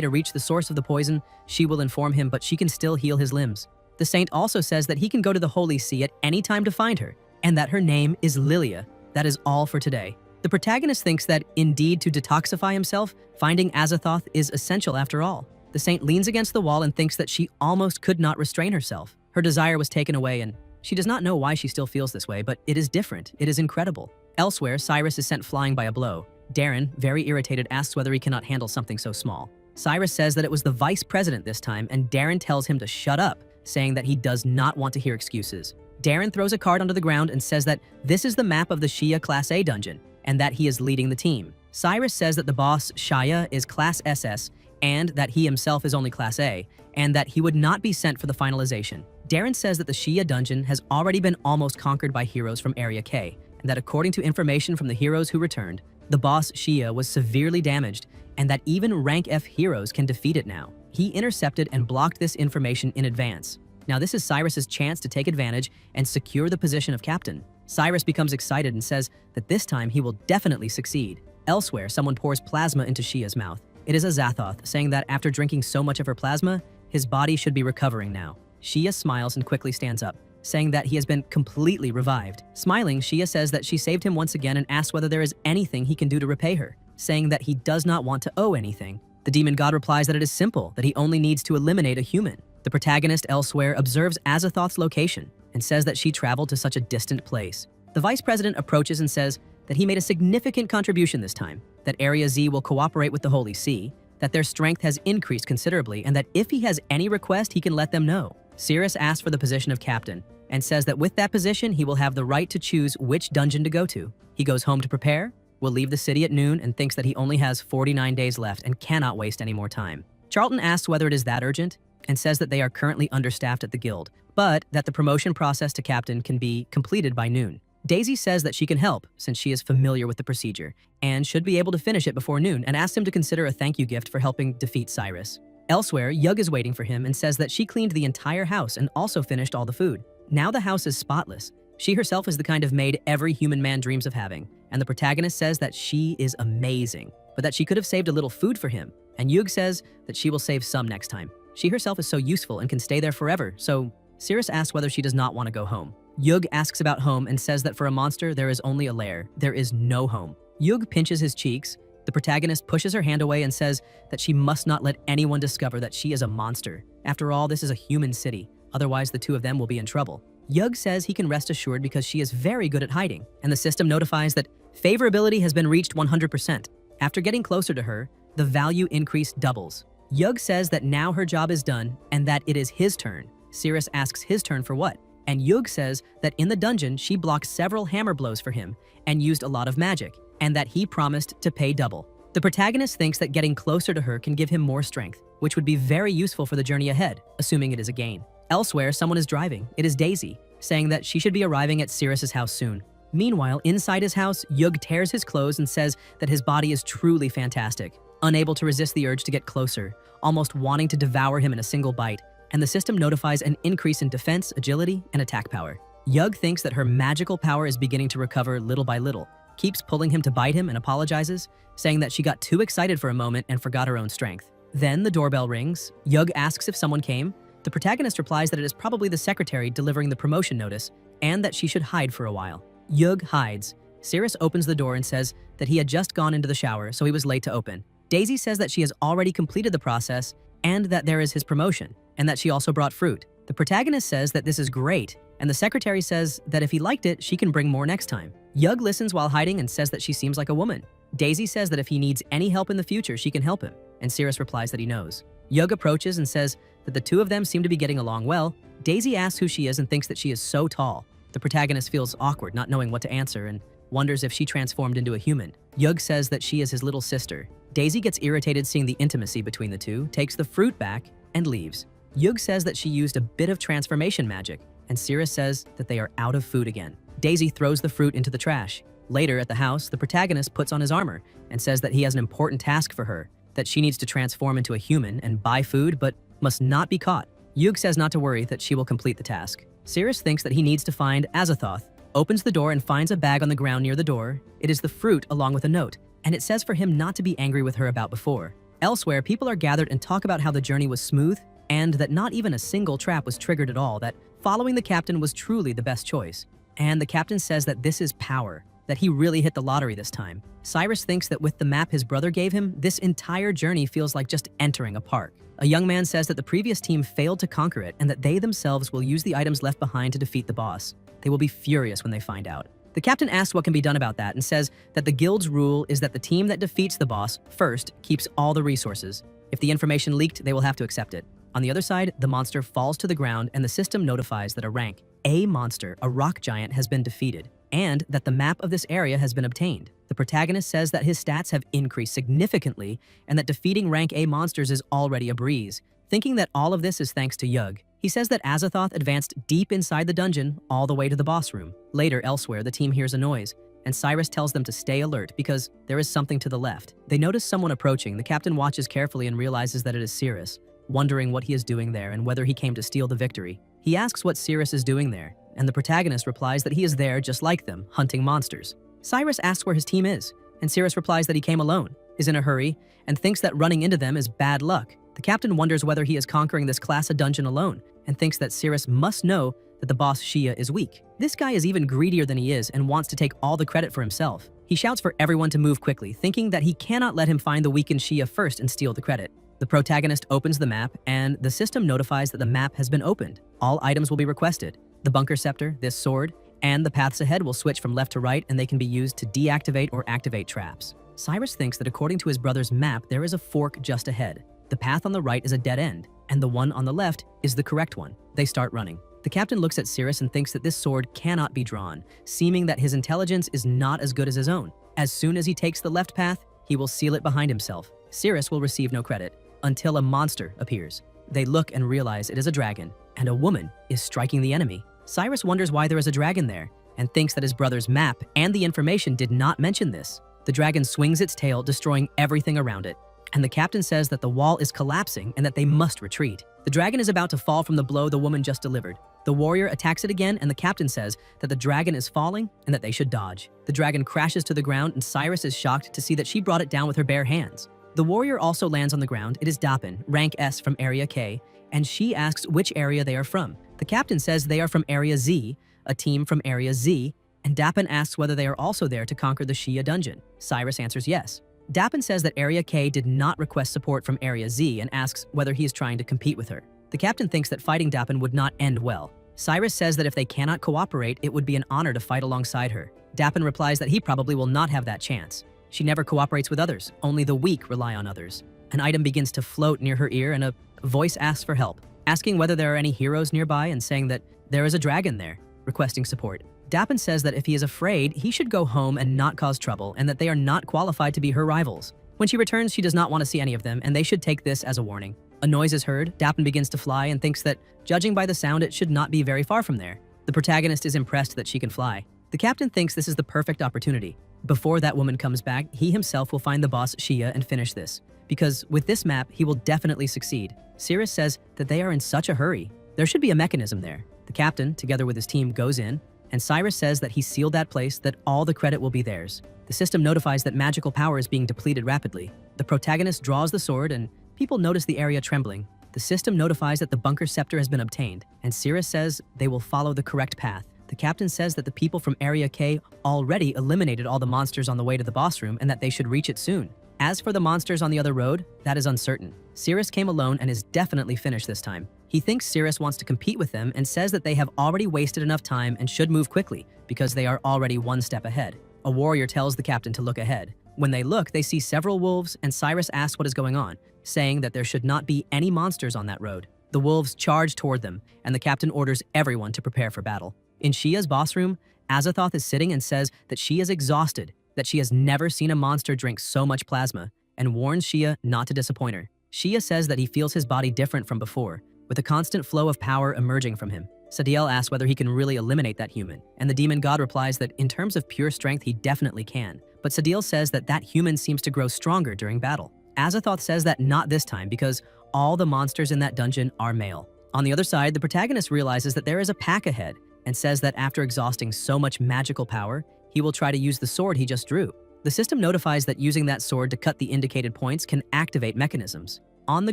to reach the source of the poison, she will inform him, but she can still heal his limbs. The saint also says that he can go to the Holy See at any time to find her, and that her name is Lilia. That is all for today. The protagonist thinks that, indeed, to detoxify himself, finding Azathoth is essential after all. The saint leans against the wall and thinks that she almost could not restrain herself. Her desire was taken away, and she does not know why she still feels this way, but it is different. It is incredible. Elsewhere, Cyrus is sent flying by a blow. Darren, very irritated, asks whether he cannot handle something so small. Cyrus says that it was the vice president this time, and Darren tells him to shut up, saying that he does not want to hear excuses. Darren throws a card onto the ground and says that this is the map of the Shia Class A dungeon, and that he is leading the team. Cyrus says that the boss, Shia, is Class SS, and that he himself is only Class A, and that he would not be sent for the finalization. Darren says that the Shia dungeon has already been almost conquered by heroes from Area K, and that according to information from the heroes who returned, the boss Shia was severely damaged, and that even rank F heroes can defeat it now. He intercepted and blocked this information in advance. Now this is Cyrus's chance to take advantage and secure the position of captain. Cyrus becomes excited and says that this time he will definitely succeed. Elsewhere, someone pours plasma into Shia's mouth. It is Azathoth, saying that after drinking so much of her plasma, his body should be recovering now. Shia smiles and quickly stands up, saying that he has been completely revived. Smiling, Shia says that she saved him once again and asks whether there is anything he can do to repay her, saying that he does not want to owe anything. The demon god replies that it is simple, that he only needs to eliminate a human. The protagonist elsewhere observes Azathoth's location and says that she traveled to such a distant place. The vice president approaches and says that he made a significant contribution this time, that Area Z will cooperate with the Holy See, that their strength has increased considerably, and that if he has any request, he can let them know. Cirrus asks for the position of captain and says that with that position, he will have the right to choose which dungeon to go to. He goes home to prepare, will leave the city at noon, and thinks that he only has 49 days left and cannot waste any more time. Charlton asks whether it is that urgent and says that they are currently understaffed at the guild, but that the promotion process to captain can be completed by noon. Daisy says that she can help since she is familiar with the procedure and should be able to finish it before noon, and asks him to consider a thank you gift for helping defeat Cyrus. Elsewhere, Yug is waiting for him and says that she cleaned the entire house and also finished all the food. Now the house is spotless. She herself is the kind of maid every human man dreams of having, and the protagonist says that she is amazing, but that she could have saved a little food for him, and Yug says that she will save some next time. She herself is so useful and can stay there forever, so Cirrus asks whether she does not want to go home. Yug asks about home and says that for a monster, there is only a lair. There is no home. Yug pinches his cheeks. The protagonist pushes her hand away and says that she must not let anyone discover that she is a monster. After all, this is a human city. Otherwise, the two of them will be in trouble. Yug says he can rest assured because she is very good at hiding, and the system notifies that favorability has been reached 100%. After getting closer to her, the value increase doubles. Yug says that now her job is done and that it is his turn. Cirrus asks his turn for what? And Yug says that in the dungeon, she blocked several hammer blows for him and used a lot of magic, and that he promised to pay double. The protagonist thinks that getting closer to her can give him more strength, which would be very useful for the journey ahead, assuming it is a gain. Elsewhere, someone is driving. It is Daisy, saying that she should be arriving at Cirrus's house soon. Meanwhile, inside his house, Yug tears his clothes and says that his body is truly fantastic, unable to resist the urge to get closer, almost wanting to devour him in a single bite, and the system notifies an increase in defense, agility, and attack power. Yug thinks that her magical power is beginning to recover little by little, keeps pulling him to bite him and apologizes, saying that she got too excited for a moment and forgot her own strength. Then the doorbell rings. Yug asks if someone came, The protagonist replies that it is probably the secretary delivering the promotion notice and that she should hide for a while. Yug hides. Cirrus opens the door and says that he had just gone into the shower, so he was late to open. Daisy says that she has already completed the process and that there is his promotion, and that she also brought fruit. The protagonist says that this is great, and the secretary says that if he liked it, she can bring more next time. Yug listens while hiding and says that she seems like a woman. Daisy says that if he needs any help in the future, she can help him, and Cirrus replies that he knows. Yug approaches and says that the two of them seem to be getting along well. Daisy asks who she is and thinks that she is so tall. The protagonist feels awkward, not knowing what to answer, and wonders if she transformed into a human. Yug says that she is his little sister. Daisy gets irritated seeing the intimacy between the two, takes the fruit back, and leaves. Yug says that she used a bit of transformation magic, and Cirrus says that they are out of food again. Daisy throws the fruit into the trash. Later at the house, the protagonist puts on his armor and says that he has an important task for her, that she needs to transform into a human and buy food, but must not be caught. Yug says not to worry, that she will complete the task. Cirrus thinks that he needs to find Azathoth, opens the door and finds a bag on the ground near the door. It is the fruit along with a note, and it says for him not to be angry with her about before. Elsewhere, people are gathered and talk about how the journey was smooth and that not even a single trap was triggered at all, that following the captain was truly the best choice. And the captain says that this is power, that he really hit the lottery this time. Cyrus thinks that with the map his brother gave him, this entire journey feels like just entering a park. A young man says that the previous team failed to conquer it and that they themselves will use the items left behind to defeat the boss. They will be furious when they find out. The captain asks what can be done about that and says that the guild's rule is that the team that defeats the boss first keeps all the resources. If the information leaked, they will have to accept it. On the other side, the monster falls to the ground and the system notifies that a rank A monster, a rock giant, has been defeated, and that the map of this area has been obtained. The protagonist says that his stats have increased significantly and that defeating rank A monsters is already a breeze, thinking that all of this is thanks to Yug. He says that Azathoth advanced deep inside the dungeon all the way to the boss room. Later, elsewhere, the team hears a noise, and Cyrus tells them to stay alert because there is something to the left. They notice someone approaching. The captain watches carefully and realizes that it is Cirrus, wondering what he is doing there and whether he came to steal the victory. He asks what Cirrus is doing there, and the protagonist replies that he is there just like them, hunting monsters. Cyrus asks where his team is, and Cirrus replies that he came alone, is in a hurry, and thinks that running into them is bad luck. The captain wonders whether he is conquering this class of dungeon alone, and thinks that Cirrus must know that the boss Shia is weak. This guy is even greedier than he is and wants to take all the credit for himself. He shouts for everyone to move quickly, thinking that he cannot let him find the weakened Shia first and steal the credit. The protagonist opens the map, and the system notifies that the map has been opened. All items will be requested. The bunker scepter, this sword, and the paths ahead will switch from left to right, and they can be used to deactivate or activate traps. Cyrus thinks that according to his brother's map, there is a fork just ahead. The path on the right is a dead end, and the one on the left is the correct one. They start running. The captain looks at Cirrus and thinks that this sword cannot be drawn, seeming that his intelligence is not as good as his own. As soon as he takes the left path, he will seal it behind himself. Cirrus will receive no credit until a monster appears. They look and realize it is a dragon, and a woman is striking the enemy. Cyrus wonders why there is a dragon there, and thinks that his brother's map and the information did not mention this. The dragon swings its tail, destroying everything around it, and the captain says that the wall is collapsing and that they must retreat. The dragon is about to fall from the blow the woman just delivered. The warrior attacks it again, and the captain says that the dragon is falling and that they should dodge. The dragon crashes to the ground, and Cyrus is shocked to see that she brought it down with her bare hands. The warrior also lands on the ground. It is Dapen, rank S from Area K, and she asks which area they are from. The captain says they are from Area Z, a team from Area Z, and Dapen asks whether they are also there to conquer the Shia dungeon. Cyrus answers yes. Dapen says that Area K did not request support from Area Z and asks whether he is trying to compete with her. The captain thinks that fighting Dapen would not end well. Cyrus says that if they cannot cooperate, it would be an honor to fight alongside her. Dapen replies that he probably will not have that chance. She never cooperates with others. Only the weak rely on others. An item begins to float near her ear, and a voice asks for help, asking whether there are any heroes nearby and saying that there is a dragon there, requesting support. Dapen says that if he is afraid, he should go home and not cause trouble, and that they are not qualified to be her rivals. When she returns, she does not want to see any of them, and they should take this as a warning. A noise is heard. Dapen begins to fly and thinks that, judging by the sound, it should not be very far from there. The protagonist is impressed that she can fly. The captain thinks this is the perfect opportunity. Before that woman comes back, he himself will find the boss Shia and finish this, because with this map, he will definitely succeed. Cirrus says that they are in such a hurry. There should be a mechanism there. The captain, together with his team, goes in, and Cyrus says that he sealed that place, that all the credit will be theirs. The system notifies that magical power is being depleted rapidly. The protagonist draws the sword, and people notice the area trembling. The system notifies that the bunker scepter has been obtained, and Cirrus says they will follow the correct path. The captain says that the people from Area K already eliminated all the monsters on the way to the boss room and that they should reach it soon. As for the monsters on the other road, that is uncertain. Cirrus came alone and is definitely finished this time. He thinks Cirrus wants to compete with them and says that they have already wasted enough time and should move quickly because they are already one step ahead. A warrior tells the captain to look ahead. When they look, they see several wolves, and Cyrus asks what is going on, saying that there should not be any monsters on that road. The wolves charge toward them, and the captain orders everyone to prepare for battle. In Shia's boss room, Azathoth is sitting and says that she is exhausted, that she has never seen a monster drink so much plasma, and warns Shia not to disappoint her. Shia says that he feels his body different from before, with a constant flow of power emerging from him. Sadiel asks whether he can really eliminate that human, and the demon god replies that in terms of pure strength he definitely can. But Sadiel says that that human seems to grow stronger during battle. Azathoth says that not this time because all the monsters in that dungeon are male. On the other side, the protagonist realizes that there is a pack ahead and says that after exhausting so much magical power, he will try to use the sword he just drew. The system notifies that using that sword to cut the indicated points can activate mechanisms. On the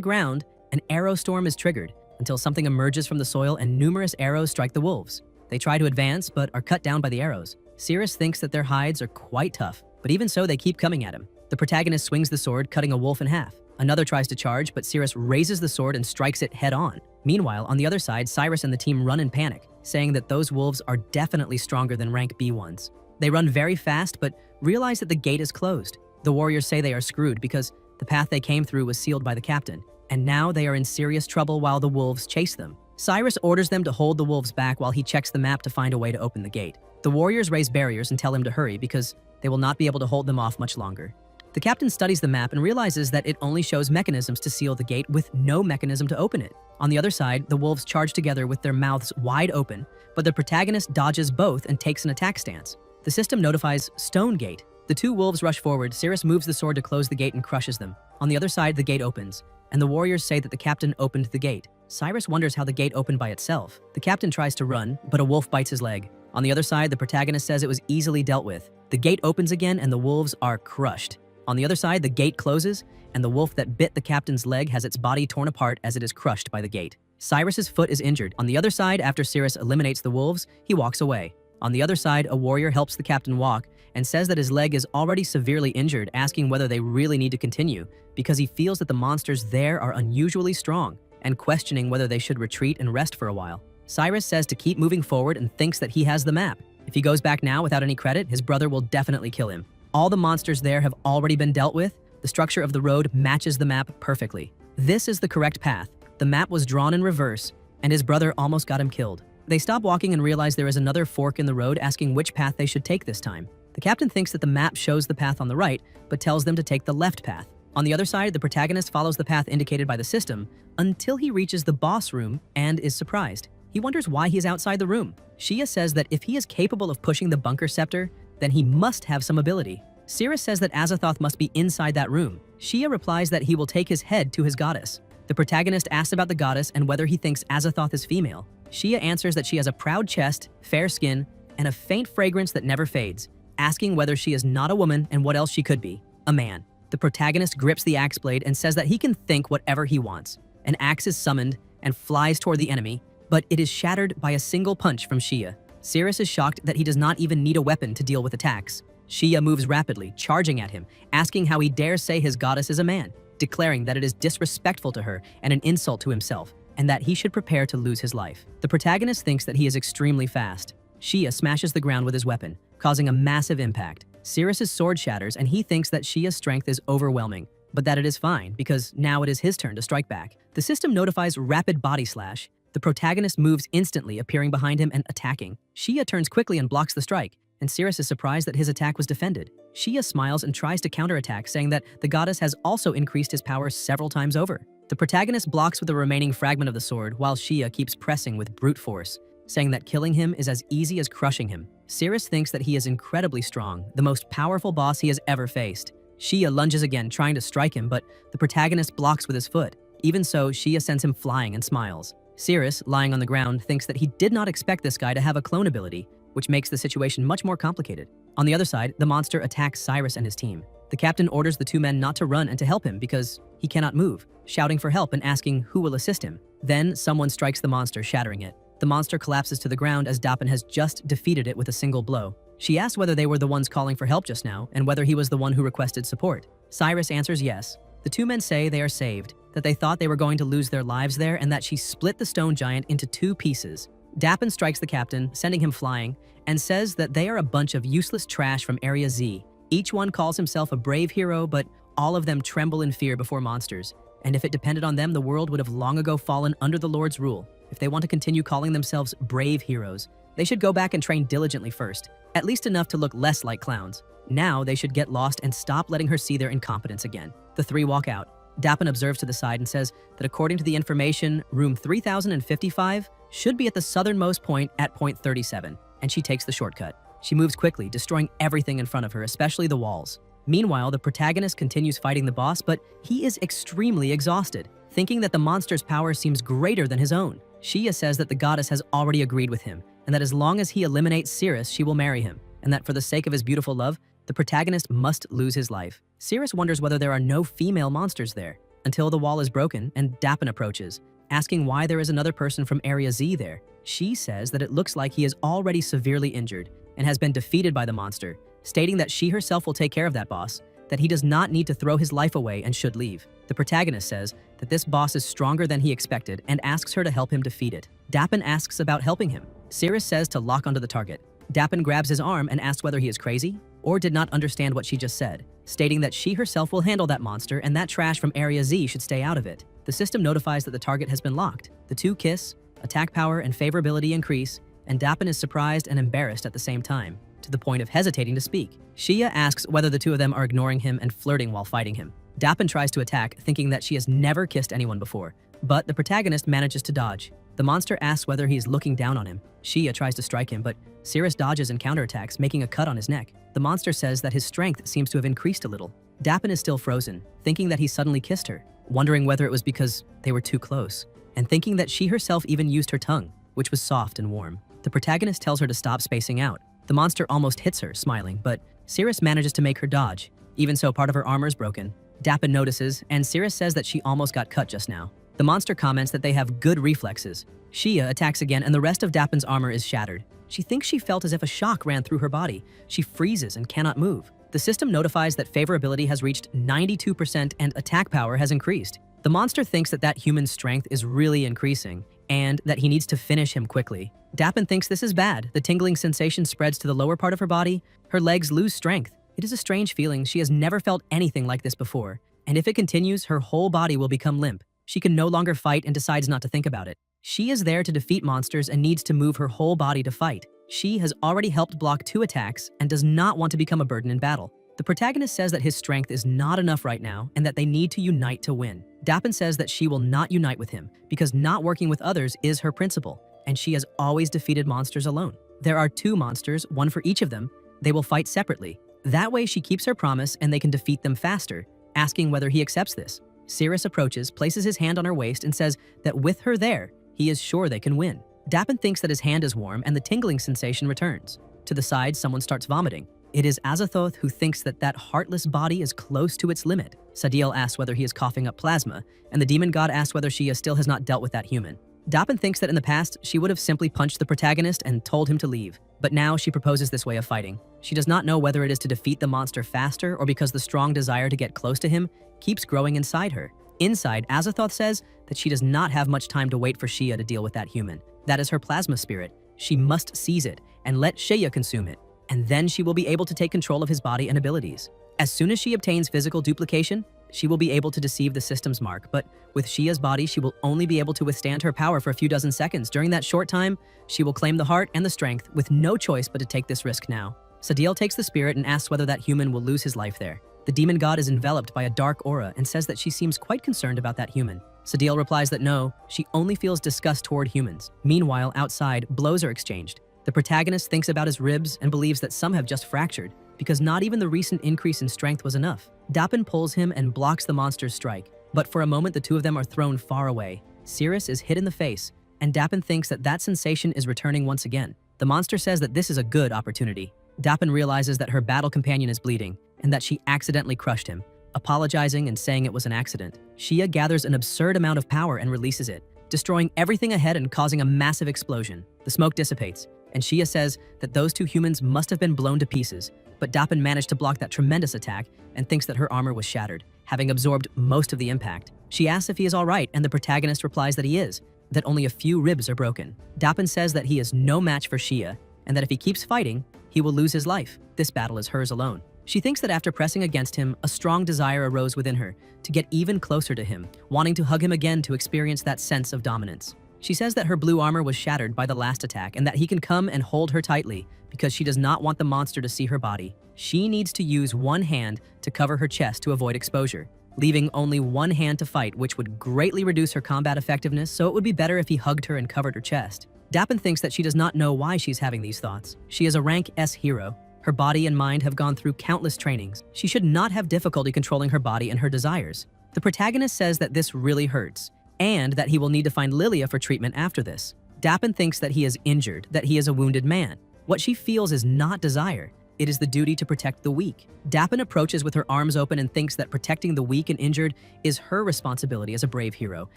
ground, an arrow storm is triggered until something emerges from the soil and numerous arrows strike the wolves. They try to advance but are cut down by the arrows. Cirrus thinks that their hides are quite tough, but even so they keep coming at him. The protagonist swings the sword, cutting a wolf in half. Another tries to charge, but Cirrus raises the sword and strikes it head on. Meanwhile, on the other side, Cyrus and the team run in panic, saying that those wolves are definitely stronger than rank B ones. They run very fast, but realize that the gate is closed. The warriors say they are screwed because the path they came through was sealed by the captain, and now they are in serious trouble while the wolves chase them. Cyrus orders them to hold the wolves back while he checks the map to find a way to open the gate. The warriors raise barriers and tell him to hurry because they will not be able to hold them off much longer. The captain studies the map and realizes that it only shows mechanisms to seal the gate with no mechanism to open it. On the other side, the wolves charge together with their mouths wide open, but the protagonist dodges both and takes an attack stance. The system notifies Stone Gate. The two wolves rush forward. Cirrus moves the sword to close the gate and crushes them. On the other side, the gate opens, and the warriors say that the captain opened the gate. Cyrus wonders how the gate opened by itself. The captain tries to run, but a wolf bites his leg. On the other side, the protagonist says it was easily dealt with. The gate opens again and the wolves are crushed. On the other side, the gate closes, and the wolf that bit the captain's leg has its body torn apart as it is crushed by the gate. Cyrus's foot is injured. On the other side, after Cirrus eliminates the wolves, he walks away. On the other side, a warrior helps the captain walk and says that his leg is already severely injured, asking whether they really need to continue because he feels that the monsters there are unusually strong and questioning whether they should retreat and rest for a while. Cyrus says to keep moving forward and thinks that he has the map. If he goes back now without any credit, his brother will definitely kill him. All the monsters there have already been dealt with. The structure of the road matches the map perfectly. This is the correct path. The map was drawn in reverse, and his brother almost got him killed. They stop walking and realize there is another fork in the road asking which path they should take this time. The captain thinks that the map shows the path on the right, but tells them to take the left path. On the other side, the protagonist follows the path indicated by the system until he reaches the boss room and is surprised. He wonders why he is outside the room. Shia says that if he is capable of pushing the bunker scepter, then he must have some ability. Cirrus says that Azathoth must be inside that room. Shia replies that he will take his head to his goddess. The protagonist asks about the goddess and whether he thinks Azathoth is female. Shia answers that she has a proud chest, fair skin, and a faint fragrance that never fades, asking whether she is not a woman and what else she could be, a man. The protagonist grips the axe blade and says that he can think whatever he wants. An axe is summoned and flies toward the enemy, but it is shattered by a single punch from Shia. Cirrus is shocked that he does not even need a weapon to deal with attacks. Shia moves rapidly, charging at him, asking how he dares say his goddess is a man, declaring that it is disrespectful to her and an insult to himself, and that he should prepare to lose his life. The protagonist thinks that he is extremely fast. Shia smashes the ground with his weapon, causing a massive impact. Cirrus's sword shatters and he thinks that Shia's strength is overwhelming, but that it is fine because now it is his turn to strike back. The system notifies rapid body slash. The protagonist moves instantly, appearing behind him and attacking. Shia turns quickly and blocks the strike, and Cirrus is surprised that his attack was defended. Shia smiles and tries to counterattack, saying that the goddess has also increased his power several times over. The protagonist blocks with the remaining fragment of the sword, while Shia keeps pressing with brute force, saying that killing him is as easy as crushing him. Cirrus thinks that he is incredibly strong, the most powerful boss he has ever faced. Shia lunges again, trying to strike him, but the protagonist blocks with his foot. Even so, Shia sends him flying and smiles. Cirrus, lying on the ground, thinks that he did not expect this guy to have a clone ability, which makes the situation much more complicated. On the other side, the monster attacks Cyrus and his team. The captain orders the two men not to run and to help him because he cannot move, shouting for help and asking who will assist him. Then someone strikes the monster, shattering it. The monster collapses to the ground as Dappen has just defeated it with a single blow. She asks whether they were the ones calling for help just now and whether he was the one who requested support. Cyrus answers yes. The two men say they are saved, that they thought they were going to lose their lives there, and that she split the stone giant into 2 pieces. Dappen strikes the captain, sending him flying, and says that they are a bunch of useless trash from Area Z. Each one calls himself a brave hero, but all of them tremble in fear before monsters. And if it depended on them, the world would have long ago fallen under the Lord's rule. If they want to continue calling themselves brave heroes, they should go back and train diligently first, at least enough to look less like clowns. Now they should get lost and stop letting her see their incompetence again. The 3 walk out. Dappen observes to the side and says that according to the information, room 3055 should be at the southernmost point at point 37, and she takes the shortcut. She moves quickly, destroying everything in front of her, especially the walls. Meanwhile, the protagonist continues fighting the boss, but he is extremely exhausted, thinking that the monster's power seems greater than his own. Shia says that the goddess has already agreed with him, and that as long as he eliminates Cirrus, she will marry him, and that for the sake of his beautiful love, the protagonist must lose his life. Cirrus wonders whether there are no female monsters there, until the wall is broken and Dappen approaches, asking why there is another person from Area Z there. She says that it looks like he is already severely injured and has been defeated by the monster, stating that she herself will take care of that boss, that he does not need to throw his life away and should leave. The protagonist says that this boss is stronger than he expected and asks her to help him defeat it. Dappen asks about helping him. Cirrus says to lock onto the target. Dappen grabs his arm and asks whether he is crazy or did not understand what she just said, stating that she herself will handle that monster and that trash from Area Z should stay out of it. The system notifies that the target has been locked. The 2 kiss, attack power and favorability increase, and Dappen is surprised and embarrassed at the same time, to the point of hesitating to speak. Shia asks whether the 2 of them are ignoring him and flirting while fighting him. Dappen tries to attack, thinking that she has never kissed anyone before, but the protagonist manages to dodge. The monster asks whether he is looking down on him. Shia tries to strike him, but Cirrus dodges and counterattacks, making a cut on his neck. The monster says that his strength seems to have increased a little. Dappen is still frozen, thinking that he suddenly kissed her, wondering whether it was because they were too close, and thinking that she herself even used her tongue, which was soft and warm. The protagonist tells her to stop spacing out. The monster almost hits her, smiling, but Cirrus manages to make her dodge. Even so, part of her armor is broken. Dappen notices, and Cirrus says that she almost got cut just now. The monster comments that they have good reflexes. Shia attacks again, and the rest of Dappen's armor is shattered. She thinks she felt as if a shock ran through her body. She freezes and cannot move. The system notifies that favorability has reached 92% and attack power has increased. The monster thinks that human's strength is really increasing, and that he needs to finish him quickly. Dappen thinks this is bad. The tingling sensation spreads to the lower part of her body. Her legs lose strength. It is a strange feeling. She has never felt anything like this before, and if it continues, her whole body will become limp. She can no longer fight and decides not to think about it. She is there to defeat monsters and needs to move her whole body to fight. She has already helped block 2 attacks and does not want to become a burden in battle. The protagonist says that his strength is not enough right now and that they need to unite to win. Dappen says that she will not unite with him because not working with others is her principle, and she has always defeated monsters alone. There are 2 monsters, one for each of them. They will fight separately. That way she keeps her promise and they can defeat them faster, asking whether he accepts this. Cirrus approaches, places his hand on her waist, and says that with her there, he is sure they can win. Dappen thinks that his hand is warm and the tingling sensation returns. To the side, someone starts vomiting. It is Azathoth who thinks that heartless body is close to its limit. Sadiel asks whether he is coughing up plasma, and the demon god asks whether Shia still has not dealt with that human. Dappen thinks that in the past, she would have simply punched the protagonist and told him to leave, but now she proposes this way of fighting. She does not know whether it is to defeat the monster faster or because the strong desire to get close to him keeps growing inside her. Inside, Azathoth says that she does not have much time to wait for Shia to deal with that human. That is her plasma spirit. She must seize it and let Shia consume it, and then she will be able to take control of his body and abilities. As soon as she obtains physical duplication, she will be able to deceive the system's mark, but with Shia's body, she will only be able to withstand her power for a few dozen seconds. During that short time, she will claim the heart and the strength with no choice but to take this risk now. Sadiel takes the spirit and asks whether that human will lose his life there. The demon god is enveloped by a dark aura and says that she seems quite concerned about that human. Sadiel replies that no, she only feels disgust toward humans. Meanwhile, outside, blows are exchanged. The protagonist thinks about his ribs and believes that some have just fractured, because not even the recent increase in strength was enough. Dappen pulls him and blocks the monster's strike, but for a moment the 2 of them are thrown far away. Cirrus is hit in the face, and Dappen thinks that sensation is returning once again. The monster says that this is a good opportunity. Dappen realizes that her battle companion is bleeding, and that she accidentally crushed him, apologizing and saying it was an accident. Shia gathers an absurd amount of power and releases it, destroying everything ahead and causing a massive explosion. The smoke dissipates, and Shia says that those two humans must have been blown to pieces, but Dappen managed to block that tremendous attack and thinks that her armor was shattered, having absorbed most of the impact. She asks if he is all right, and the protagonist replies that he is, that only a few ribs are broken. Dappen says that he is no match for Shia, and that if he keeps fighting, he will lose his life. This battle is hers alone. She thinks that after pressing against him, a strong desire arose within her to get even closer to him, wanting to hug him again to experience that sense of dominance. She says that her blue armor was shattered by the last attack and that he can come and hold her tightly because she does not want the monster to see her body. She needs to use one hand to cover her chest to avoid exposure, leaving only one hand to fight, which would greatly reduce her combat effectiveness, so it would be better if he hugged her and covered her chest. Dappen thinks that she does not know why she's having these thoughts. She is a rank S hero. Her body and mind have gone through countless trainings. She should not have difficulty controlling her body and her desires. The protagonist says that this really hurts, and that he will need to find Lilia for treatment after this. Dappen thinks that he is injured, that he is a wounded man. What she feels is not desire. It is the duty to protect the weak. Dappen approaches with her arms open and thinks that protecting the weak and injured is her responsibility as a brave hero,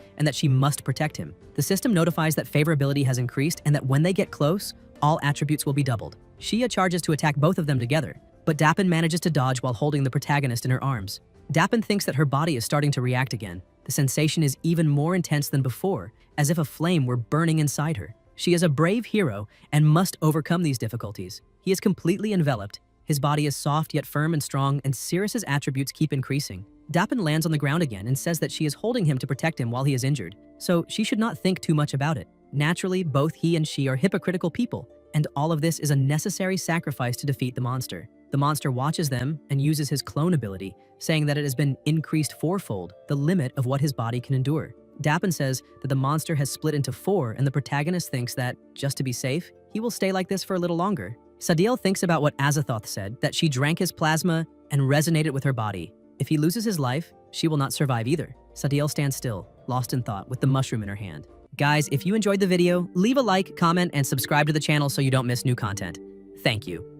and that she must protect him. The system notifies that favorability has increased and that when they get close, all attributes will be doubled. Shia charges to attack both of them together, but Dappen manages to dodge while holding the protagonist in her arms. Dappen thinks that her body is starting to react again. The sensation is even more intense than before, as if a flame were burning inside her. She is a brave hero and must overcome these difficulties. He is completely enveloped. His body is soft yet firm and strong, and Cirrus's attributes keep increasing. Dappen lands on the ground again and says that she is holding him to protect him while he is injured, so she should not think too much about it. Naturally, both he and she are hypocritical people, and all of this is a necessary sacrifice to defeat the monster. The monster watches them and uses his clone ability, saying that it has been increased fourfold, the limit of what his body can endure. Dappen says that the monster has split into 4, and the protagonist thinks that, just to be safe, he will stay like this for a little longer. Sadiel thinks about what Azathoth said, that she drank his plasma and resonated with her body. If he loses his life, she will not survive either. Sadiel stands still, lost in thought, with the mushroom in her hand. Guys, if you enjoyed the video, leave a like, comment, and subscribe to the channel so you don't miss new content. Thank you.